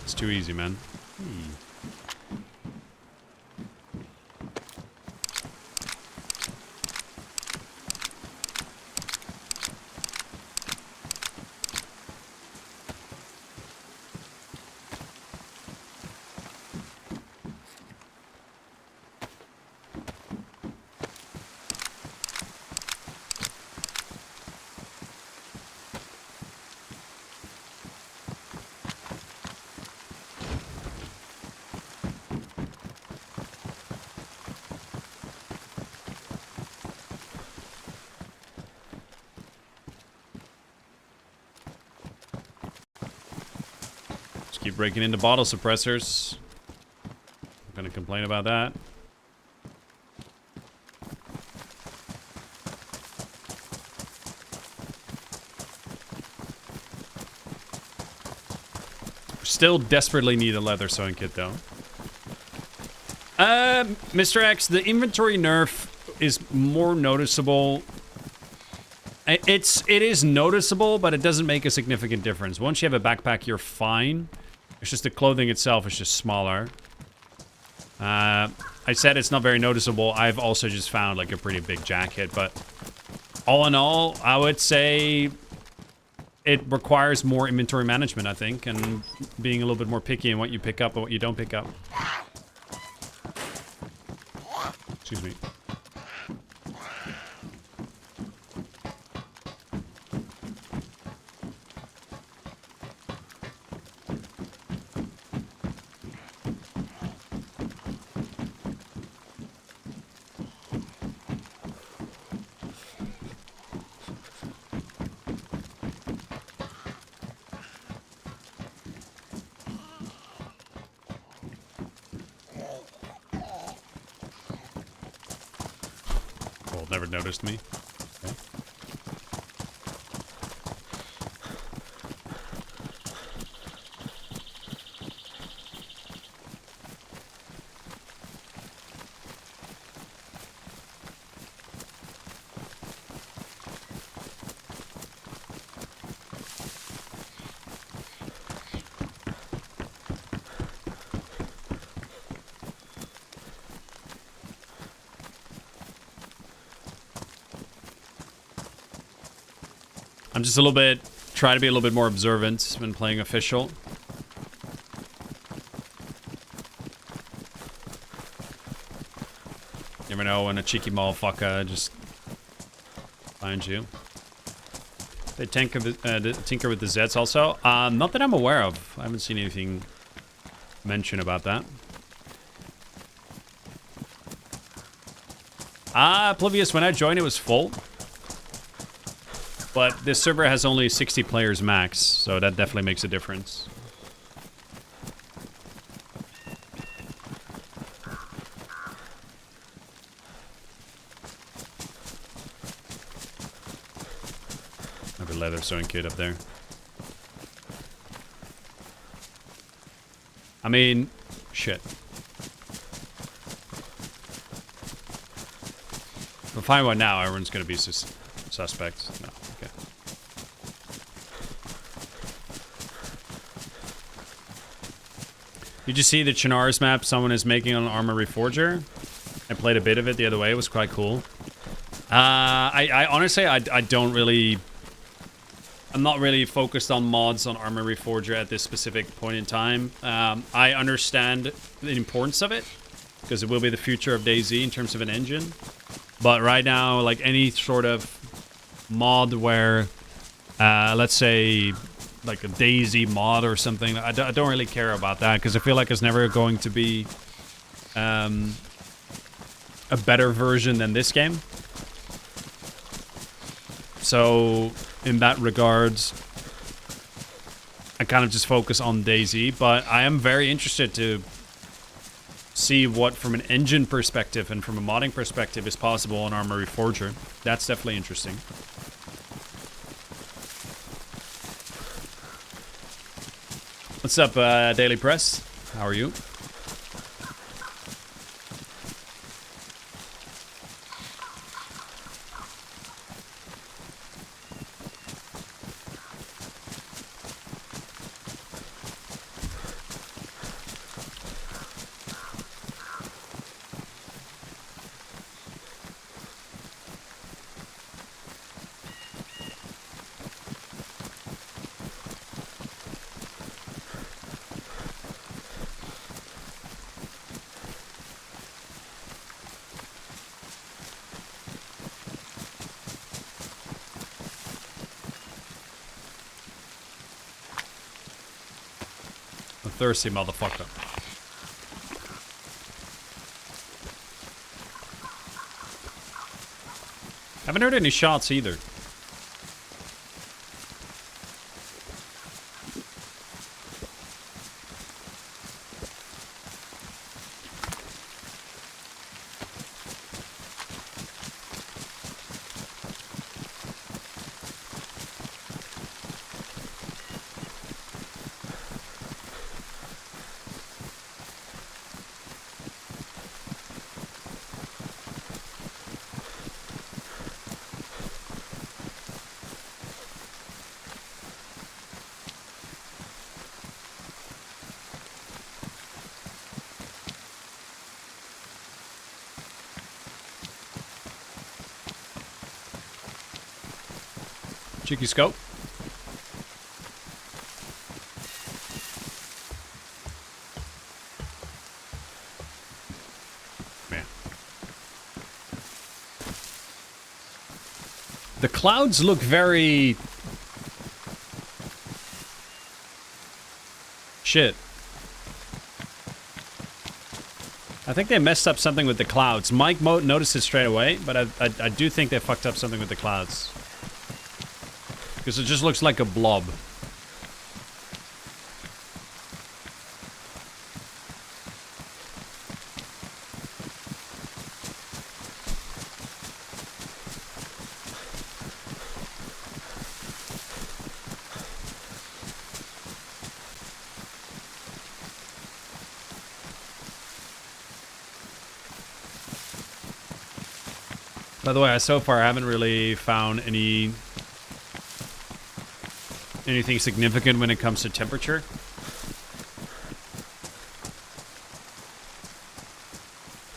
It's too easy, man. keep breaking into bottle suppressors. I'm gonna complain about that. Still desperately need a leather sewing kit though. Mr. X, the inventory nerf is more noticeable. It is noticeable, but it doesn't make a significant difference. Once you have a backpack, you're fine. It's just the clothing itself is just smaller. I said it's not very noticeable. I've also just found like a pretty big jacket, but all in all, I would say it requires more inventory management, I think, and being a little bit more picky in what you pick up and what you don't pick up. Excuse me. Never noticed me. Okay. I'm just a little bit, trying to be a little bit more observant when playing official. You never know when a cheeky motherfucker just finds you. They tinker with the Zeds also. Not that I'm aware of. I haven't seen anything mention about that. Oblivious, when I joined, it was full. But this server has only 60 players max, so that definitely makes a difference. I have a leather sewing kit up there. I mean, shit. If I find one now, everyone's gonna be suspects. No. Okay. Did you see the Chinar's map someone is making on Armor Reforger? I played a bit of it the other way. It was quite cool. I honestly, I don't really... I'm not really focused on mods on Armor Reforger at this specific point in time. I understand the importance of it, because it will be the future of DayZ in terms of an engine. But right now, like any sort of mod where, let's say, like a DayZ mod or something, I don't really care about that, because I feel like it's never going to be a better version than this game. So, in that regards, I kind of just focus on DayZ, but I am very interested to see what, from an engine perspective and from a modding perspective, is possible on Armor Reforger. That's definitely interesting. What's up, Daily Press? How are you? Thirsty motherfucker. Haven't heard any shots either. Cheeky scope. Man. The clouds look very... Shit. I think they messed up something with the clouds. Mike noticed it straight away, but I do think they fucked up something with the clouds. Because it just looks like a blob. By the way, so far I haven't really found anything significant when it comes to temperature.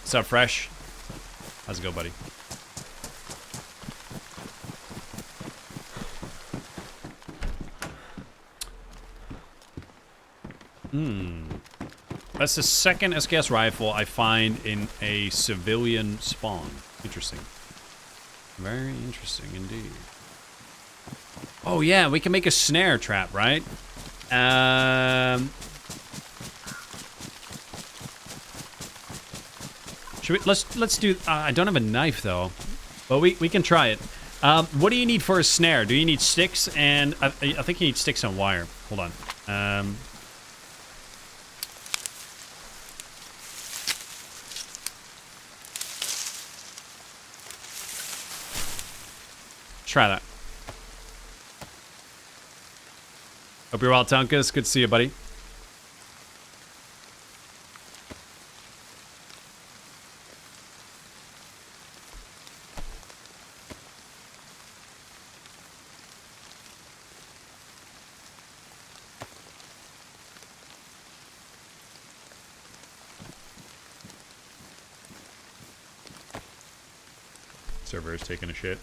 What's up, Fresh? How's it go, buddy? That's the second SKS rifle I find in a civilian spawn. Interesting. Very interesting indeed. Oh yeah, we can make a snare trap, right? Should we? Let's do. I don't have a knife though, but we can try it. What do you need for a snare? Do you need sticks? And I think you need sticks and wire. Hold on. Try that. Hope you're well, Tonkus. Good to see you, buddy. Server is taking a shit.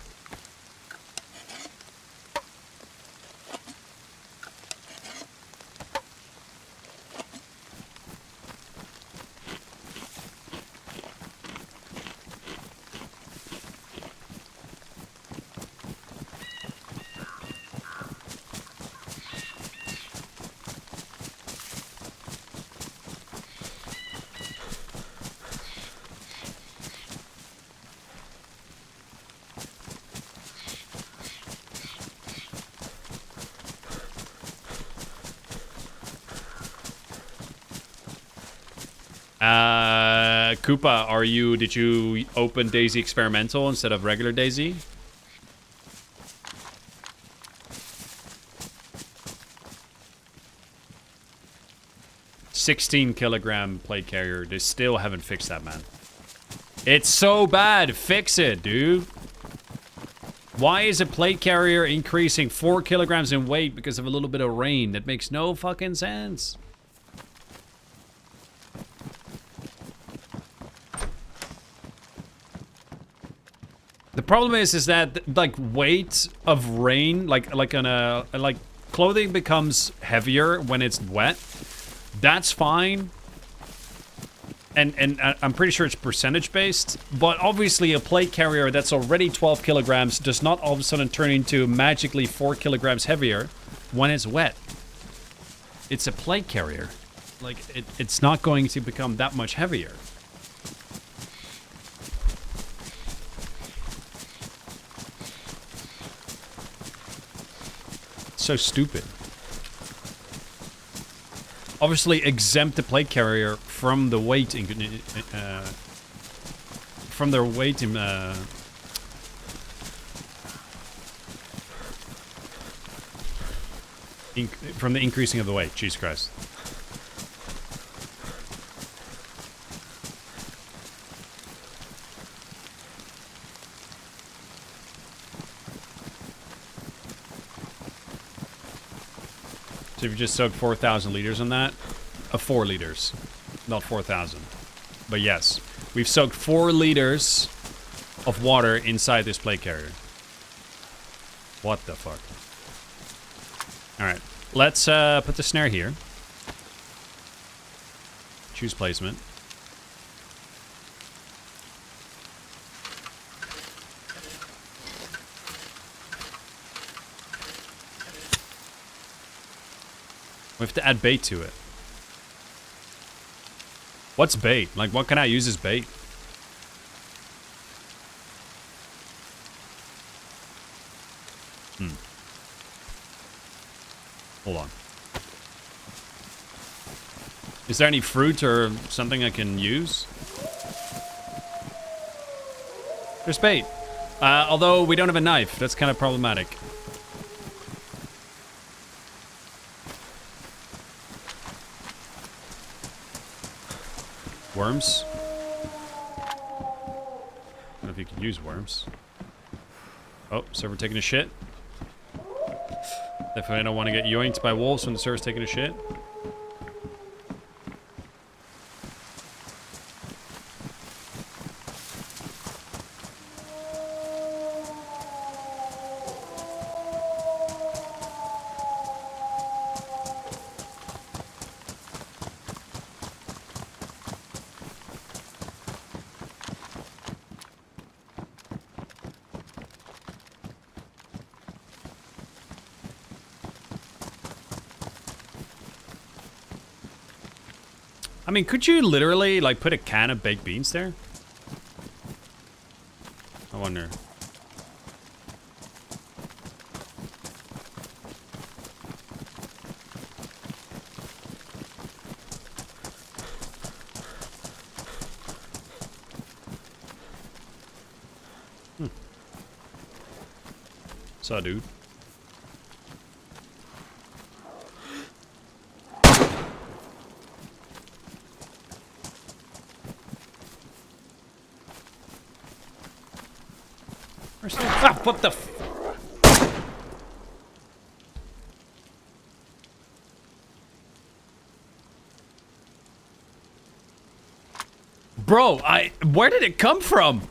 Koopa, did you open DayZ Experimental instead of regular DayZ? $16-kilogram plate carrier. They still haven't fixed that, man. It's so bad. Fix it, dude. Why is a plate carrier increasing 4 kilograms in weight because of a little bit of rain? That makes no fucking sense. The problem is that like weight of rain, like clothing becomes heavier when it's wet. That's fine. And I'm pretty sure it's percentage based, but obviously a plate carrier that's already 12 kilograms does not all of a sudden turn into magically 4 kilograms heavier when it's wet. It's a plate carrier. Like it's not going to become that much heavier. So stupid. Obviously exempt the plate carrier from the weight from their weight from the increasing of the weight. Jesus Christ. So if you just soaked 4,000 liters on that, 4 liters, not 4,000. But yes, we've soaked 4 liters of water inside this plate carrier. What the fuck? Alright. Let's put the snare here. Choose placement. We have to add bait to it. What's bait? Like, what can I use as bait? Hold on. Is there any fruit or something I can use? There's bait. Although we don't have a knife. That's kind of problematic. Worms? I don't know if you can use worms. Oh, server taking a shit. Definitely don't want to get yoinked by wolves when the server's taking a shit. I mean, could you literally, like, put a can of baked beans there? I wonder. So, dude. Ah, what the f— Bro, where did it come from?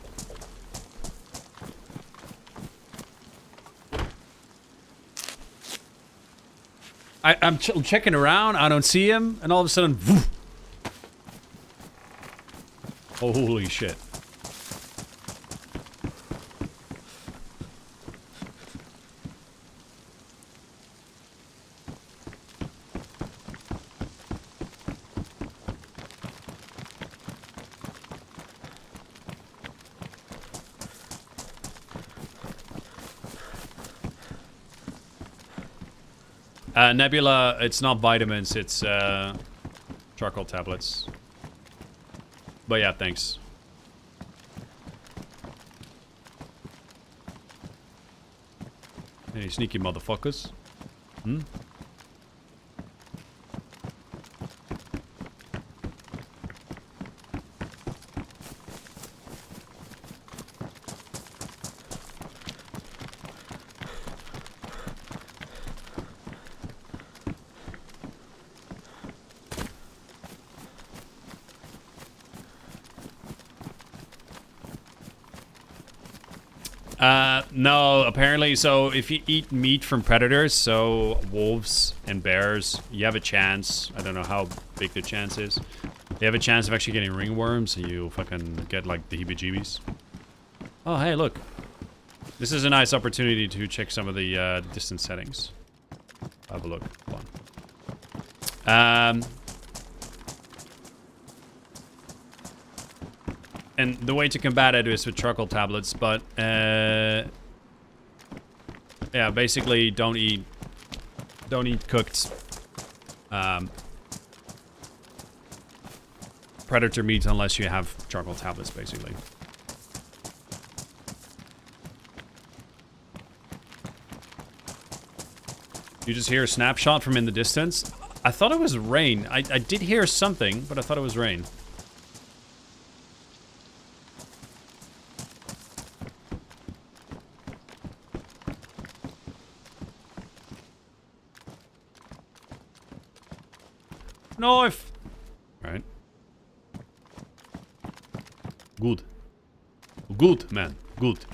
I'm checking around, I don't see him, and all of a sudden, woof. Holy shit. Nebula, it's not vitamins, it's charcoal tablets. But yeah, thanks. Any sneaky motherfuckers? Hmm? No, apparently, so if you eat meat from predators, so wolves and bears, you have a chance. I don't know how big the chance is. You have a chance of actually getting ringworms, and you fucking get, like, the heebie-jeebies. Oh, hey, look. This is a nice opportunity to check some of the distance settings. Have a look. Hold on. And the way to combat it is with charcoal tablets, but yeah, basically don't eat cooked predator meat unless you have charcoal tablets, basically. You just hear a snapshot from in the distance. I thought it was rain. I did hear something, but I thought it was rain. Knife! Right. Good. Good, man. Good.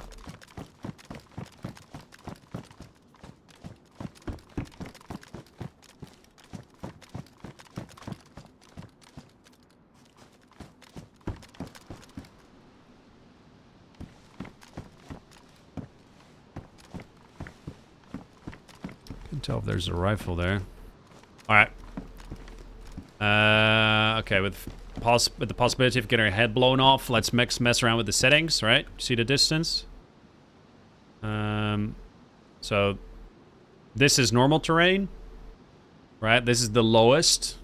Can't tell if there's a rifle there. Alright. Okay, with the possibility of getting our head blown off, let's mess around with the settings, right? See the distance? So this is normal terrain, right? This is the lowest.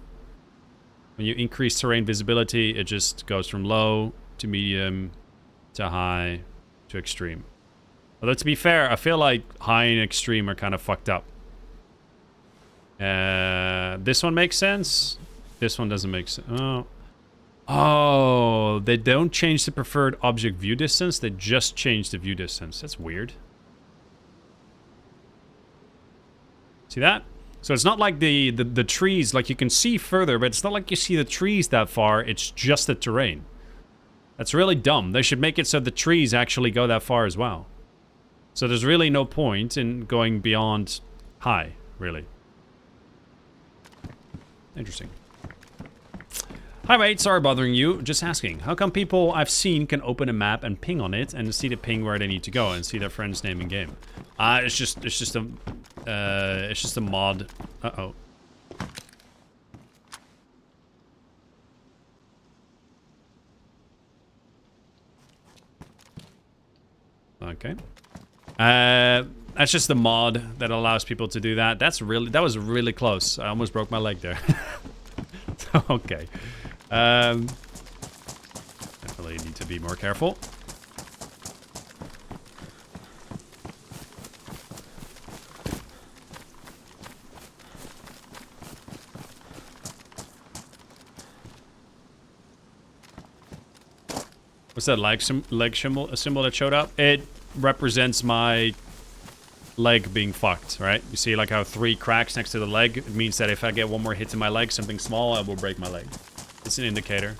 When you increase terrain visibility, it just goes from low to medium to high to extreme. Although to be fair, I feel like high and extreme are kind of fucked up. This one makes sense. This one doesn't make sense. Oh, they don't change the preferred object view distance. They just change the view distance. That's weird. See that? So it's not like the trees, like you can see further, but it's not like you see the trees that far. It's just the terrain. That's really dumb. They should make it so the trees actually go that far as well. So there's really no point in going beyond high, really. Interesting. Hi mate, sorry bothering you. Just asking, how come people I've seen can open a map and ping on it and see the ping where they need to go and see their friend's name in game? It's just a mod. Uh-oh. Okay. That's just the mod that allows people to do that. That was really close. I almost broke my leg there. Okay. Definitely need to be more careful. What's that leg symbol that showed up? It represents my leg being fucked, right? You see like how 3 cracks next to the leg? It means that if I get one more hit to my leg, something small, I will break my leg. It's an indicator.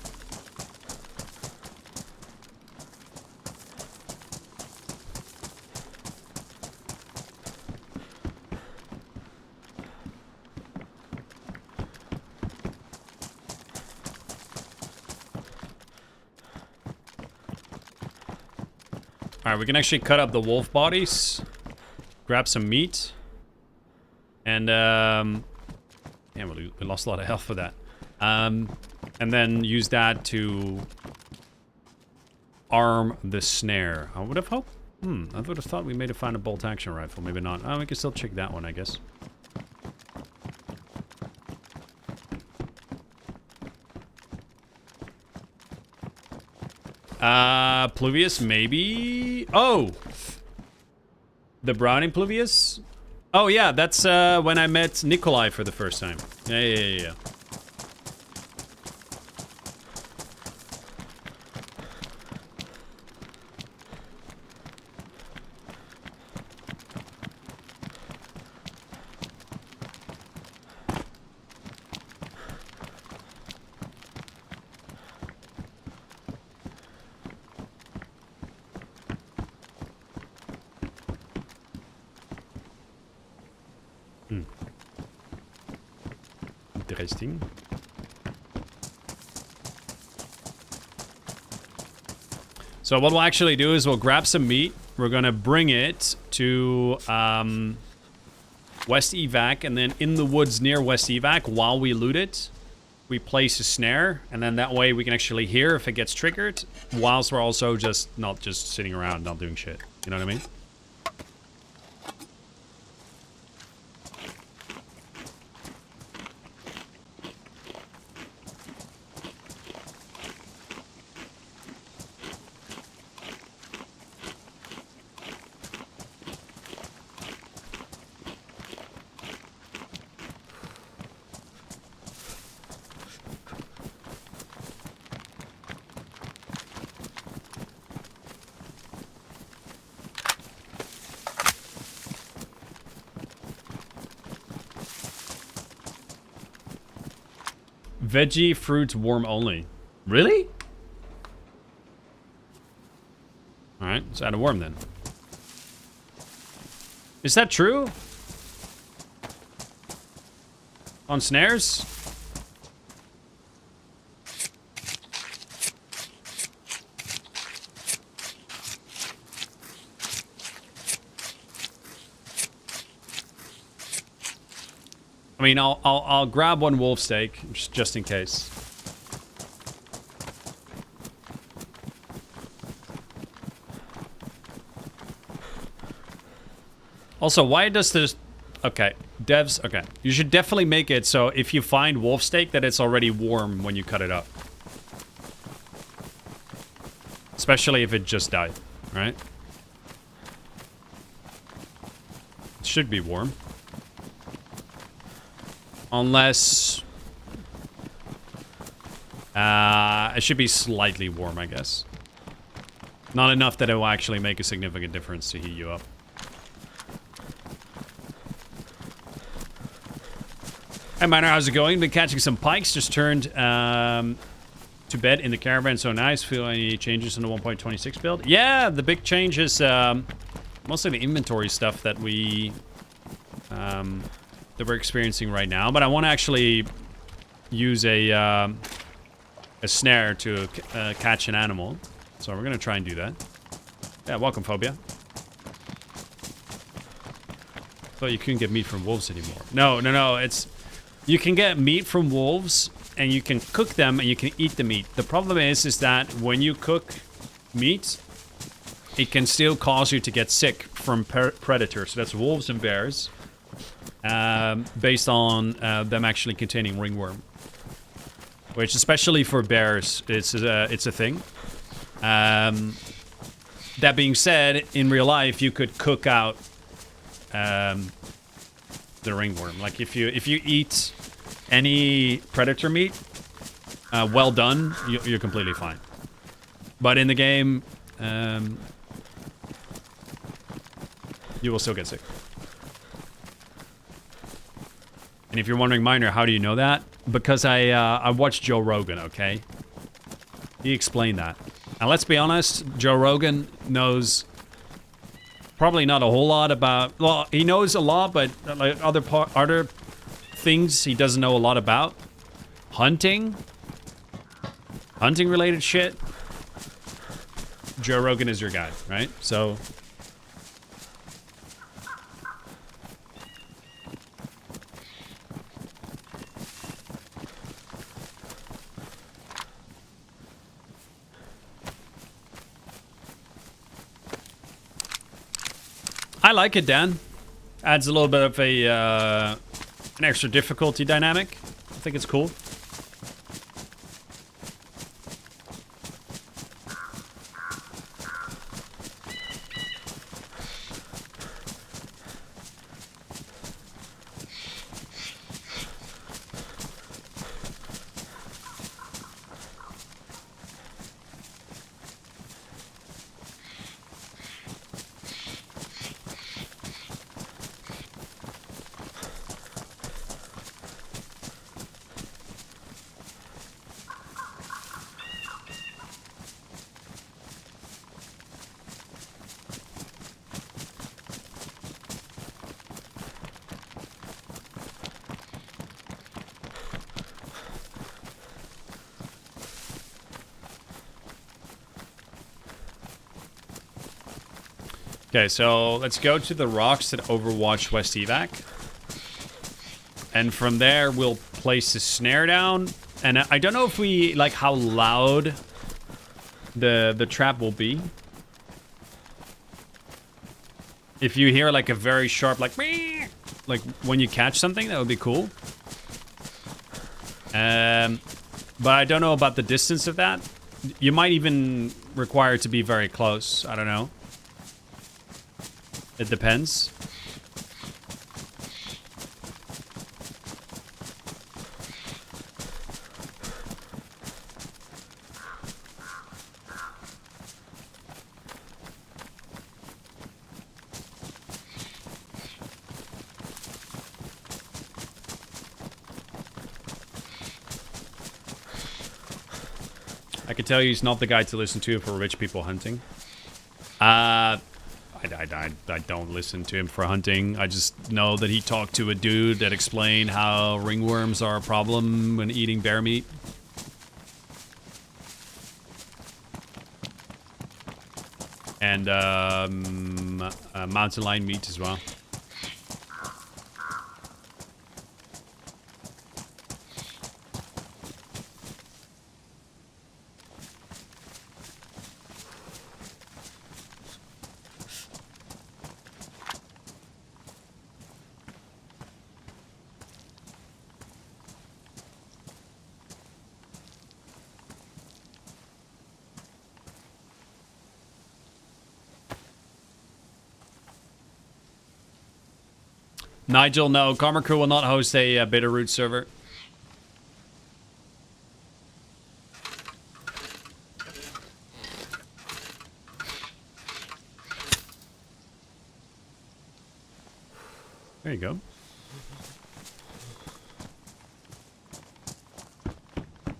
Alright, we can actually cut up the wolf bodies. Grab some meat. And, yeah, we lost a lot of health for that. And then use that to arm the snare. I would have hoped. I would have thought we may have found a bolt action rifle. Maybe not. Oh, we can still check that one, I guess. Pluvius, maybe? Oh! The Browning Pluvius? Oh, yeah, that's when I met Nikolai for the first time. Yeah. Interesting. So what we'll actually do is we'll grab some meat. We're gonna bring it to West Evac, and then in the woods near West Evac, while we loot it, we place a snare, and then that way we can actually hear if it gets triggered, whilst we're also not just sitting around not doing shit. You know what I mean? Veggie, fruits, warm only. Really? Alright, let's add a worm then. Is that true? On snares? I mean, I'll grab one wolf steak just in case. Also, why does this... Okay, devs, okay. You should definitely make it so if you find wolf steak that it's already warm when you cut it up. Especially if it just died, right? It should be warm. Unless... it should be slightly warm, I guess. Not enough that it will actually make a significant difference to heat you up. Hey, Miner, how's it going? Been catching some pikes. Just turned to bed in the caravan. So nice. Feel any changes in the 1.26 build? Yeah, the big change is mostly the inventory stuff that we're experiencing right now. But I want to actually use a snare to catch an animal. So we're going to try and do that. Yeah, welcome, Phobia. Thought you couldn't get meat from wolves anymore. No. It's... You can get meat from wolves, and you can cook them, and you can eat the meat. The problem is that when you cook meat, it can still cause you to get sick from predators. So that's wolves and bears, based on them actually containing ringworm. Which, especially for bears, it's a thing. That being said, in real life, you could cook out the ringworm. Like if you eat any predator meat, well done, you're completely fine. But in the game, you will still get sick. And if you're wondering, Miner, how do you know that? Because I watched Joe Rogan, okay? He explained that. And let's be honest, Joe Rogan knows probably not a whole lot about... Well, he knows a lot, but like other things he doesn't know a lot about. Hunting related shit. Joe Rogan is your guy, right? So... I like it, Dan. Adds a little bit of a an extra difficulty dynamic. I think it's cool. Okay, so let's go to the rocks that overwatch West Evac. And from there, we'll place the snare down. And I don't know if we, like, how loud the trap will be. If you hear, like, a very sharp, like when you catch something, that would be cool. But I don't know about the distance of that. You might even require it to be very close. I don't know. It depends. I can tell you he's not the guy to listen to for rich people hunting. I don't listen to him for hunting. I just know that he talked to a dude that explained how ringworms are a problem when eating bear meat. And mountain lion meat as well. Nigel, no. Karma Crew will not host a Bitterroot server. There you go.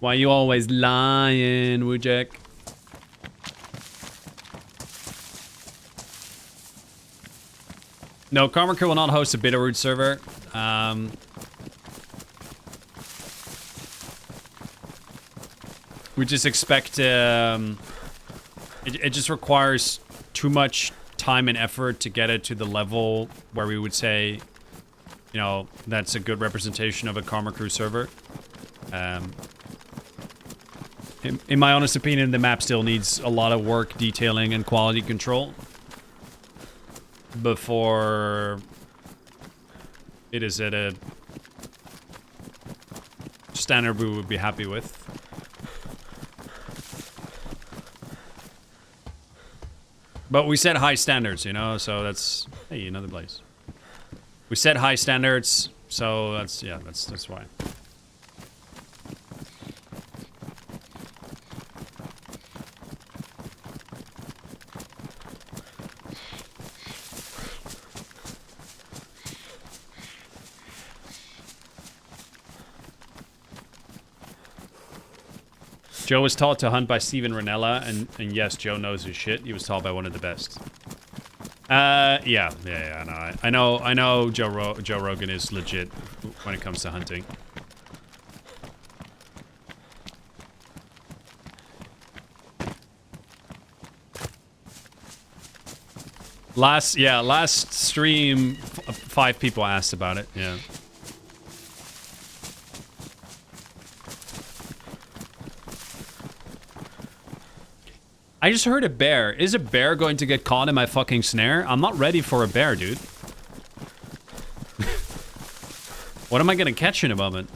Why you always lying, Wujek? No, Karma Crew will not host a Bitterroot server. We just expect... it just requires too much time and effort to get it to the level where we would say, you know, that's a good representation of a Karma Crew server. In my honest opinion, the map still needs a lot of work, detailing, and quality control before it is at a standard we would be happy with. But we set high standards, you know, so that's... Hey, another blaze. We set high standards, so that's... Yeah, that's why. Joe was taught to hunt by Steven Ranella, and yes, Joe knows his shit. He was taught by one of the best. Yeah, no, I know Joe Rogan is legit when it comes to hunting. Last stream, 5 people asked about it, yeah. I just heard a bear. Is a bear going to get caught in my fucking snare? I'm not ready for a bear, dude. What am I gonna catch in a moment?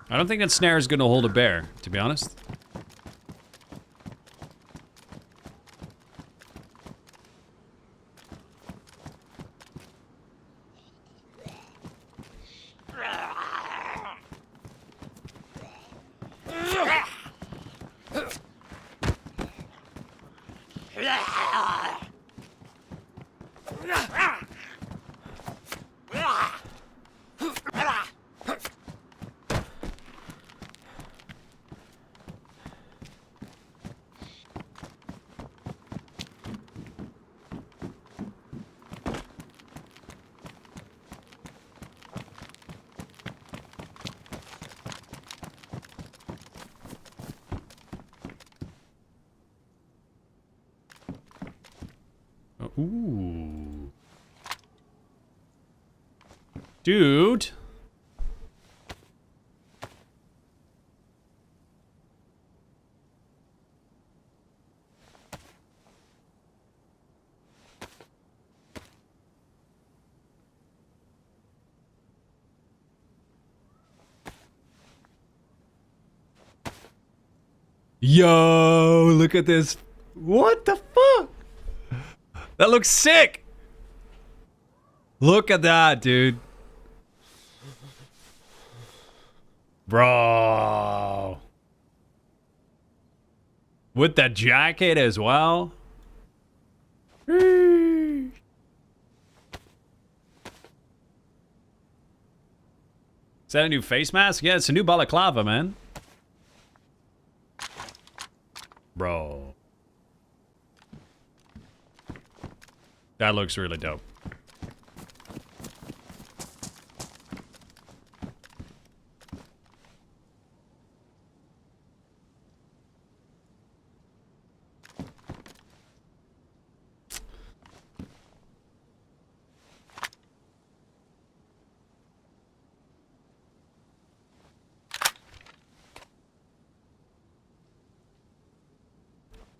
I don't think that snare is gonna hold a bear, to be honest. Ooh. Dude. Yo, look at this. What the fuck? That looks sick. Look at that, dude. Bro. With that jacket as well. Is that a new face mask? Yeah, it's a new balaclava, man. Bro. That looks really dope.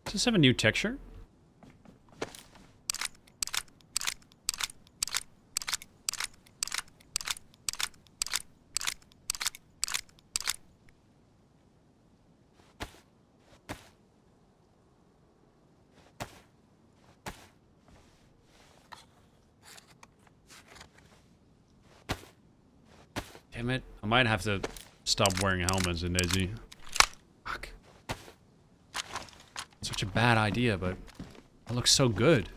Does this have a new texture? Damn it. I might have to stop wearing helmets in DayZ. Fuck. Such a bad idea, but it looks so good.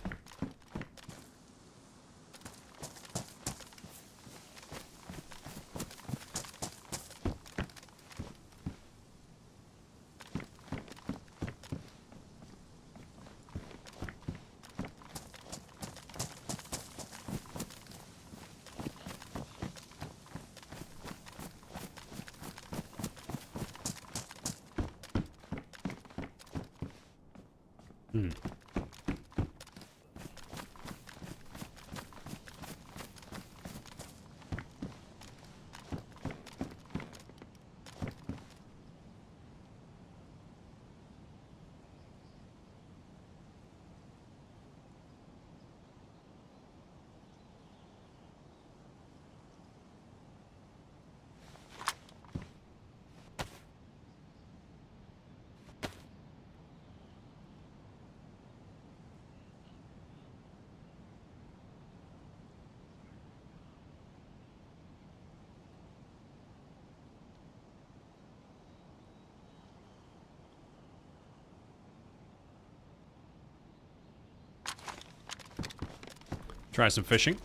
Try some fishing.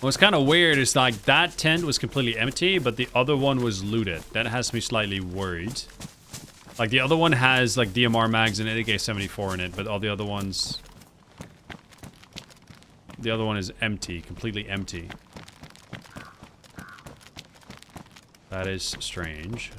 What's kind of weird is like that tent was completely empty, but the other one was looted. That has me slightly worried. Like the other one has like DMR mags and AK-74 in it, but all the other ones... The other one is empty, completely empty. That is strange.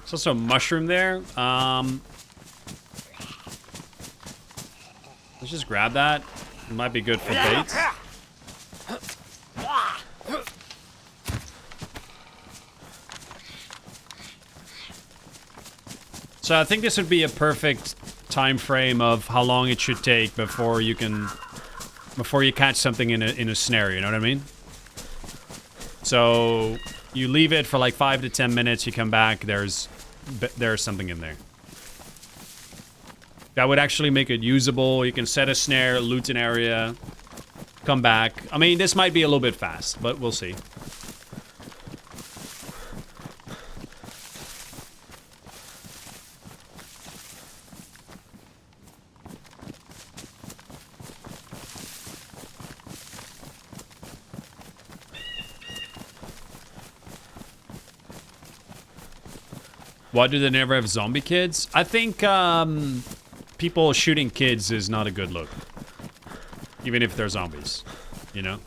There's also a mushroom there. Let's just grab that. It might be good for baits. So I think this would be a perfect time frame of how long it should take before you catch something in a snare, you know what I mean? So you leave it for like 5 to 10 minutes, you come back, there's something in there. That would actually make it usable. You can set a snare, loot an area, come back. I mean, this might be a little bit fast, but we'll see. Why do they never have zombie kids? I think people shooting kids is not a good look. Even if they're zombies, you know?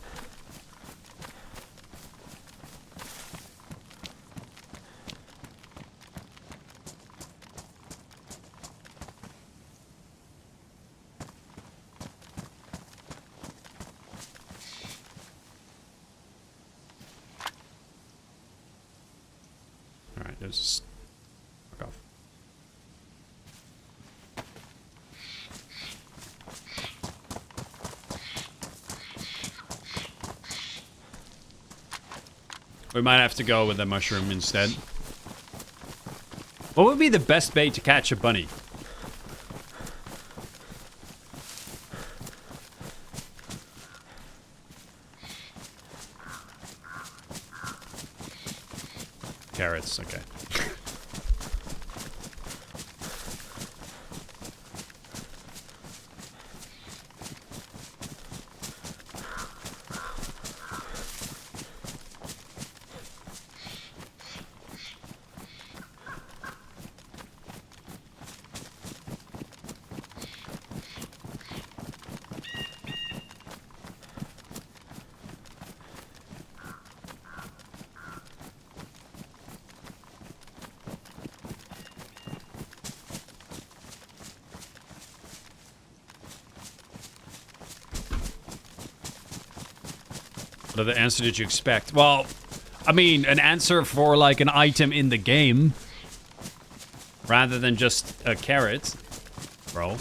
Alright, there's... Fuck off. We might have to go with the mushroom instead. What would be the best bait to catch a bunny? Carrots, okay. What other answer did you expect? Well, I mean, an answer for like an item in the game. Rather than just a carrot. Bro.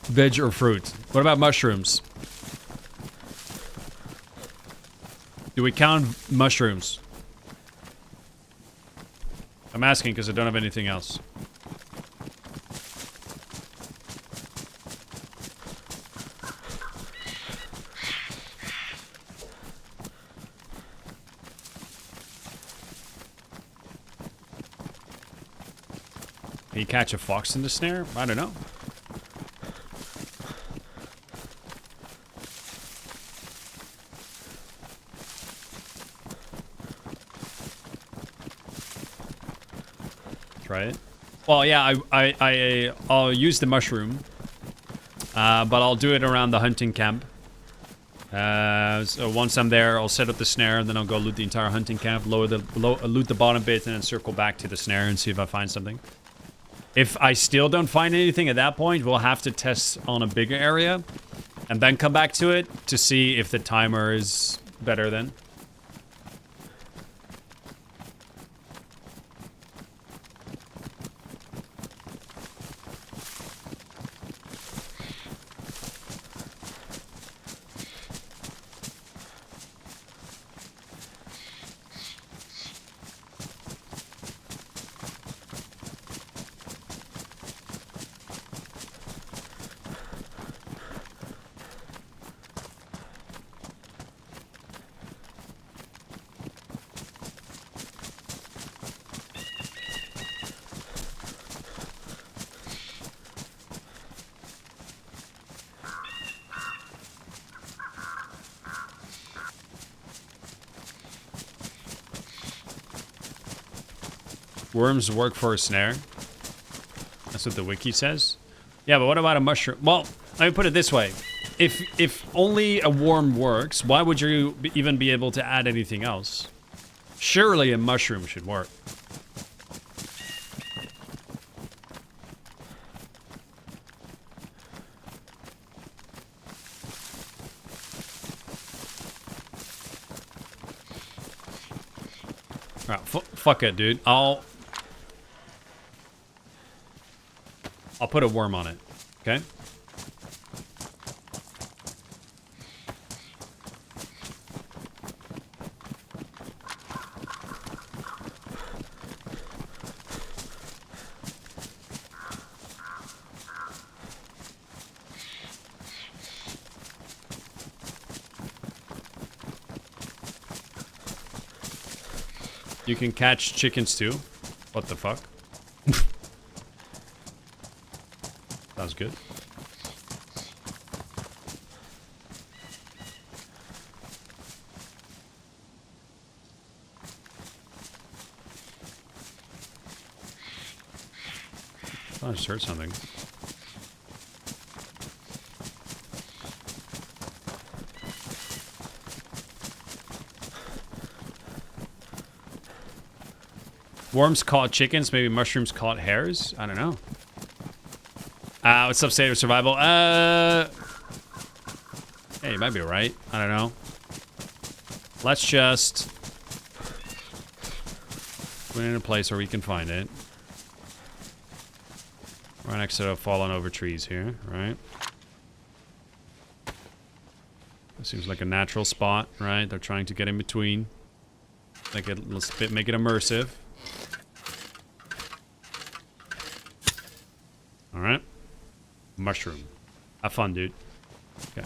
Veg or fruit? What about mushrooms? Do we count mushrooms? I'm asking because I don't have anything else. Can you catch a fox in the snare? I don't know. Try it. Well, yeah, I'll use the mushroom, but I'll do it around the hunting camp. So once I'm there, I'll set up the snare, and then I'll go loot the entire hunting camp, loot the bottom bit, and then circle back to the snare and see if I find something. If I still don't find anything at that point, we'll have to test on a bigger area, and then come back to it to see if the timer is better then. Worms work for a snare. That's what the wiki says. Yeah, but what about a mushroom? Well, let me put it this way. If only a worm works, why would you even be able to add anything else? Surely a mushroom should work. Alright, fuck it, dude. I'll put a worm on it, okay? You can catch chickens too. What the fuck? Sounds good. Oh, I just heard something. Worms caught chickens, maybe mushrooms caught hares? I don't know. What's up, State of Survival? Hey, you might be right. I don't know. Let's just put it in a place where we can find it. Right next to the fallen over trees here, right? This seems like a natural spot, right? They're trying to get in between. Make it immersive. Alright. Mushroom. Have fun, dude. Okay.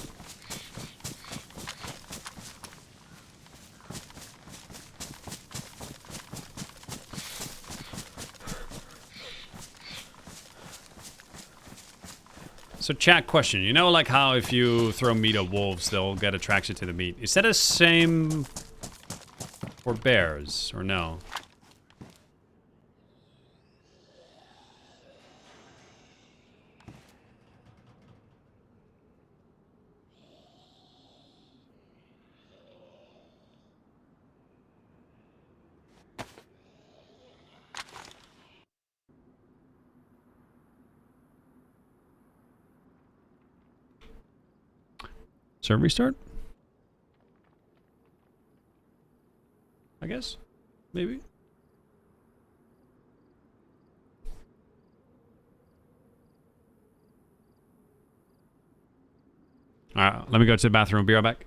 So chat question. You know like how if you throw meat at wolves, they'll get attracted to the meat. Is that the same for bears or no? Server restart? I guess. Maybe. Alright, let me go to the bathroom. Be right back.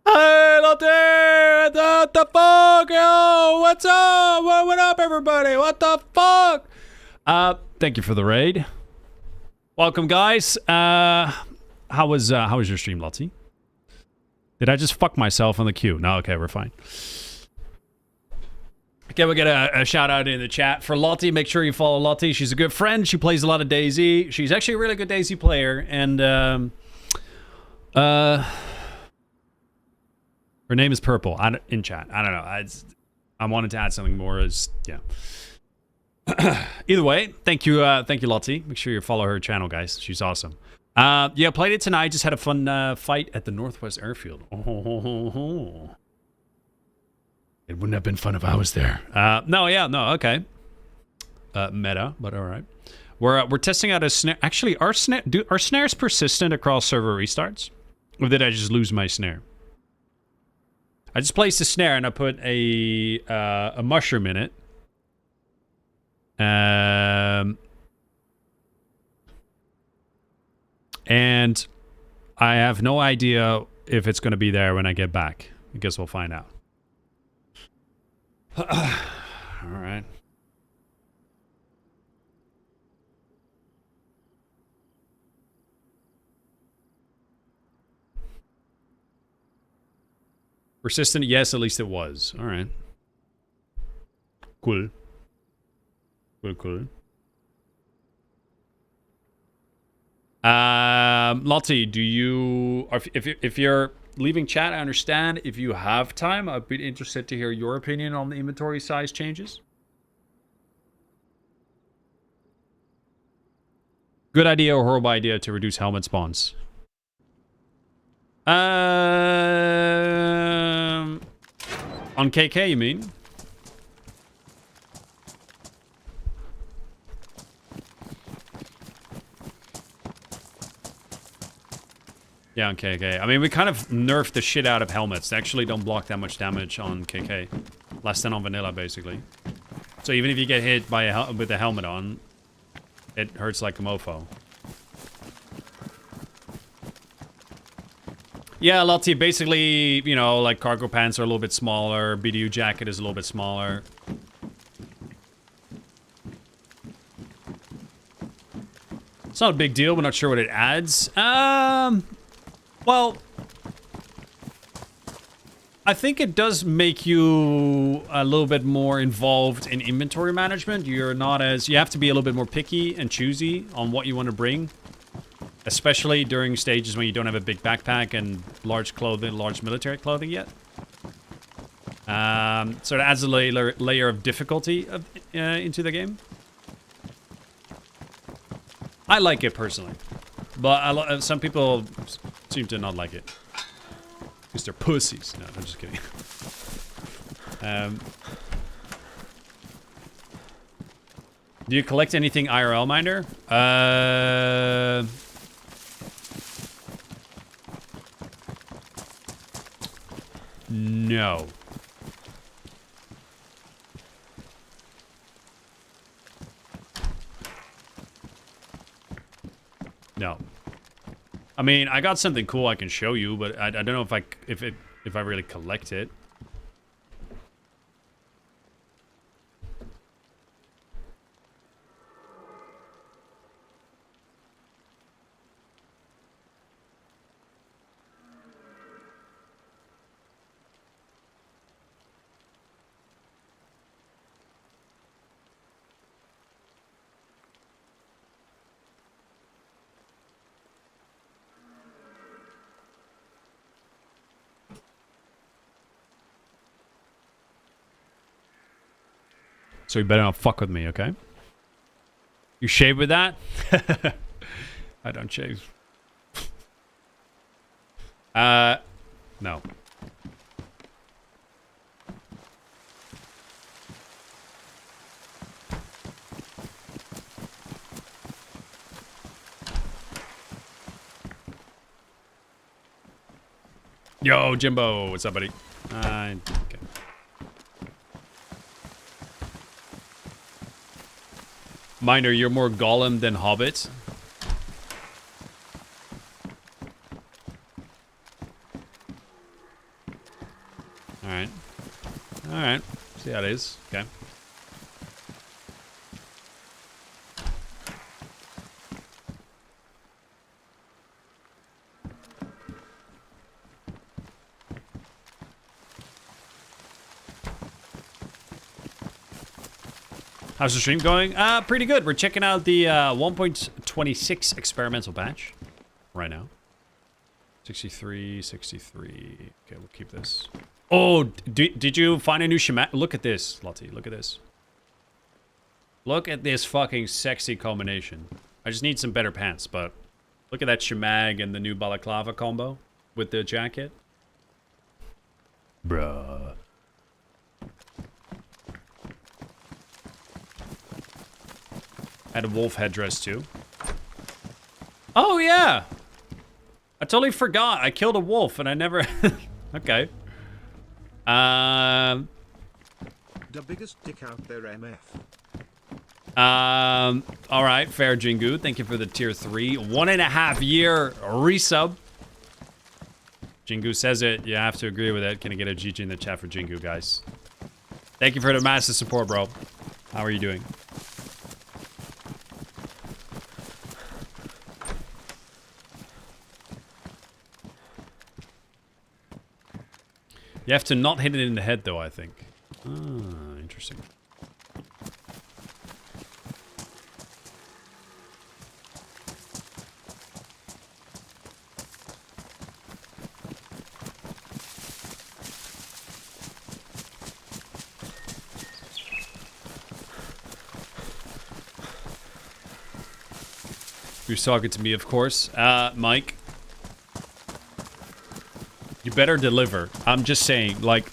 Hey, Lotte! What the fuck, yo? What's up? What up, everybody? What the fuck? Thank you for the raid. Welcome, guys. How was your stream, Lottie? Did I just fuck myself on the queue? No, okay, we're fine. Okay, we'll get a shout out in the chat for Lottie. Make sure you follow Lottie. She's a good friend. She plays a lot of DayZ. She's actually a really good DayZ player, and her name is Purple. In chat. I don't know. I wanted to add something more. Yeah. Either way, thank you, Lottie. Make sure you follow her channel, guys. She's awesome. Yeah, played it tonight. Just had a fun fight at the Northwest Airfield. Oh. It wouldn't have been fun if I was there. No, okay. Meta, but all right. We're testing out a snare. Actually, are snares persistent across server restarts, or did I just lose my snare? I just placed a snare and I put a mushroom in it. And I have no idea if it's going to be there when I get back. I guess we'll find out. All right. Persistent, yes, at least it was. All right. Cool. Cool. Lottie, do you... If you're leaving chat, I understand. If you have time, I'd be interested to hear your opinion on the inventory size changes. Good idea or horrible idea to reduce helmet spawns? On KK, you mean? Yeah, on KK. I mean, we kind of nerfed the shit out of helmets. They actually don't block that much damage on KK. Less than on vanilla, basically. So even if you get hit by with a helmet on, it hurts like a mofo. Yeah, Lottie, basically, you know, like cargo pants are a little bit smaller, BDU jacket is a little bit smaller. It's not a big deal, we're not sure what it adds. Well, I think it does make you a little bit more involved in inventory management. You have to be a little bit more picky and choosy on what you want to bring. Especially during stages when you don't have a big backpack and large military clothing yet. So it adds a layer of difficulty into the game. I like it personally, but some people seem to not like it because they're pussies. No, I'm just kidding. Do you collect anything IRL, Minder? No. No. I mean, I got something cool I can show you, but I don't know if I really collect it. So you better not fuck with me, okay? You shave with that? I don't shave. No. Yo, Jimbo, what's up, buddy? Okay. Miner, you're more Gollum than Hobbit. Alright. Alright. See how it is. Okay. How's the stream going? Pretty good. We're checking out the 1.26 experimental patch right now. 63, 63. Okay, we'll keep this. Oh, did you find a new shemagh? Look at this, Lottie. Look at this. Look at this fucking sexy combination. I just need some better pants, but look at that shemagh and the new balaclava combo with the jacket. Bruh. Had a wolf headdress too. Oh yeah! I totally forgot. I killed a wolf and I never... Okay. The biggest dick out there, MF. Alright, fair Jingu. Thank you for the tier 3. 1.5 year resub. Jingu says it. You have to agree with it. Can I get a GG in the chat for Jingu, guys? Thank you for the massive support, bro. How are you doing? You have to not hit it in the head, though, I think. Ah, interesting. You're talking to me, of course. Mike. You better deliver. I'm just saying, like,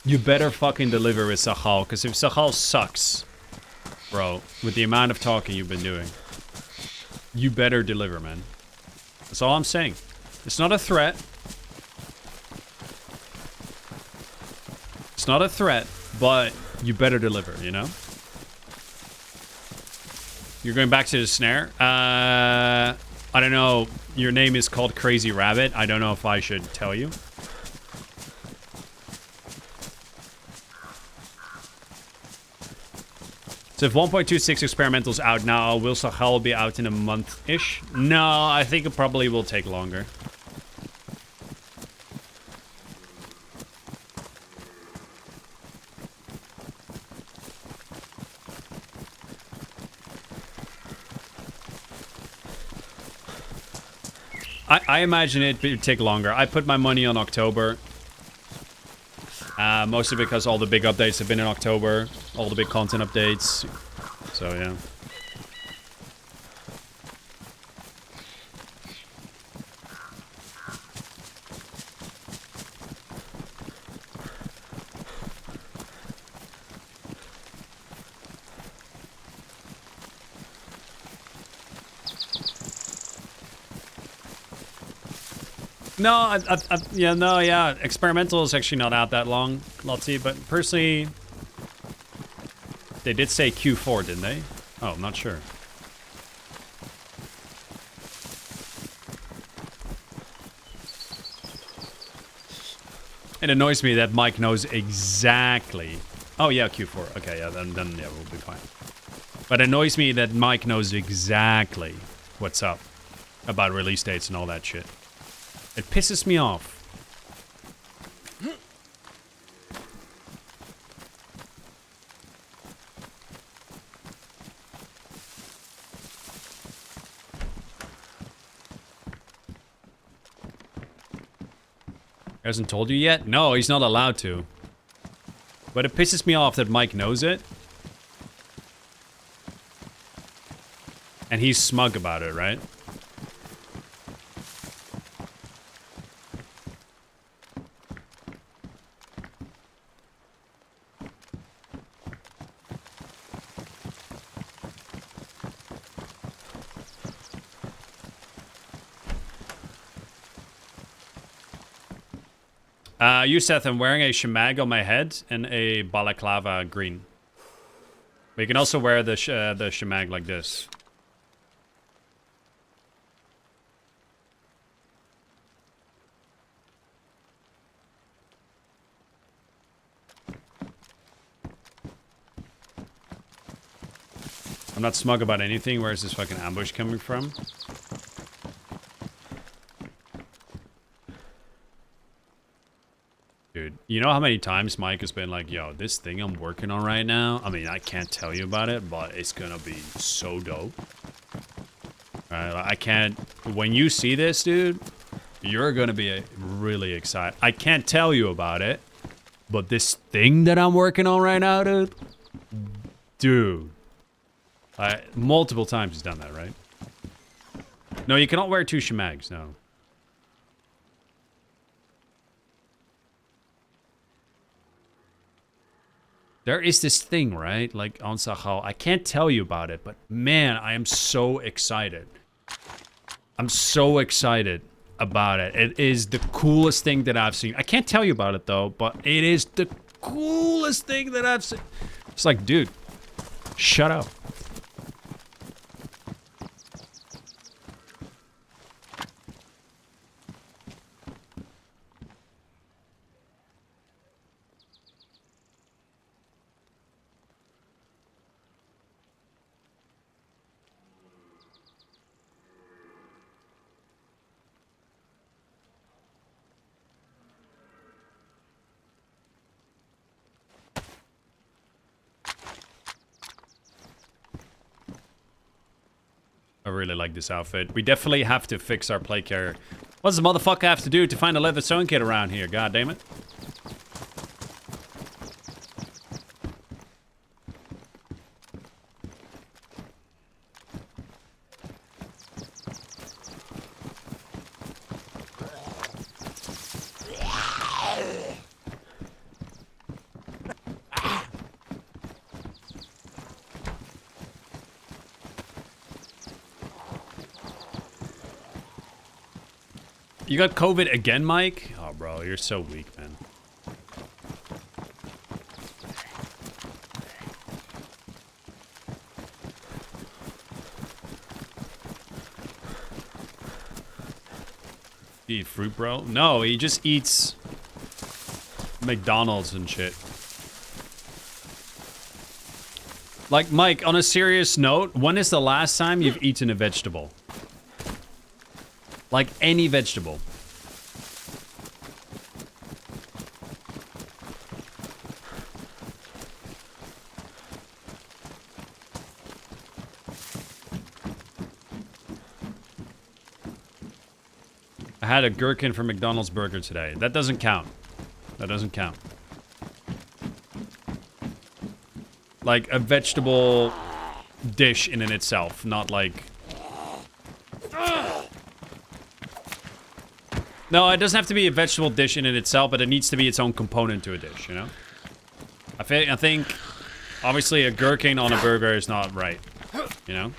you better fucking deliver with Sahal, because if Sahal sucks, bro, with the amount of talking you've been doing, you better deliver, man. That's all I'm saying. It's not a threat. It's not a threat, but you better deliver, you know? You're going back to the snare? I don't know. Your name is called Crazy Rabbit. I don't know if I should tell you. So if 1.26 experimental's out now, will Sahal be out in a month-ish? No, I think it probably will take longer. I imagine it would take longer. I put my money on October. Mostly because all the big updates have been in October. All the big content updates. So, yeah. No, yeah. Experimental is actually not out that long, Lottie, but personally, they did say Q4, didn't they? Oh, I'm not sure. It annoys me that Mike knows exactly. Oh yeah, Q4. Okay, yeah, then yeah, we'll be fine. But it annoys me that Mike knows exactly what's up about release dates and all that shit. It pisses me off. Hasn't told you yet? No, he's not allowed to. But it pisses me off that Mike knows it. And he's smug about it, right? You, Seth, I'm wearing a shemag on my head and a balaclava green. But you can also wear the shemag like this. I'm not smug about anything. Where's this fucking ambush coming from? Dude, you know how many times Mike has been like, yo, this thing I'm working on right now, I mean, I can't tell you about it, but it's gonna be so dope. I can't, when you see this, dude, you're gonna be really excited. I can't tell you about it, but this thing that I'm working on right now, dude. Multiple times he's done that, right? No, you cannot wear two shemags, no. There is this thing, right? Like on Sahal. I can't tell you about it, but man, I am so excited. I'm so excited about it. It is the coolest thing that I've seen. I can't tell you about it though, but it is the coolest thing that I've seen. It's like, dude, shut up. I really like this outfit. We definitely have to fix our plate carrier. What does the motherfucker have to do to find a leather sewing kit around here? God damn it. You got COVID again, Mike? Oh, bro, you're so weak, man. You eat fruit, bro? No, he just eats McDonald's and shit. Like, Mike, on a serious note, when is the last time you've eaten a vegetable? Like, any vegetable. I had a gherkin from McDonald's burger today. That doesn't count. That doesn't count. Like a vegetable dish in and itself, not like... No, it doesn't have to be a vegetable dish in and itself, but it needs to be its own component to a dish, you know? I think, obviously, a gherkin on a burger is not right, you know?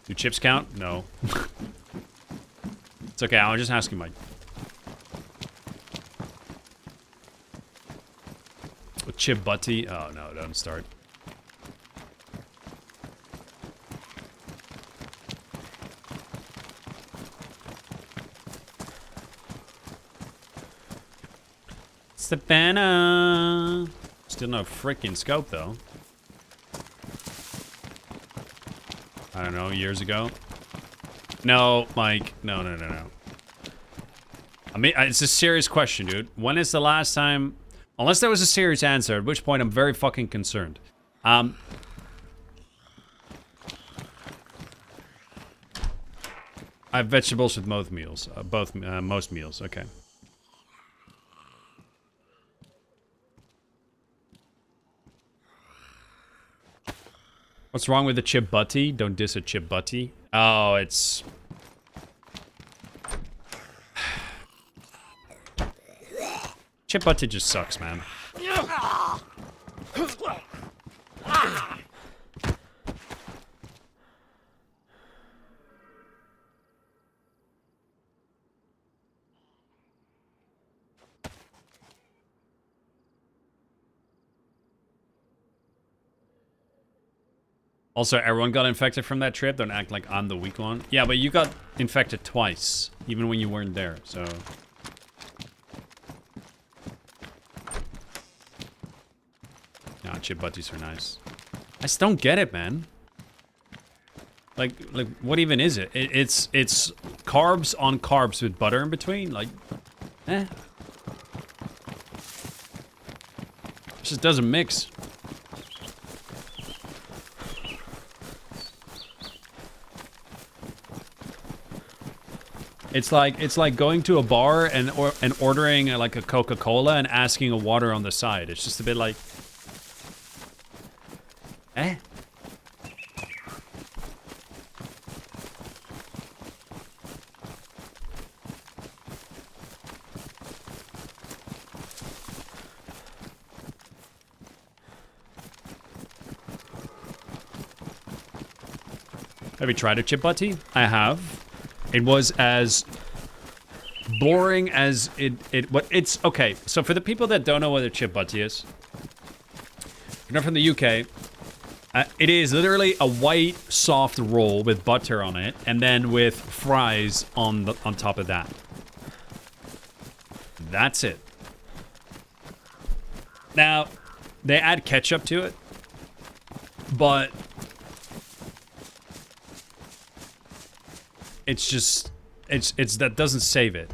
Do chips count? No. It's okay, I was just asking Mike. Chip butty? Oh no, don't start. Savannah. Still no freaking scope though. I don't know, years ago. No, Mike. No. I mean, it's a serious question, dude. When is the last time... Unless there was a serious answer, at which point I'm very fucking concerned. I have vegetables with most meals. Most meals, okay. What's wrong with the chip butty? Don't diss a chip butty. Oh, it's... Chip butty just sucks, man. Also, everyone got infected from that trip. Don't act like I'm the weak one. Yeah, but you got infected twice, even when you weren't there, so... Nah, chip butties are nice. I just don't get it, man. Like, what even is it? It's carbs on carbs with butter in between. Like, It just doesn't mix. It's like going to a bar and ordering like a Coca-Cola and asking a water on the side. It's just a bit like, Have you tried a chip butty? I have. It was as boring as it's okay. So for the people that don't know what a chip butty is, if you're not from the UK, it is literally a white soft roll with butter on it, and then with fries on top of that. That's it. Now, they add ketchup to it, but it's just, it's that doesn't save it.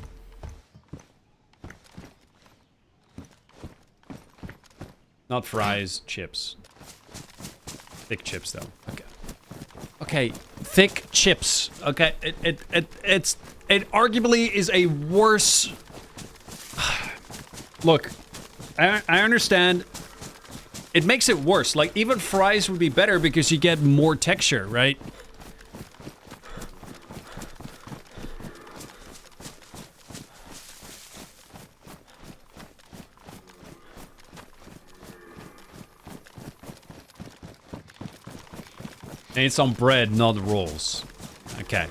Not fries, chips. Thick chips though. Okay. Okay, thick chips. Okay, it arguably is a worse. Look, I understand. It makes it worse. Like even fries would be better because you get more texture, right? And it's on bread, not rolls. Okay.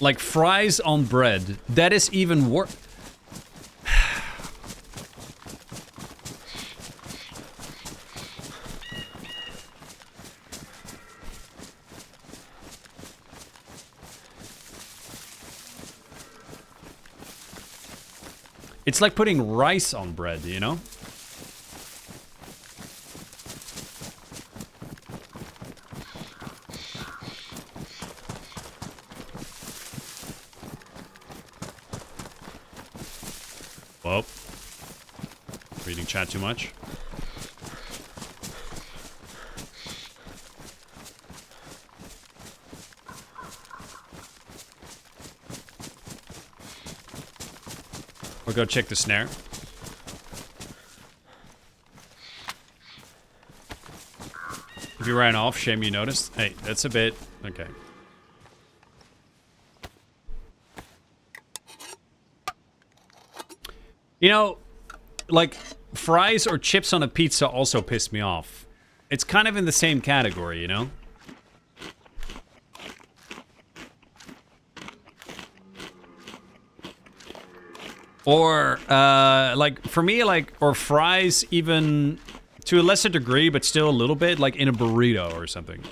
Like fries on bread. That is even worse. It's like putting rice on bread, you know? Whoa. Reading chat too much. We'll go check the snare. If you ran off, shame you noticed. Hey, that's a bit... Okay. You know, like, fries or chips on a pizza also piss me off. It's kind of in the same category, you know? Or, like, for me, like, or fries even to a lesser degree, but still a little bit, like in a burrito or something.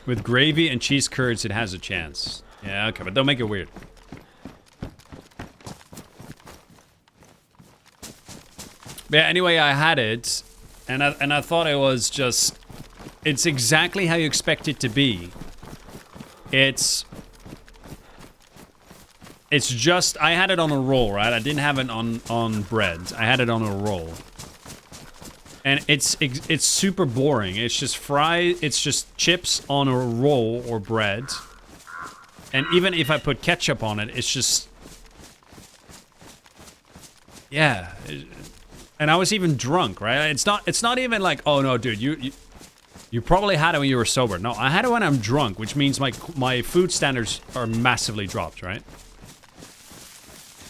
With gravy and cheese curds, it has a chance. Yeah, okay, but don't make it weird. But yeah, anyway, I had it, and I thought it was just... It's exactly how you expect it to be. It's just... I had it on a roll, right? I didn't have it on bread. I had it on a roll. And it's super boring. It's just it's just chips on a roll or bread. And even if I put ketchup on it, it's just... Yeah. And I was even drunk, right? It's not even like, oh no, dude, you probably had it when you were sober. No, I had it when I'm drunk, which means my food standards are massively dropped, right?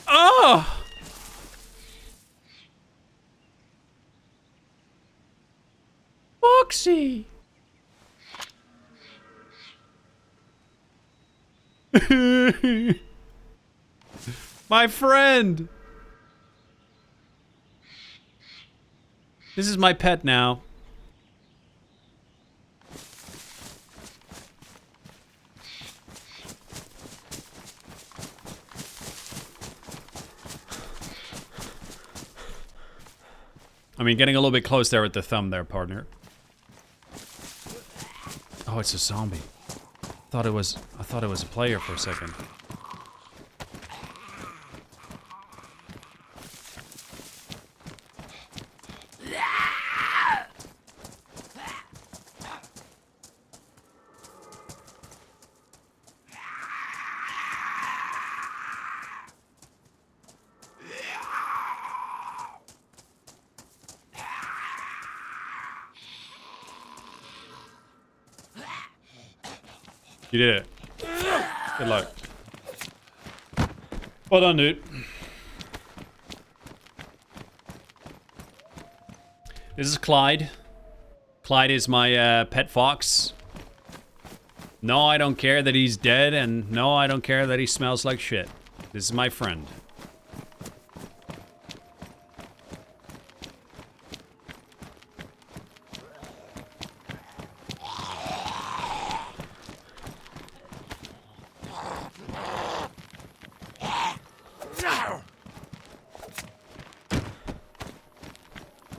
Oh! Foxy! My friend! This is my pet now. I mean, getting a little bit close there with the thumb there, partner. Oh, it's a zombie. I thought it was a player for a second. You did it. Good luck. Well done, dude. This is Clyde. Clyde is my pet fox. No, I don't care that he's dead, and no, I don't care that he smells like shit. This is my friend.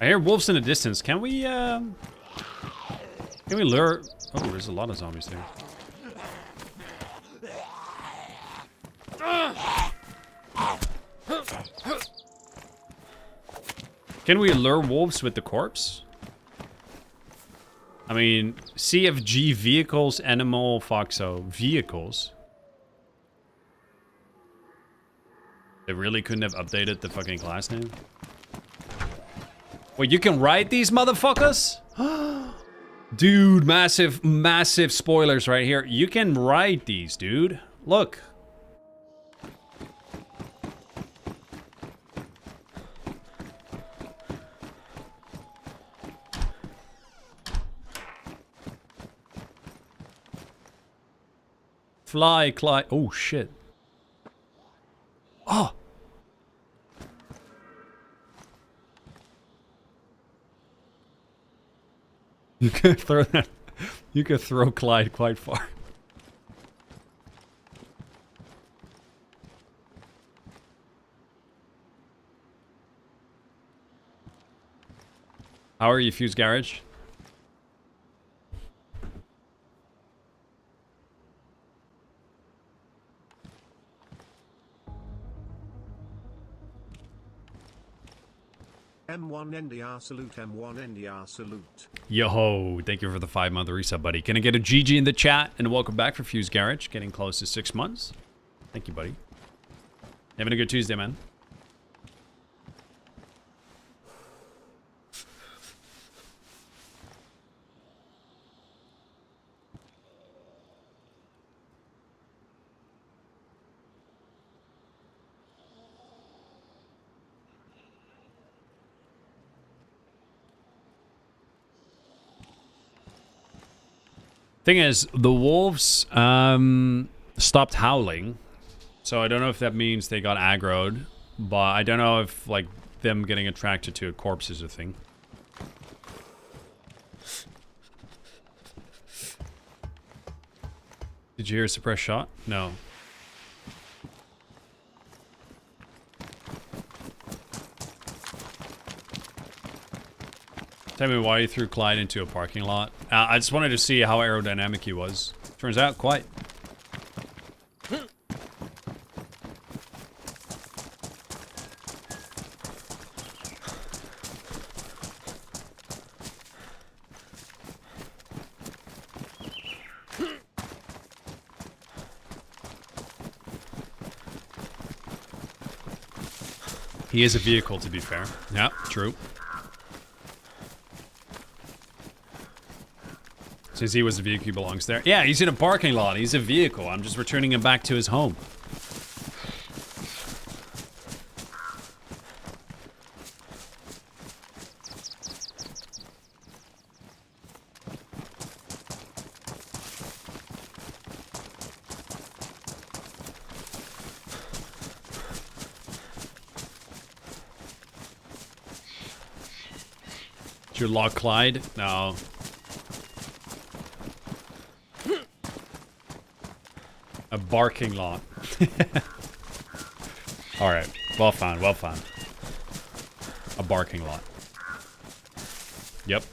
I hear wolves in the distance. Can we lure... Oh, there's a lot of zombies there. Can we lure wolves with the corpse? I mean, CFG vehicles, animal, foxo. Vehicles. They really couldn't have updated the fucking class name? Wait, you can ride these motherfuckers? Dude, massive, massive spoilers right here. You can ride these, dude. Look. Fly, Clyde. Oh, shit. Oh. You could throw that. You could throw Clyde quite far. How are you, Fuse Garage? M1 NDR salute, M1 NDR salute. Yo, thank you for the 5-month reset, buddy. Can I get a GG in the chat? And welcome back for Fuse Garage. Getting close to 6 months. Thank you, buddy. Having a good Tuesday, man. Thing is, the wolves stopped howling, so I don't know if that means they got aggroed, but I don't know if like them getting attracted to a corpse is a thing. Did you hear a suppressed shot? No. Tell me why you threw Clyde into a parking lot. I just wanted to see how aerodynamic he was. Turns out, quite. He is a vehicle, to be fair. Yeah, true. Since he was the vehicle, he belongs there. Yeah, he's in a parking lot. He's a vehicle. I'm just returning him back to his home. Did you lock Clyde? No. A barking lot. Alright. Well found, well found. A barking lot. Yep.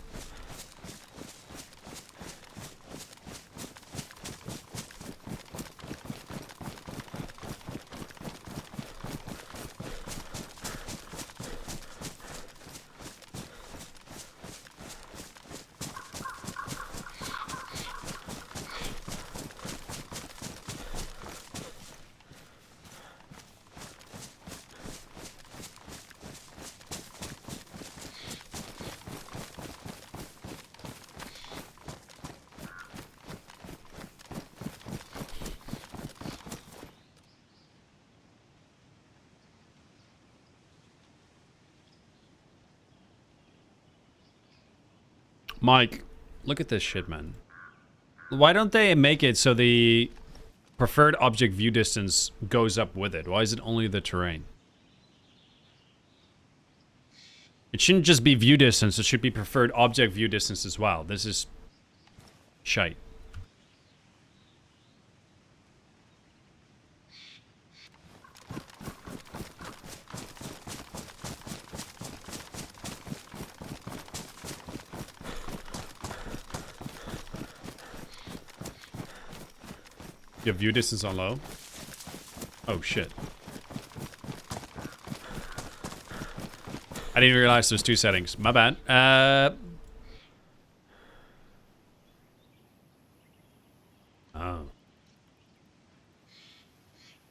Mike, look at this shit, man. Why don't they make it so the preferred object view distance goes up with it? Why is it only the terrain? It shouldn't just be view distance, it should be preferred object view distance as well. This is shite. You have view distance on low? Oh, shit. I didn't realize there's two settings. My bad. Oh.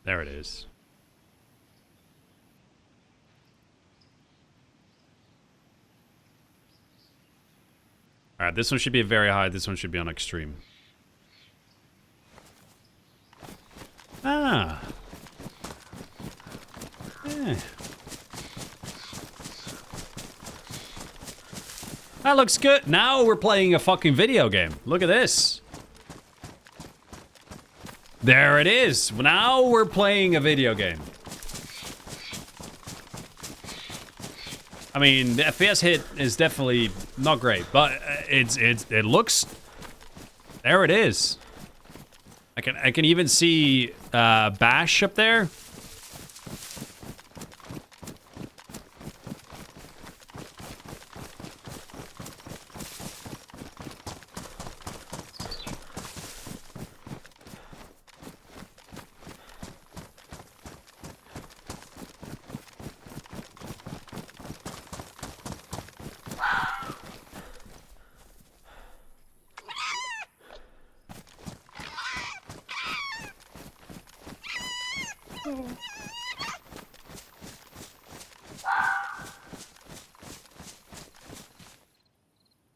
There it is. Alright, this one should be very high. This one should be on extreme. Ah. Yeah. That looks good. Now we're playing a fucking video game. Look at this. There it is. Now we're playing a video game. I mean, the FPS hit is definitely not great, but it looks. There it is. I can even see Bash up there.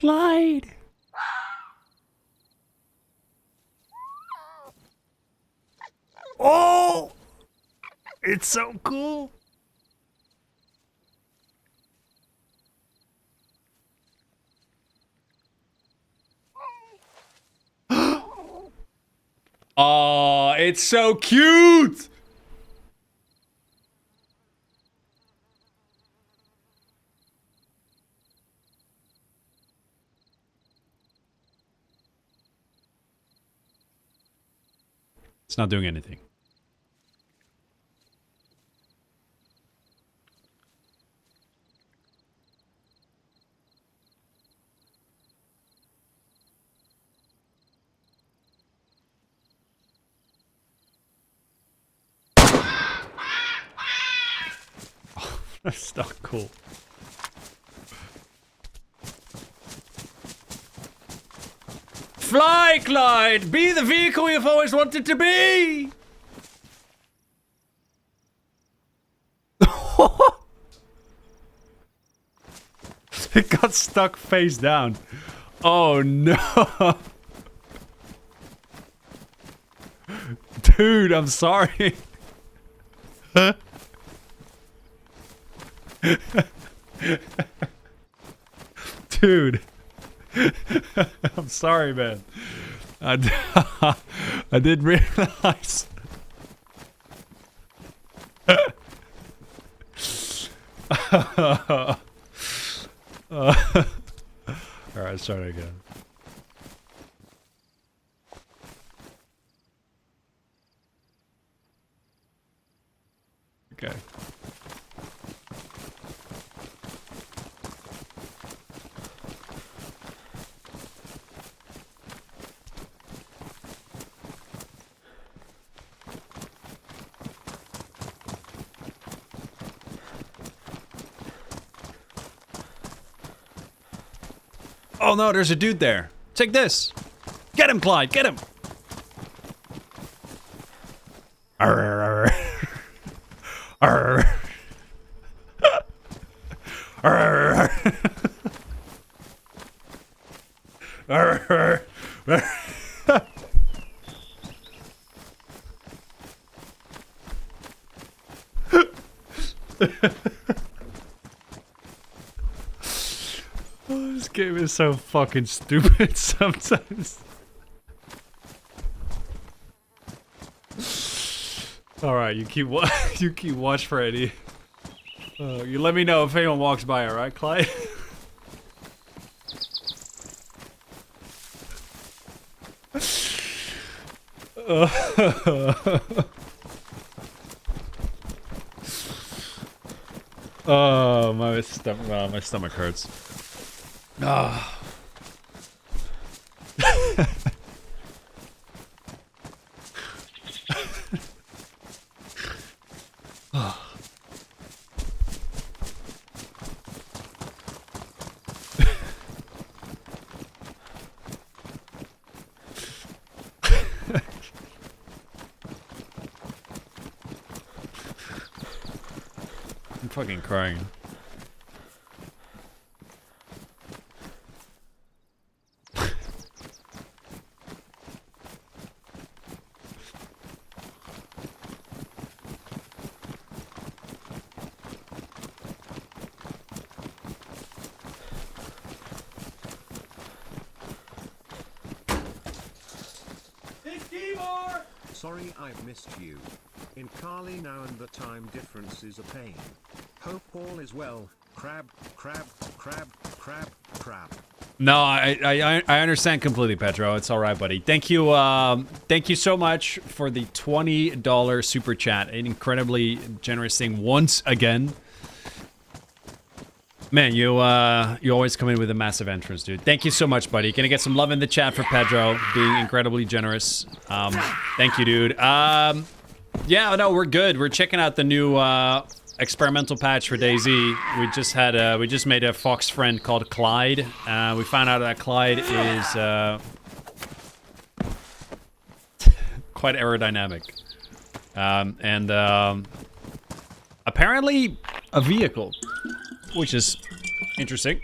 Glide. Oh, it's so cool. Oh, it's so cute. It's not doing anything. Oh, that's not cool. Fly, Clyde! Be the vehicle you've always wanted to be! It got stuck face down. Oh no! Dude, I'm sorry. Dude. I'm sorry, man. I didn't realize. Alright, let's try it again. Okay. Oh no, there's a dude there. Take this. Get him, Clyde, get him. Arr, arr. Arr. Arr. Oh, this game is so fucking stupid sometimes. All right, you keep watch for any. You let me know if anyone walks by. All right, Clyde. Oh, my stomach hurts. Ah. I'm fucking crying. Sorry I've missed you. In Cali now and the time difference is a pain. Hope all is well. Crab, crab, crab, crab, crab. No, I understand completely, Petro. It's all right, buddy. Thank you so much for the $20 super chat. An incredibly generous thing once again. Man, you always come in with a massive entrance, dude. Thank you so much, buddy. Gonna get some love in the chat for Pedro being incredibly generous. Thank you, dude. Yeah, no, we're good. We're checking out the new experimental patch for DayZ. We just made a Fox friend called Clyde. We found out that Clyde is quite aerodynamic, and apparently a vehicle, which is interesting.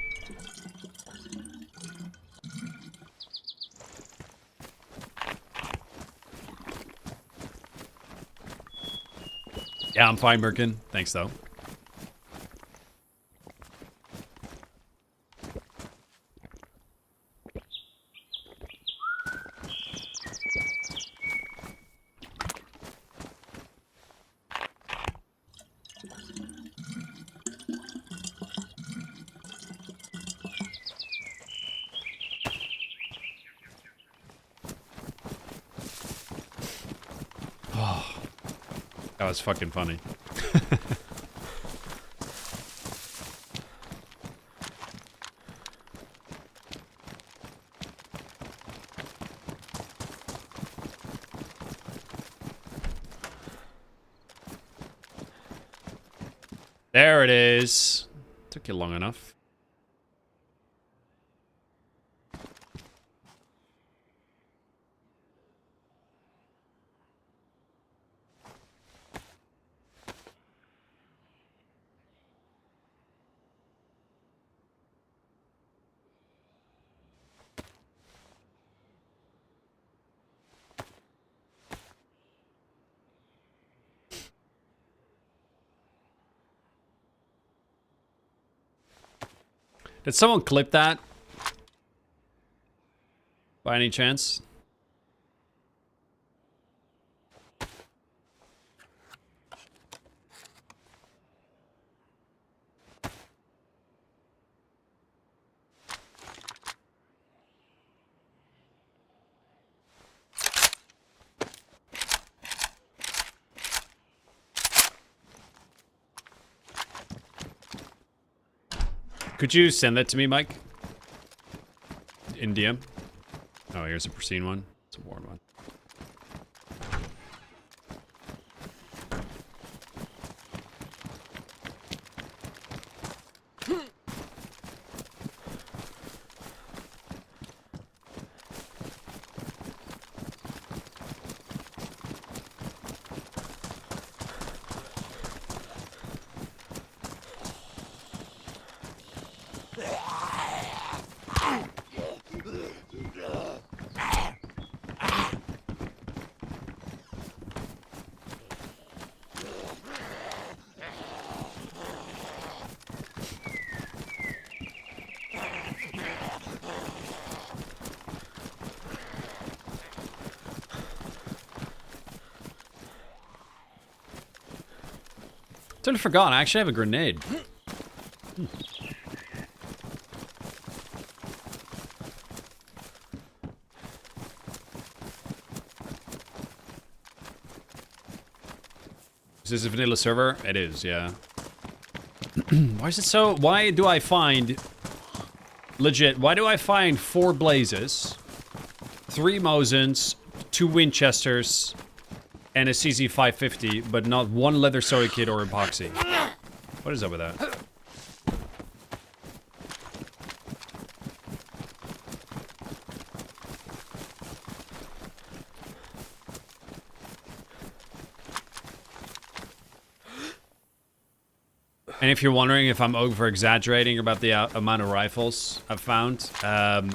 Yeah, I'm fine, Merkin. Thanks, though. That was fucking funny. There it is. Took you long enough. Did someone clip that? By any chance? Could you send that to me, Mike? In DM? Oh, here's a pristine one. It's a worn one. Totally forgot. I actually have a grenade. Is this a vanilla server? It is, yeah. Why is it so... Why do I find... Legit, why do I find 4 Blazes, 3 Mosins, 2 Winchesters, and a CZ550, but not 1 leather soda kit or epoxy? What is up with that? And if you're wondering if I'm over exaggerating about the amount of rifles I've found, I'm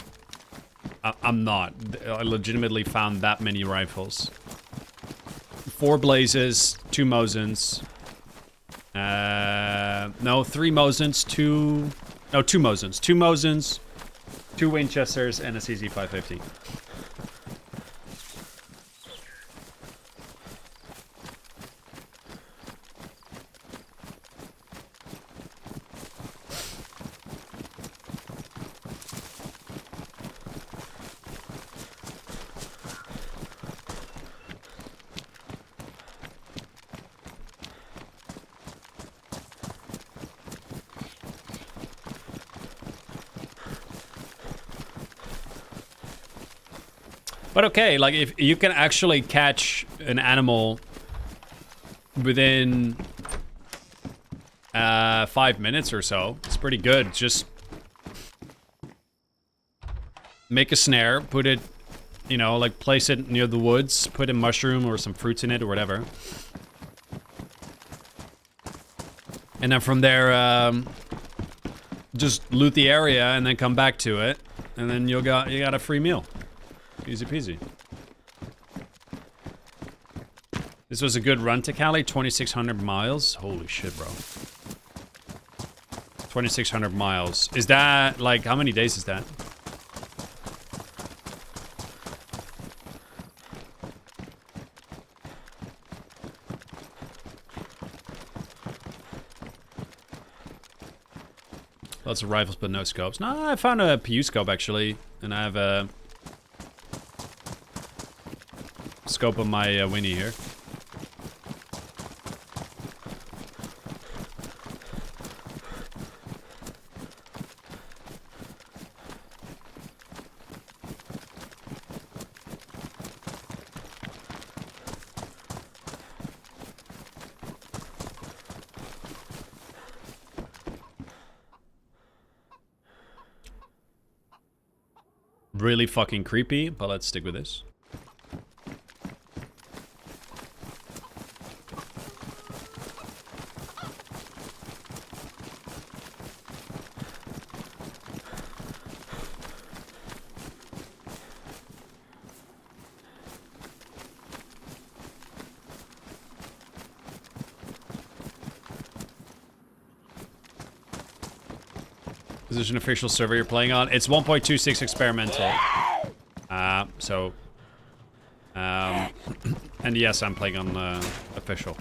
not. I legitimately found that many rifles. 4 Blazes, 2 Mosins. No, 3 Mosins, 2... No, 2 Mosins. 2 Mosins, 2 Winchesters, and a CZ550. But okay, like if you can actually catch an animal within 5 minutes or so, it's pretty good. Just make a snare, put it, you know, like place it near the woods, put a mushroom or some fruits in it or whatever. And then from there, just loot the area and then come back to it. And then you got a free meal. Easy peasy. This was a good run to Cali, 2,600 miles. Holy shit, bro. 2,600 miles. Is that, like, how many days is that? Lots of rifles, but no scopes. No, I found a PU scope, actually. And I have a scope on my Winnie here. Really fucking creepy, but let's stick with this. Is this an official server you're playing on? It's 1.26 experimental. And yes, I'm playing on official.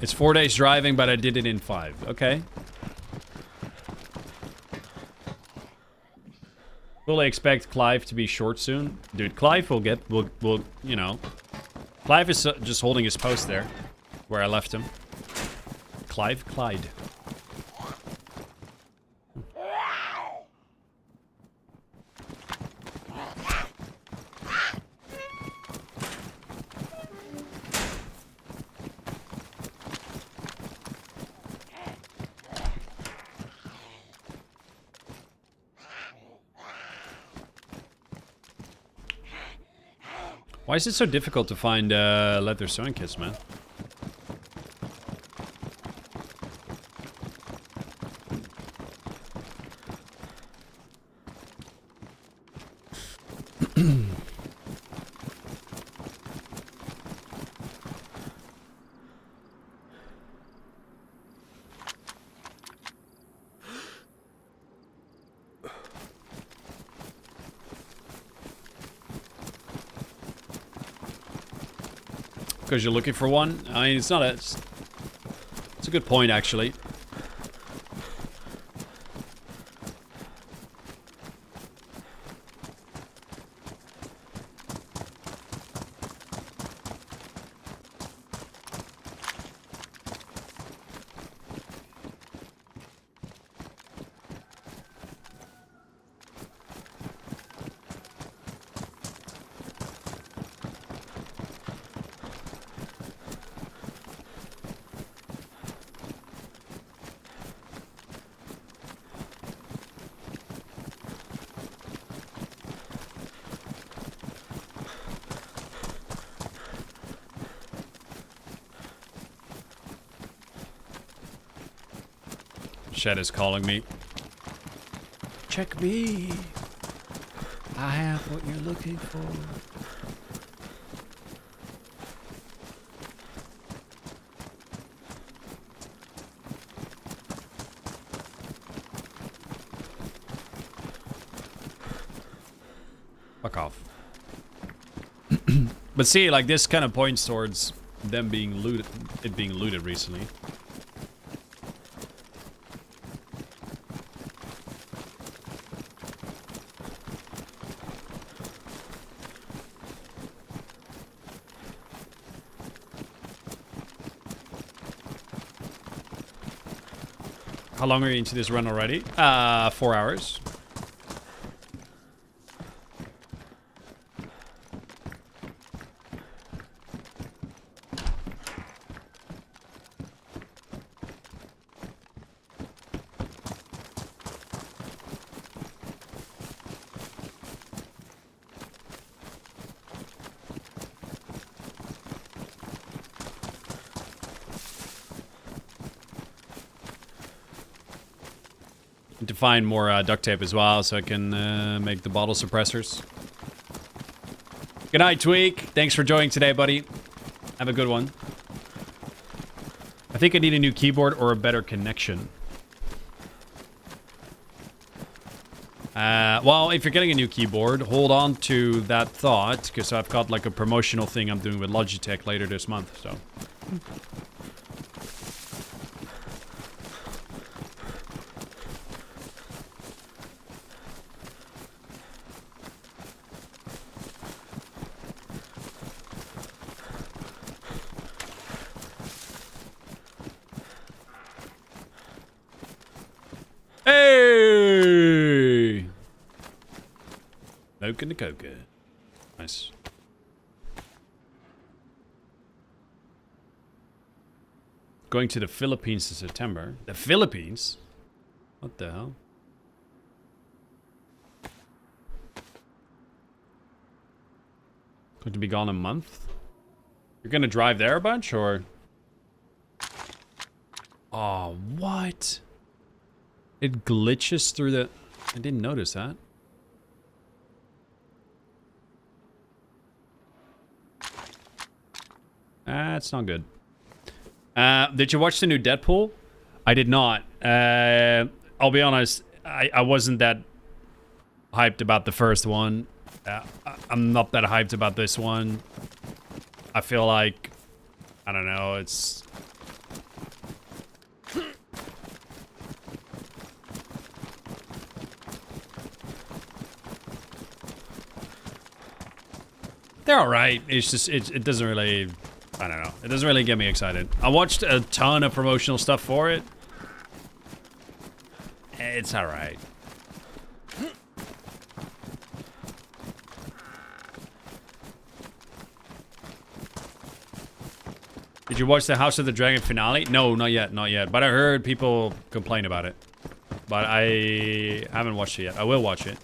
It's 4 days driving, but I did it in 5. Okay. Fully expect Clive to be short soon. Dude, Clive will get, will you know. Clive is just holding his post there, where I left him. Clyde. Why is it so difficult to find leather sewing kits, man? Because you're looking for one? I mean, it's not a... It's a good point, actually. Shed is calling me. Check me. I have what you're looking for. Fuck off. But see, like, this kind of points towards them being looted, it being looted recently. How long are you into this run already? 4 hours. To find more duct tape as well, so I can make the bottle suppressors. Good night, Tweak. Thanks for joining today, buddy. Have a good one. I think I need a new keyboard or a better connection. Well, if you're getting a new keyboard, hold on to that thought, because I've got like a promotional thing I'm doing with Logitech later this month, so... Hey! Mocha the Coca. Nice. Going to the Philippines in September. The Philippines? What the hell? Going to be gone a month? You're gonna drive there a bunch, or? Oh, what? It glitches through the... I didn't notice that. That's not good. Did you watch the new Deadpool? I did not. I'll be honest, I wasn't that hyped about the first one. I'm not that hyped about this one. I feel like... I don't know, it's... They're alright. It's just, it doesn't really, I don't know. It doesn't really get me excited. I watched a ton of promotional stuff for it. It's alright. Did you watch the House of the Dragon finale? No, not yet, not yet. But I heard people complain about it. But I haven't watched it yet. I will watch it.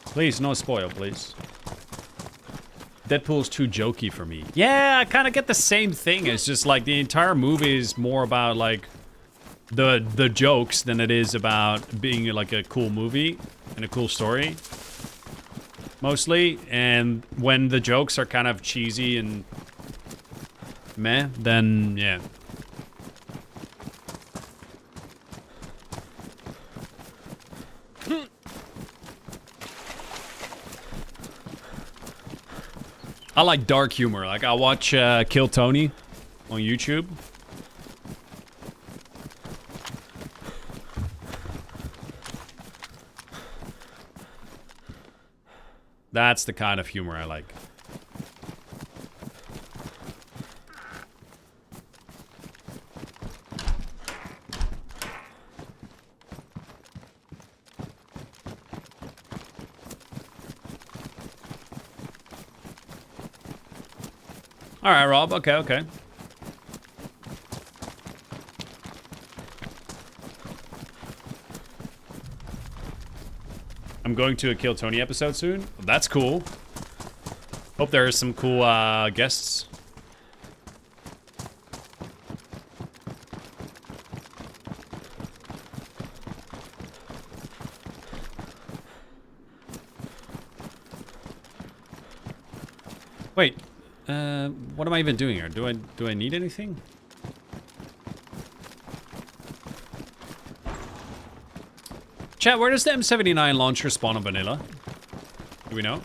Please, no spoil, please. Deadpool's too jokey for me. Yeah, I kind of get the same thing. It's just like the entire movie is more about like the jokes than it is about being like a cool movie and a cool story. Mostly. And when the jokes are kind of cheesy and meh, then yeah. I like dark humor. Like, I watch Kill Tony on YouTube. That's the kind of humor I like. All right, Rob. Okay, okay. I'm going to a Kill Tony episode soon. That's cool. Hope there are some cool guests. Wait. What am I even doing here? Do I need anything? Chat, where does the M79 launcher spawn on vanilla? Do we know?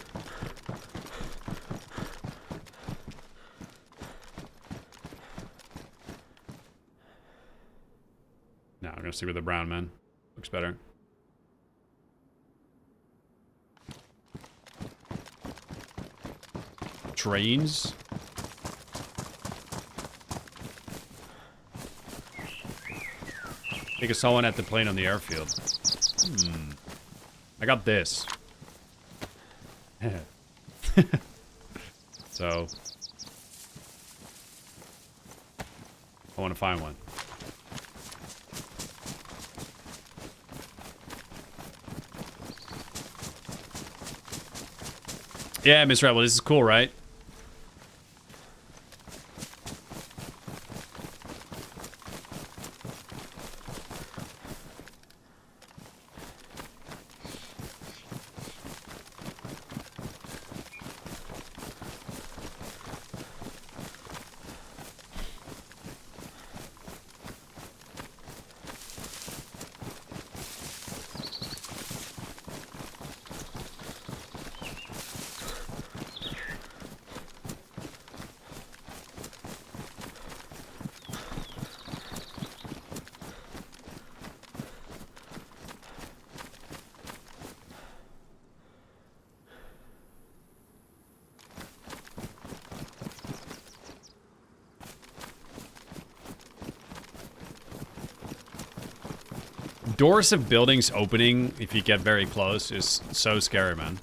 No, I'm gonna stick with the brown, man. Looks better. Trains? Take a someone at the plane on the airfield. I got this. So I want to find one. Yeah, Miss Rebel, this is cool, right? Doors of buildings opening, if you get very close, is so scary, man.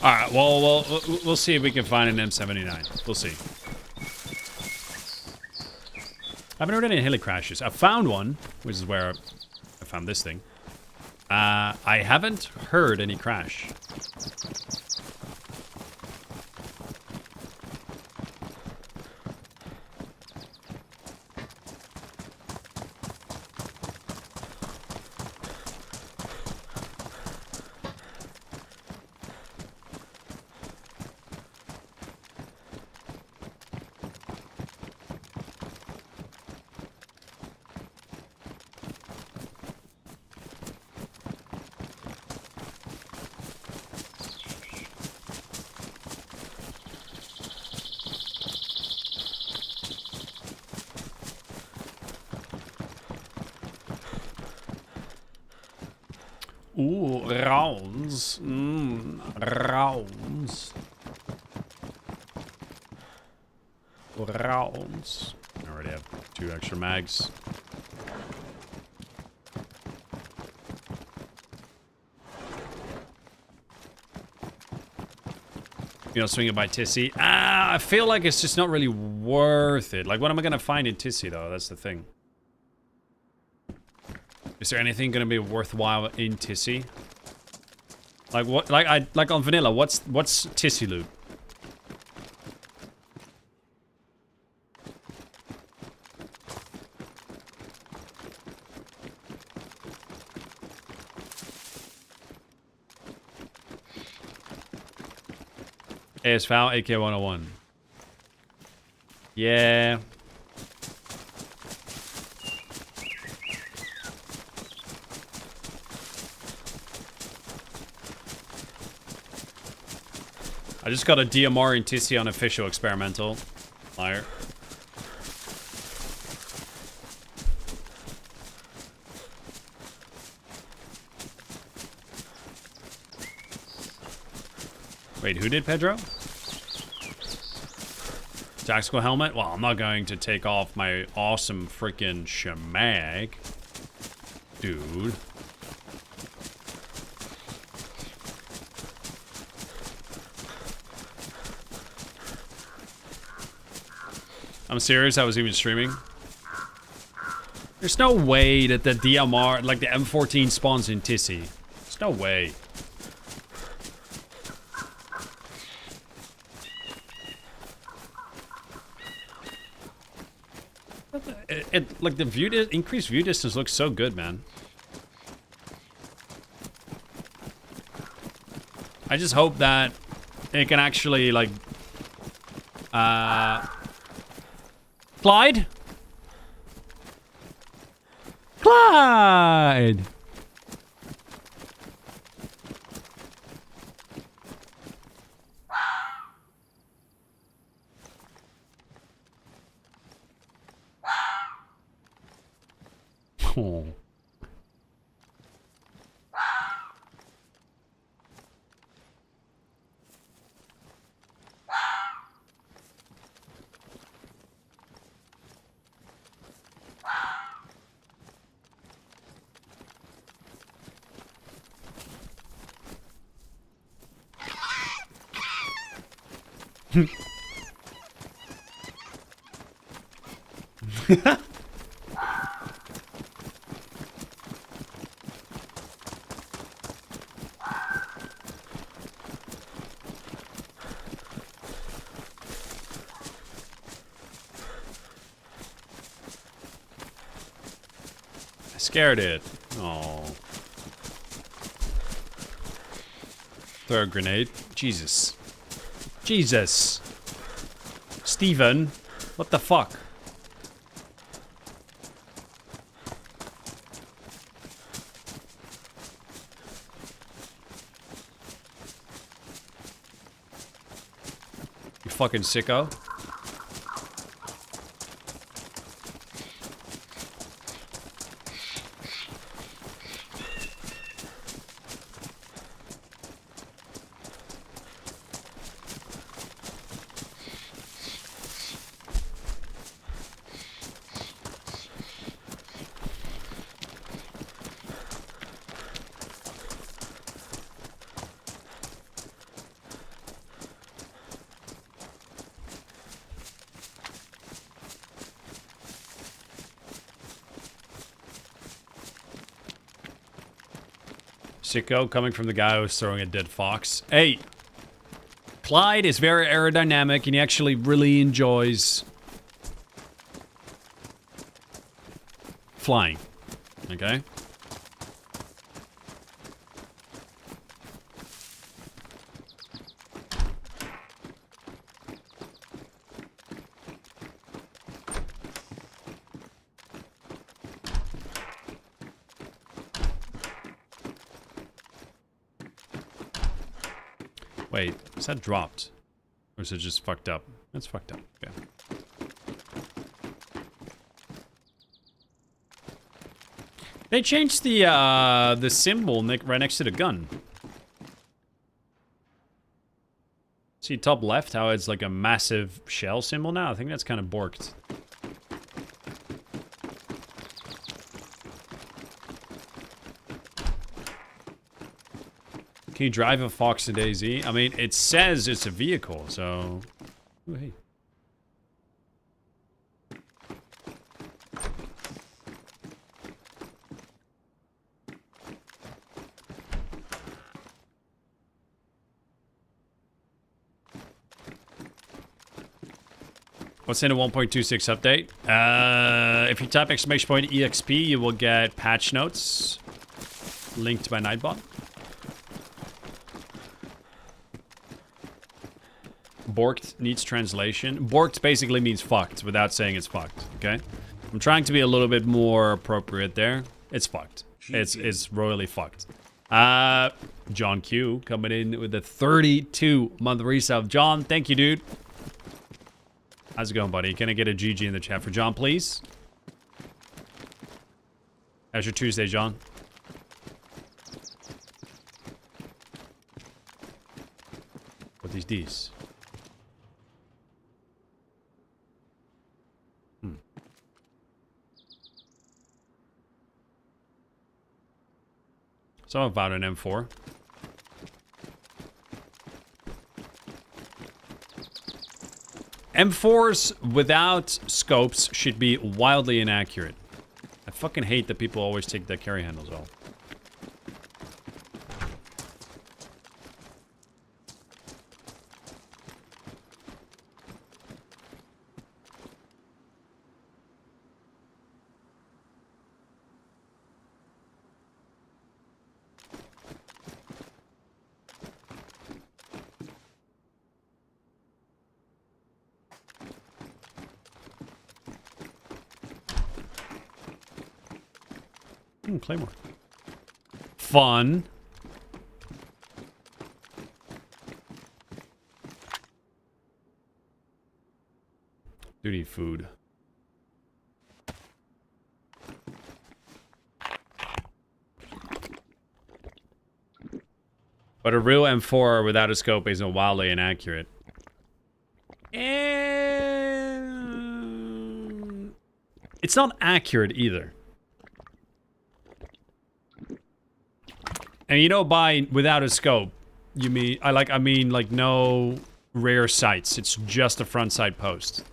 Alright, well, we'll see if we can find an M79. We'll see. I haven't heard any heli crashes. I found one, which is where I found this thing. I haven't heard any crash. Ooh, rounds. Rounds. Rounds. I already have 2 extra mags. You know, swing it by Tissy. I feel like it's just not really worth it. Like, what am I gonna find in Tissy, though? That's the thing. Is there anything gonna be worthwhile in Tissy? Like what? Like on vanilla. What's Tissy loot? ASVAL AK-101. Yeah. I just got a DMR in Tissy on official experimental. Liar. Wait, who did Pedro? Tactical helmet? Well, I'm not going to take off my awesome freaking shemag. Dude. I'm serious, I was even streaming. There's no way that the DMR, like the M14 spawns in Tissy. There's no way. like the increased view distance looks so good, man. I just hope that it can actually like Clyde? Clyde! Oh. I scared it. Oh. Throw a grenade. Jesus. Jesus. Steven. What the fuck? You fucking sicko. Sicko coming from the guy who was throwing a dead fox. Hey, Clyde is very aerodynamic and he actually really enjoys flying. Okay? Wait, is that dropped? Or is it just fucked up? That's fucked up. Okay. They changed the symbol right next to the gun. See top left how it's like a massive shell symbol now? I think that's kind of borked. Can you drive a Fox in DayZ? I mean, it says it's a vehicle, so... Ooh, hey. What's in a 1.26 update? If you type !exp, you will get patch notes linked by Nightbot. Borked needs translation. Borked basically means fucked without saying it's fucked, okay? I'm trying to be a little bit more appropriate there. It's fucked. It's royally fucked. John Q coming in with a 32-month resub. John, thank you, dude. How's it going, buddy? Can I get a GG in the chat for John, please? How's your Tuesday, John? What is this? So about an M4. M4s without scopes should be wildly inaccurate. I fucking hate that people always take the carry handles off. Claymore. Fun. Do need food. But a real M4 without a scope isn't wildly inaccurate. And it's not accurate either. And you know, by without a scope, you mean I mean like no rear sights. It's just a front sight post.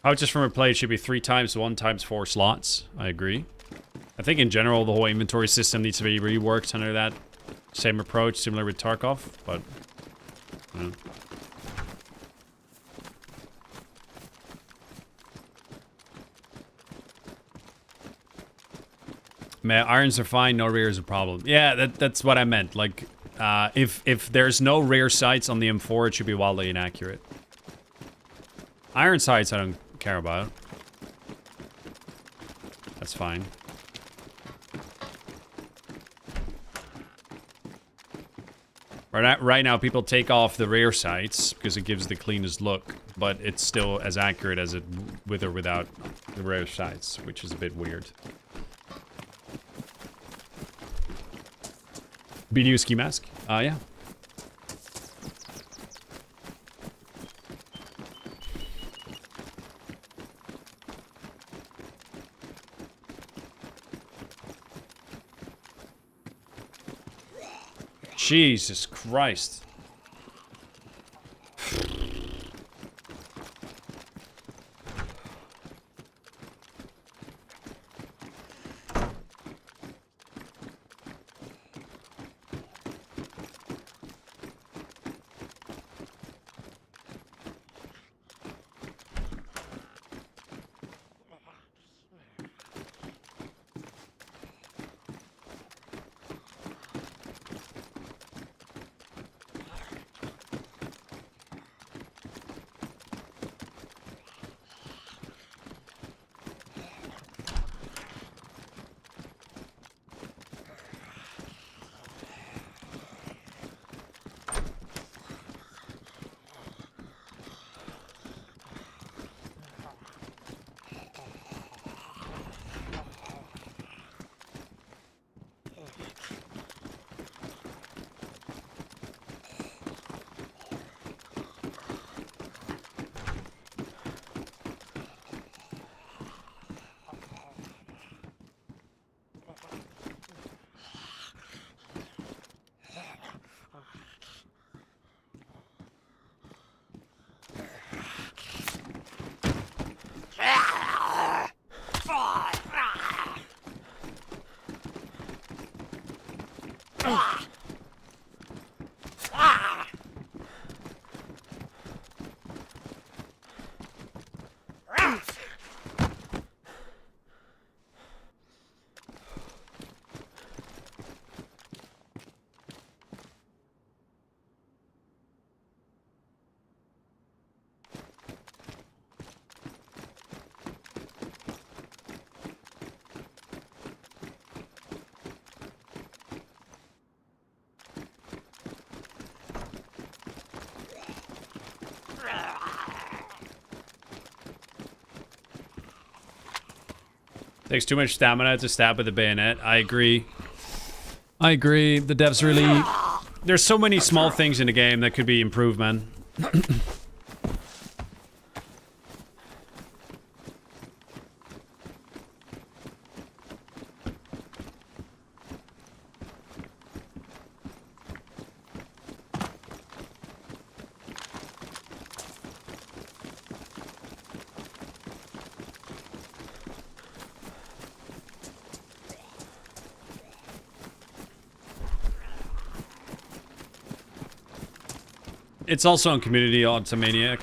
Pouches from a plate should be 3 times 1 times 4 slots. I agree. I think in general the whole inventory system needs to be reworked under that same approach, similar with Tarkov, but Man, irons are fine, no rear is a problem. Yeah, that's what I meant. Like, if there's no rear sights on the M4, it should be wildly inaccurate. Iron sights I don't care about. That's fine. Right now, people take off the rear sights because it gives the cleanest look, but it's still as accurate as it with or without the rear sights, which is a bit weird. BDU ski mask? Yeah. Jesus Christ. Takes too much stamina to stab with the bayonet. I agree. I agree. The devs really... There's so many small things in the game that could be improved, man. It's also on Community Automaniac.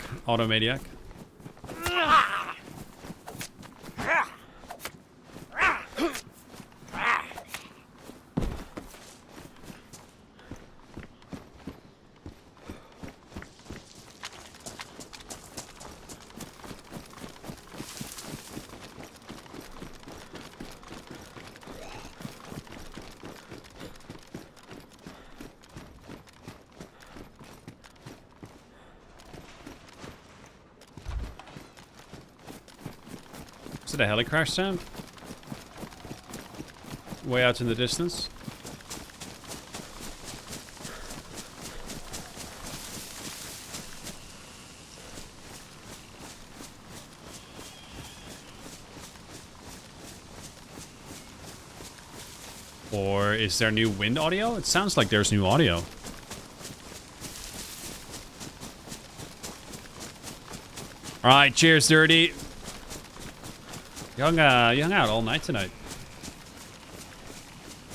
Is it a heli crash sound? Way out in the distance? Or is there new wind audio? It sounds like there's new audio. Alright, cheers, Dirty. You hung out all night tonight.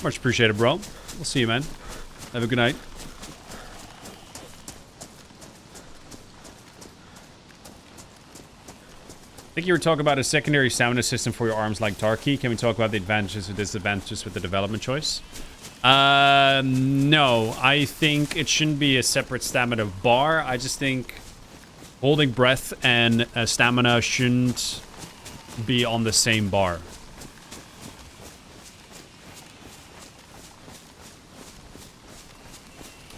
Much appreciated, bro. We'll see you, man. Have a good night. I think you were talking about a secondary stamina system for your arms like Tarky. Can we talk about the advantages and disadvantages with the development choice? No. I think it shouldn't be a separate stamina bar. I just think holding breath and stamina shouldn't be on the same bar.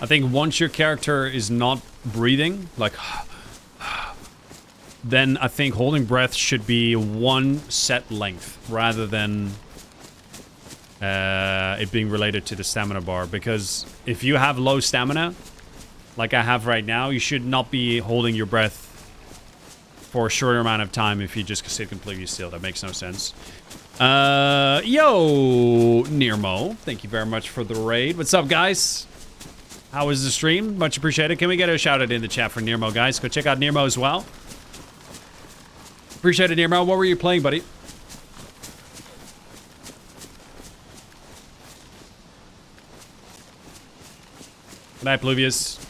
I think once your character is not breathing, like, then I think holding breath should be one set length rather than it being related to the stamina bar. Because if you have low stamina, like I have right now, you should not be holding your breath for a shorter amount of time if you just sit completely still. That makes no sense. Yo, Nirmo, thank you very much for the raid. What's up, guys? How was the stream? Much appreciated. Can we get a shout out in the chat for Nirmo, guys? Go check out Nirmo as well. Appreciate it, Nirmo. What were you playing, buddy? Good night, Pluvius.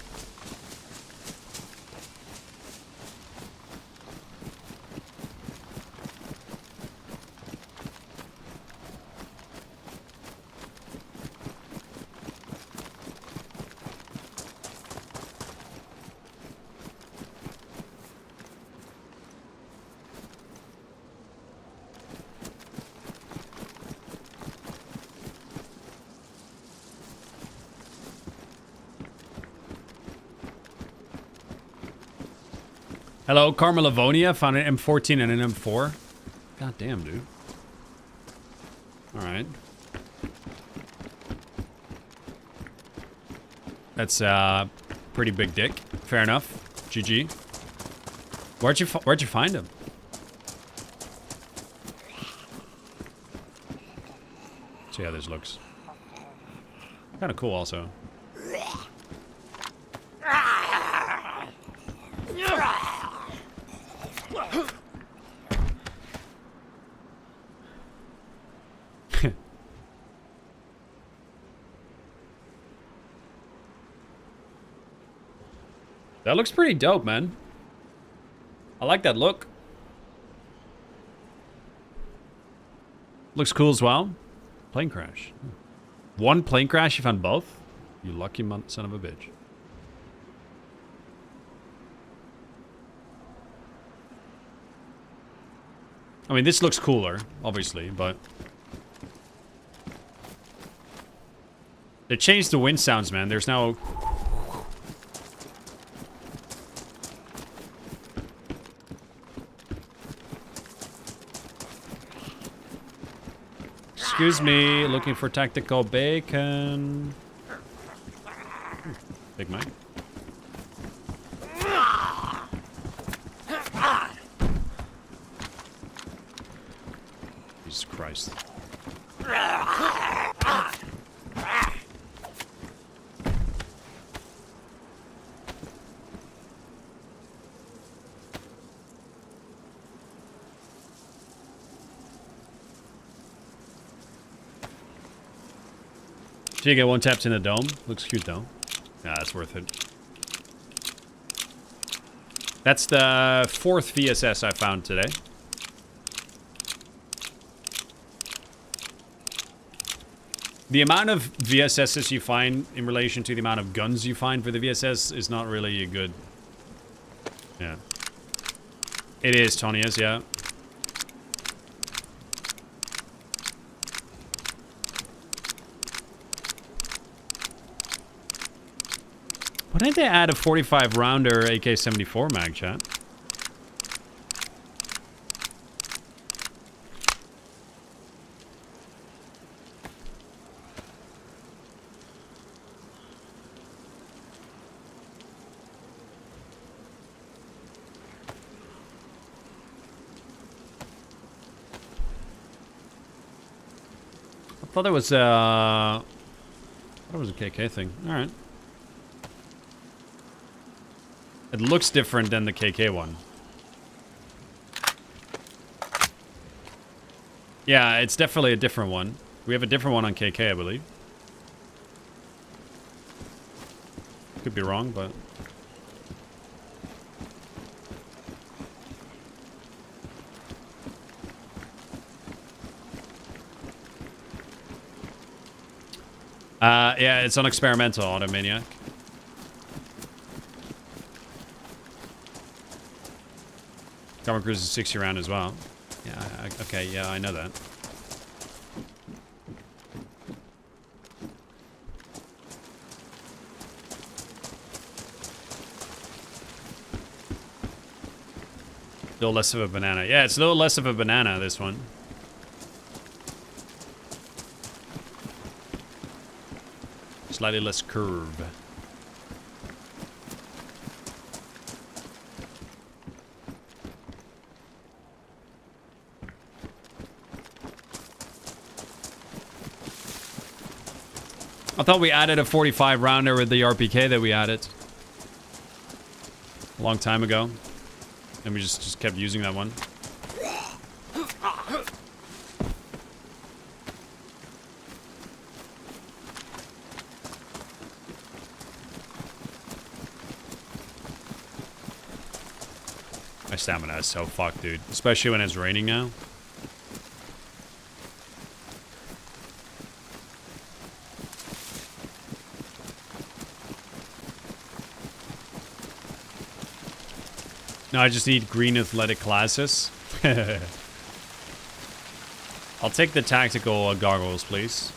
Hello, Carmel Livonia. Found an M14 and an M4. God damn, dude. Alright. That's pretty big dick. Fair enough. GG. Where'd you find him? See how this looks. Kind of cool also. That looks pretty dope, man. I like that look. Looks cool as well. Plane crash. One plane crash, you found both? You lucky son of a bitch. I mean, this looks cooler, obviously, but... They changed the wind sounds, man. There's now... Excuse me, looking for tactical bacon. Big Mike. Jesus Christ. So you get one tapped in the dome. Looks cute though. Yeah, that's worth it. That's the 4th VSS I found today. The amount of VSSs you find in relation to the amount of guns you find for the VSS is not really good. Yeah. It is, Tonius, yeah. Why didn't they add a 45 rounder AK-74 mag, chat? thought it was a KK thing. All right. It looks different than the KK one. Yeah, it's definitely a different one. We have a different one on KK, I believe. Could be wrong, but... yeah, it's on experimental, Automaniac. Carbon Cruise is 60 round as well. Yeah, okay, yeah, I know that. A little less of a banana. Yeah, it's a little less of a banana, this one. Slightly less curve. I thought we added a 45 rounder with the RPK that we added a long time ago. And we just kept using that one. My stamina is so fucked, dude. Especially when it's raining now. No, I just need green athletic glasses. I'll take the tactical goggles, please.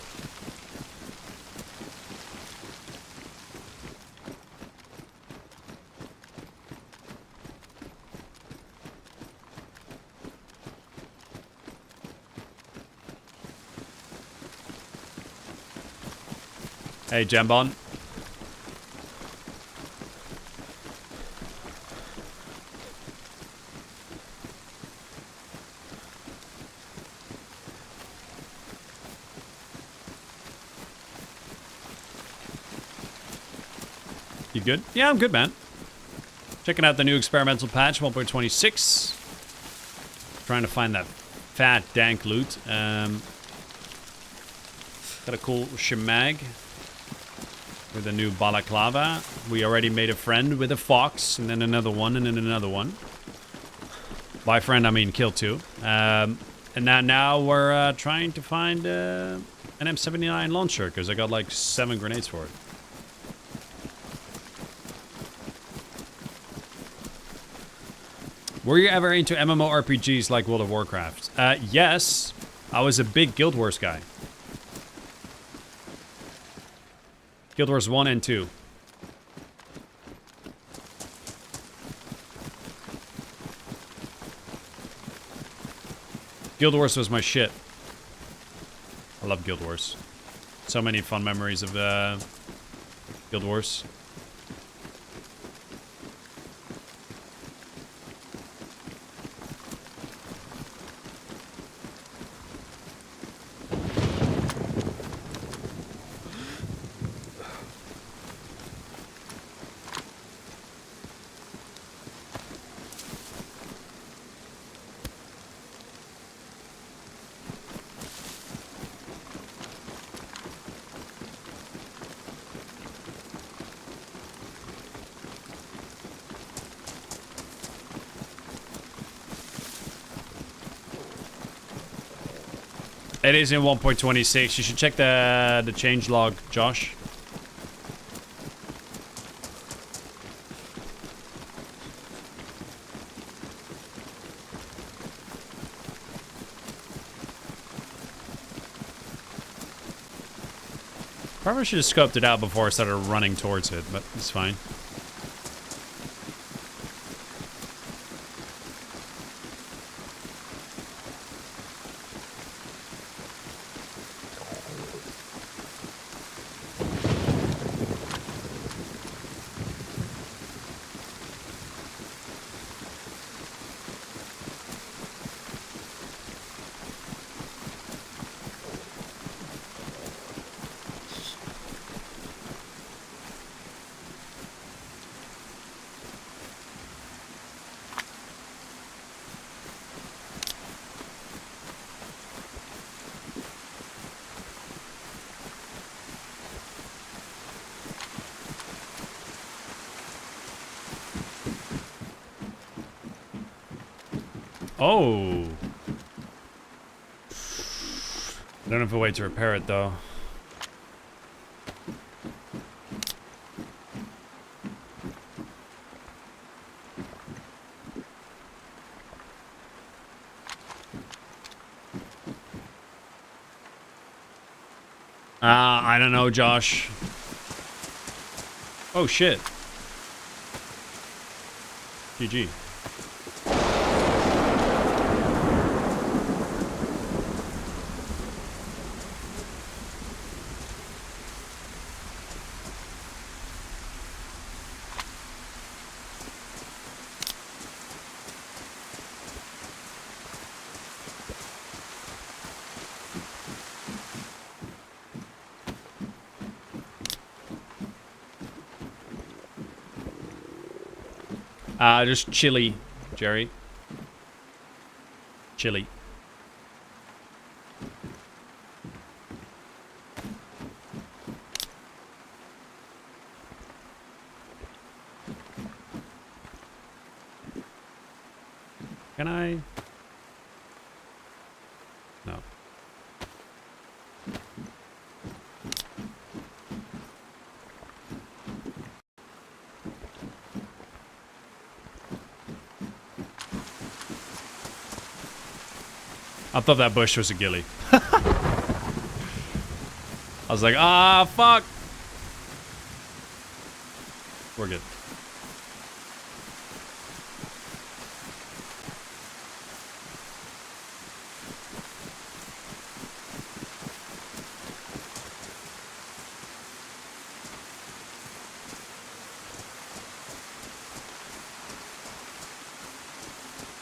Hey, Jambon. You good? Yeah, I'm good, man. Checking out the new experimental patch, 1.26. Trying to find that fat, dank loot. Got a cool shemag with a new balaclava. We already made a friend with a fox, and then another one, and then another one. By friend, I mean kill two. And now we're trying to find an M79 launcher, because I got like 7 grenades for it. Were you ever into MMORPGs like World of Warcraft? Yes. I was a big Guild Wars guy. Guild Wars 1 and 2. Guild Wars was my shit. I love Guild Wars. So many fun memories of Guild Wars. It is in 1.26. You should check the changelog, Josh. Probably should have scoped it out before I started running towards it, but it's fine. Oh. I don't have a way to repair it, though. I don't know, Josh. Oh, shit. GG. Just chili, Jerry. Chili. Can I? No. I thought that bush was a ghillie. I was like, ah, fuck. We're good.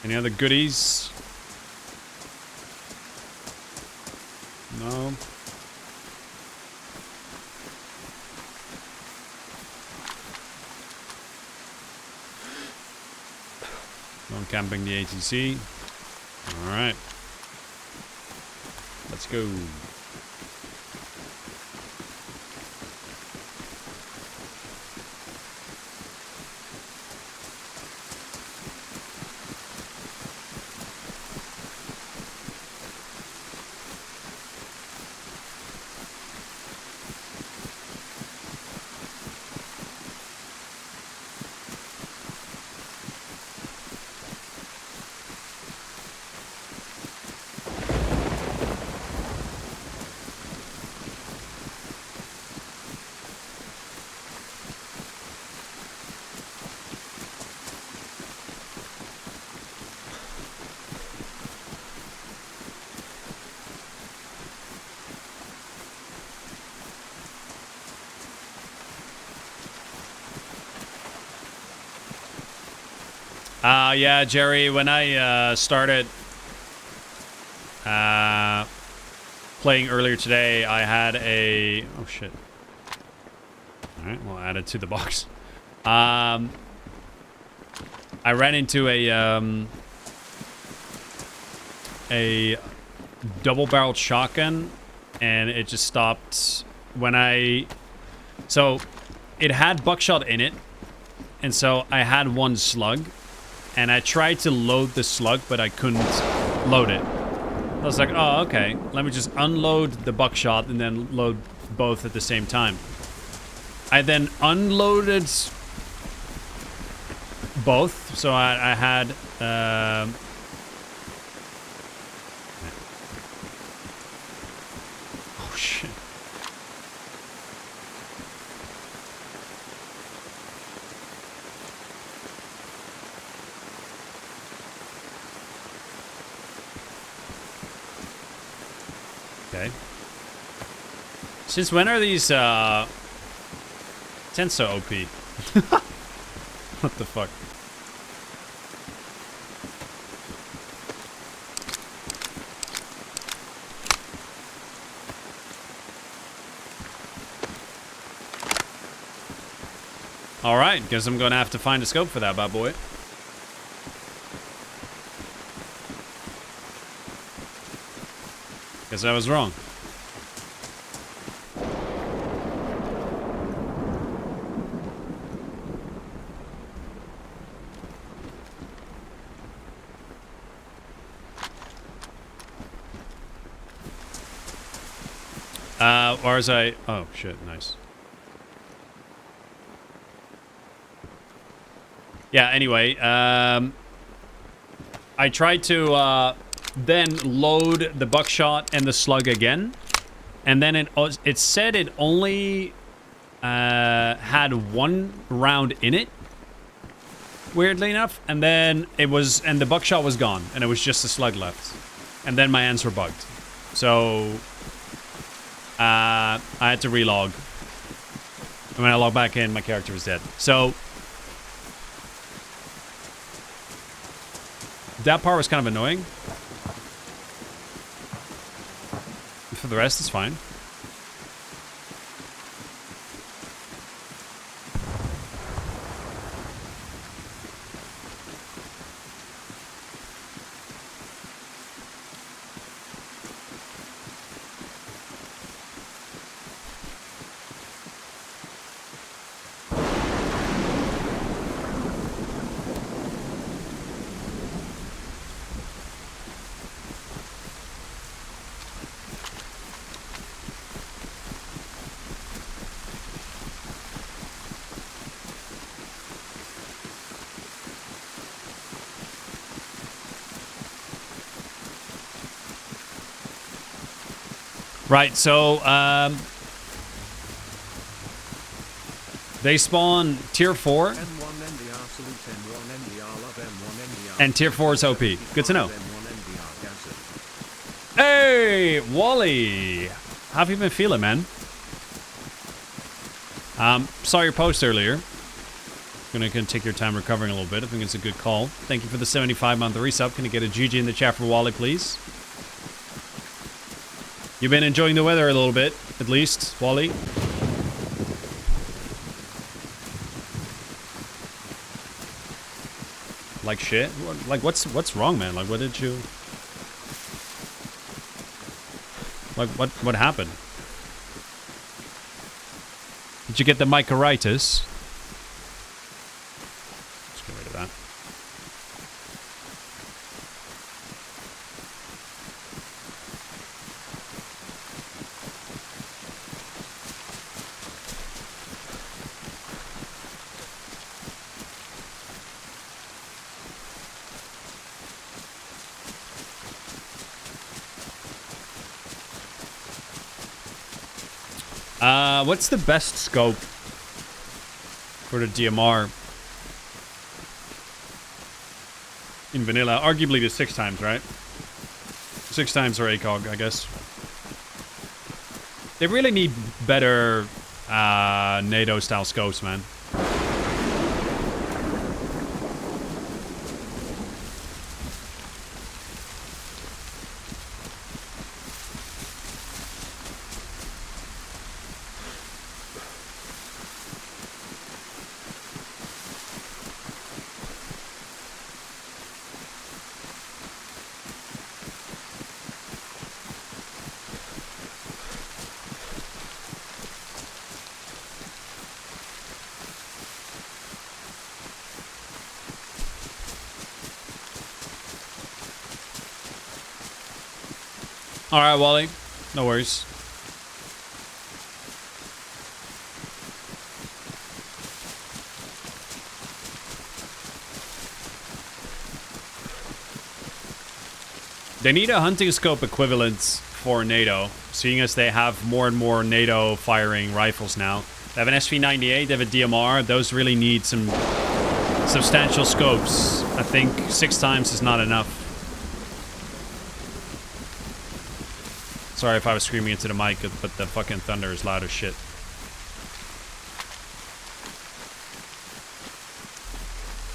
Any other goodies? No. No camping the ATC. Alright. Let's go. Yeah, Jerry, when I started playing earlier today, I had a... Oh, shit. Alright, we'll add it to the box. I ran into a double-barreled shotgun, and it just stopped when I... So, it had buckshot in it, and so I had one slug. And I tried to load the slug, but I couldn't load it. I was like, oh, okay. Let me just unload the buckshot and then load both at the same time. I then unloaded both. So I had... Oh, shit. Okay. Since when are these, tens so OP? What the fuck? Alright, guess I'm gonna have to find a scope for that bad boy. Guess I was wrong. Or as I... Oh, shit. Nice. Yeah, anyway. I tried to then load the buckshot and the slug again. And then it said it only had one round in it. Weirdly enough. And then it was... And the buckshot was gone. And it was just the slug left. And then my ends were bugged. So... I had to relog. And when I logged back in, my character was dead. So... That part was kind of annoying. For the rest, it's fine. Right, so, they spawn tier 4. And tier 4 is OP. Good to know. Hey, Wally! How have you been feeling, man? Saw your post earlier. Gonna take your time recovering a little bit. I think it's a good call. Thank you for the 75-month resub. Can you get a GG in the chat for Wally, please? You've been enjoying the weather a little bit, at least, Wally. Like shit? Like what's wrong, man? Like what did you... Like what happened? Did you get the mycorrhitis? Let's get rid of that. What's the best scope for the DMR in vanilla? Arguably the 6 times, right? 6 times or ACOG, I guess. They really need better NATO-style scopes, man. Alright, Wally. No worries. They need a hunting scope equivalent for NATO, seeing as they have more and more NATO firing rifles now. They have an SV-98, they have a DMR. Those really need some substantial scopes. I think 6 times is not enough. Sorry if I was screaming into the mic, but the fucking thunder is loud as shit.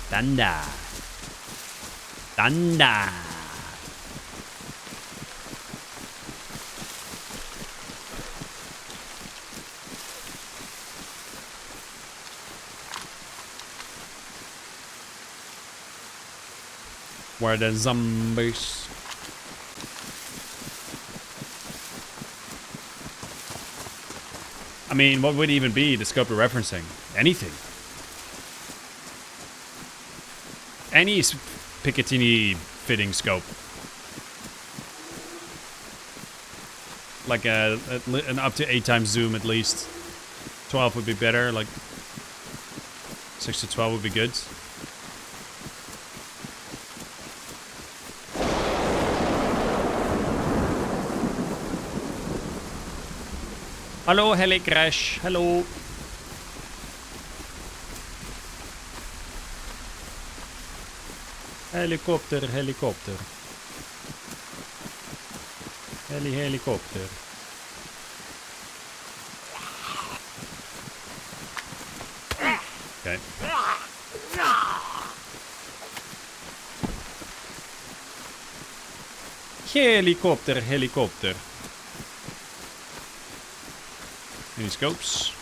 Thunder. Thunder. Where the zombies... I mean, what would even be the scope you're referencing? Anything. Any Picatinny fitting scope. like an up to 8 times zoom at least. 12 would be better. Like 6 to 12 would be good. Hallo, Heli Crash. Hallo. Helikopter, helikopter. Helikopter. Okay. Helicopter. Any scopes?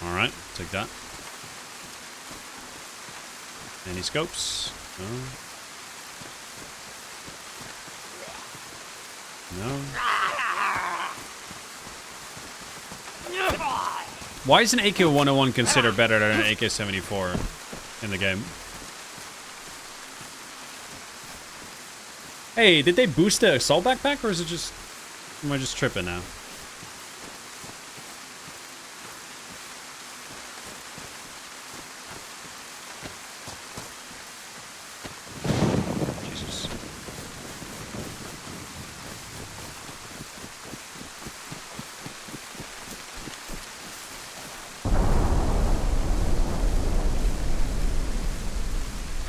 Alright, take that. Any scopes? No. Why is an AK-101 considered better than an AK-74 in the game? Hey, did they boost the assault backpack, or is it just... Am I just tripping now? Jesus.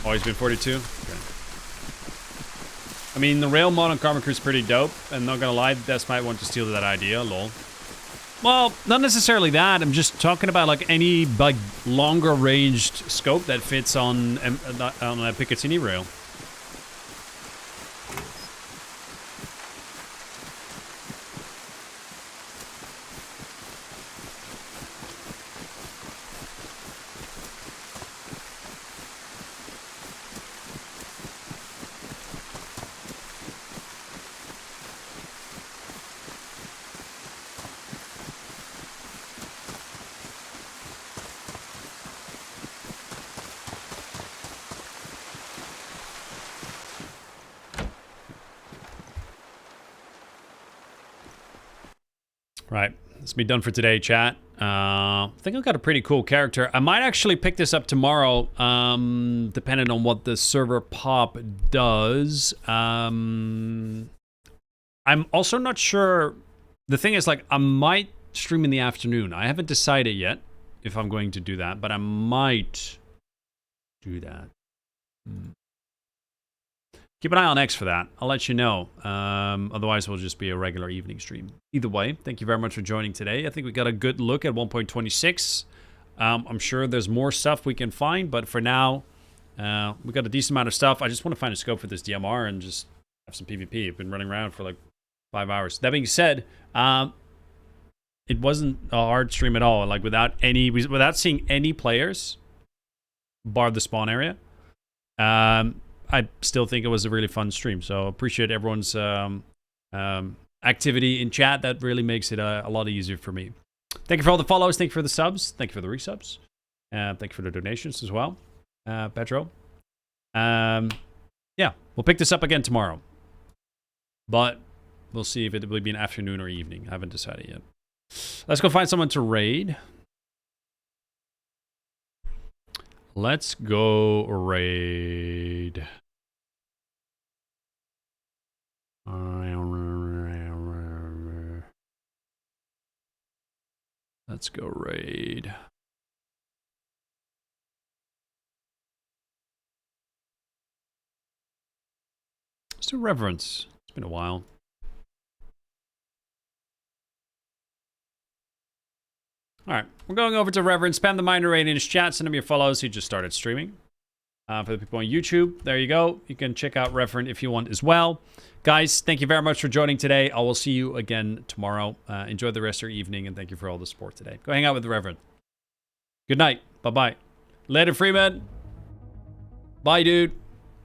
Oh, he's been 42? Okay. I mean, the rail mod on Karma Crew is pretty dope, and not gonna lie, Des might want to steal that idea, lol. Well, not necessarily that. I'm just talking about like any like longer ranged scope that fits on a Picatinny rail. Right, that's me done for today, chat. I think I've got a pretty cool character. I might actually pick this up tomorrow, depending on what the server pop does. I'm also not sure. The thing is, like, I might stream in the afternoon. I haven't decided yet if I'm going to do that, but I might do that. Keep an eye on X for that. I'll let you know. Otherwise, it'll just be a regular evening stream. Either way, thank you very much for joining today. I think we got a good look at 1.26. I'm sure there's more stuff we can find, but for now, we got a decent amount of stuff. I just want to find a scope for this DMR and just have some PvP. I've been running around for like 5 hours. That being said, it wasn't a hard stream at all. Like without seeing any players, bar the spawn area. I still think it was a really fun stream, so appreciate everyone's activity in chat. That really makes it a lot easier for me. Thank you for all the follows. Thank you for the subs. Thank you for the resubs. Thank you for the donations as well, Pedro. Yeah, we'll pick this up again tomorrow, but we'll see if it will be an afternoon or evening. I haven't decided yet. Let's go find someone to raid. Let's go raid. Let's go raid. Let's do Reverence. It's been a while. Alright, we're going over to Reverend. Spam the minor raid in his chat. Send him your follows. He just started streaming. For the people on YouTube, there you go. You can check out Reverend if you want as well. Guys, thank you very much for joining today. I will see you again tomorrow. Enjoy the rest of your evening, and thank you for all the support today. Go hang out with the Reverend. Good night. Bye-bye. Later, Freeman. Bye, dude.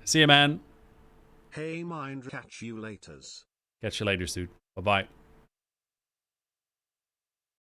See you, man. Hey, mind. Catch you laters. Catch you later, dude. Bye-bye.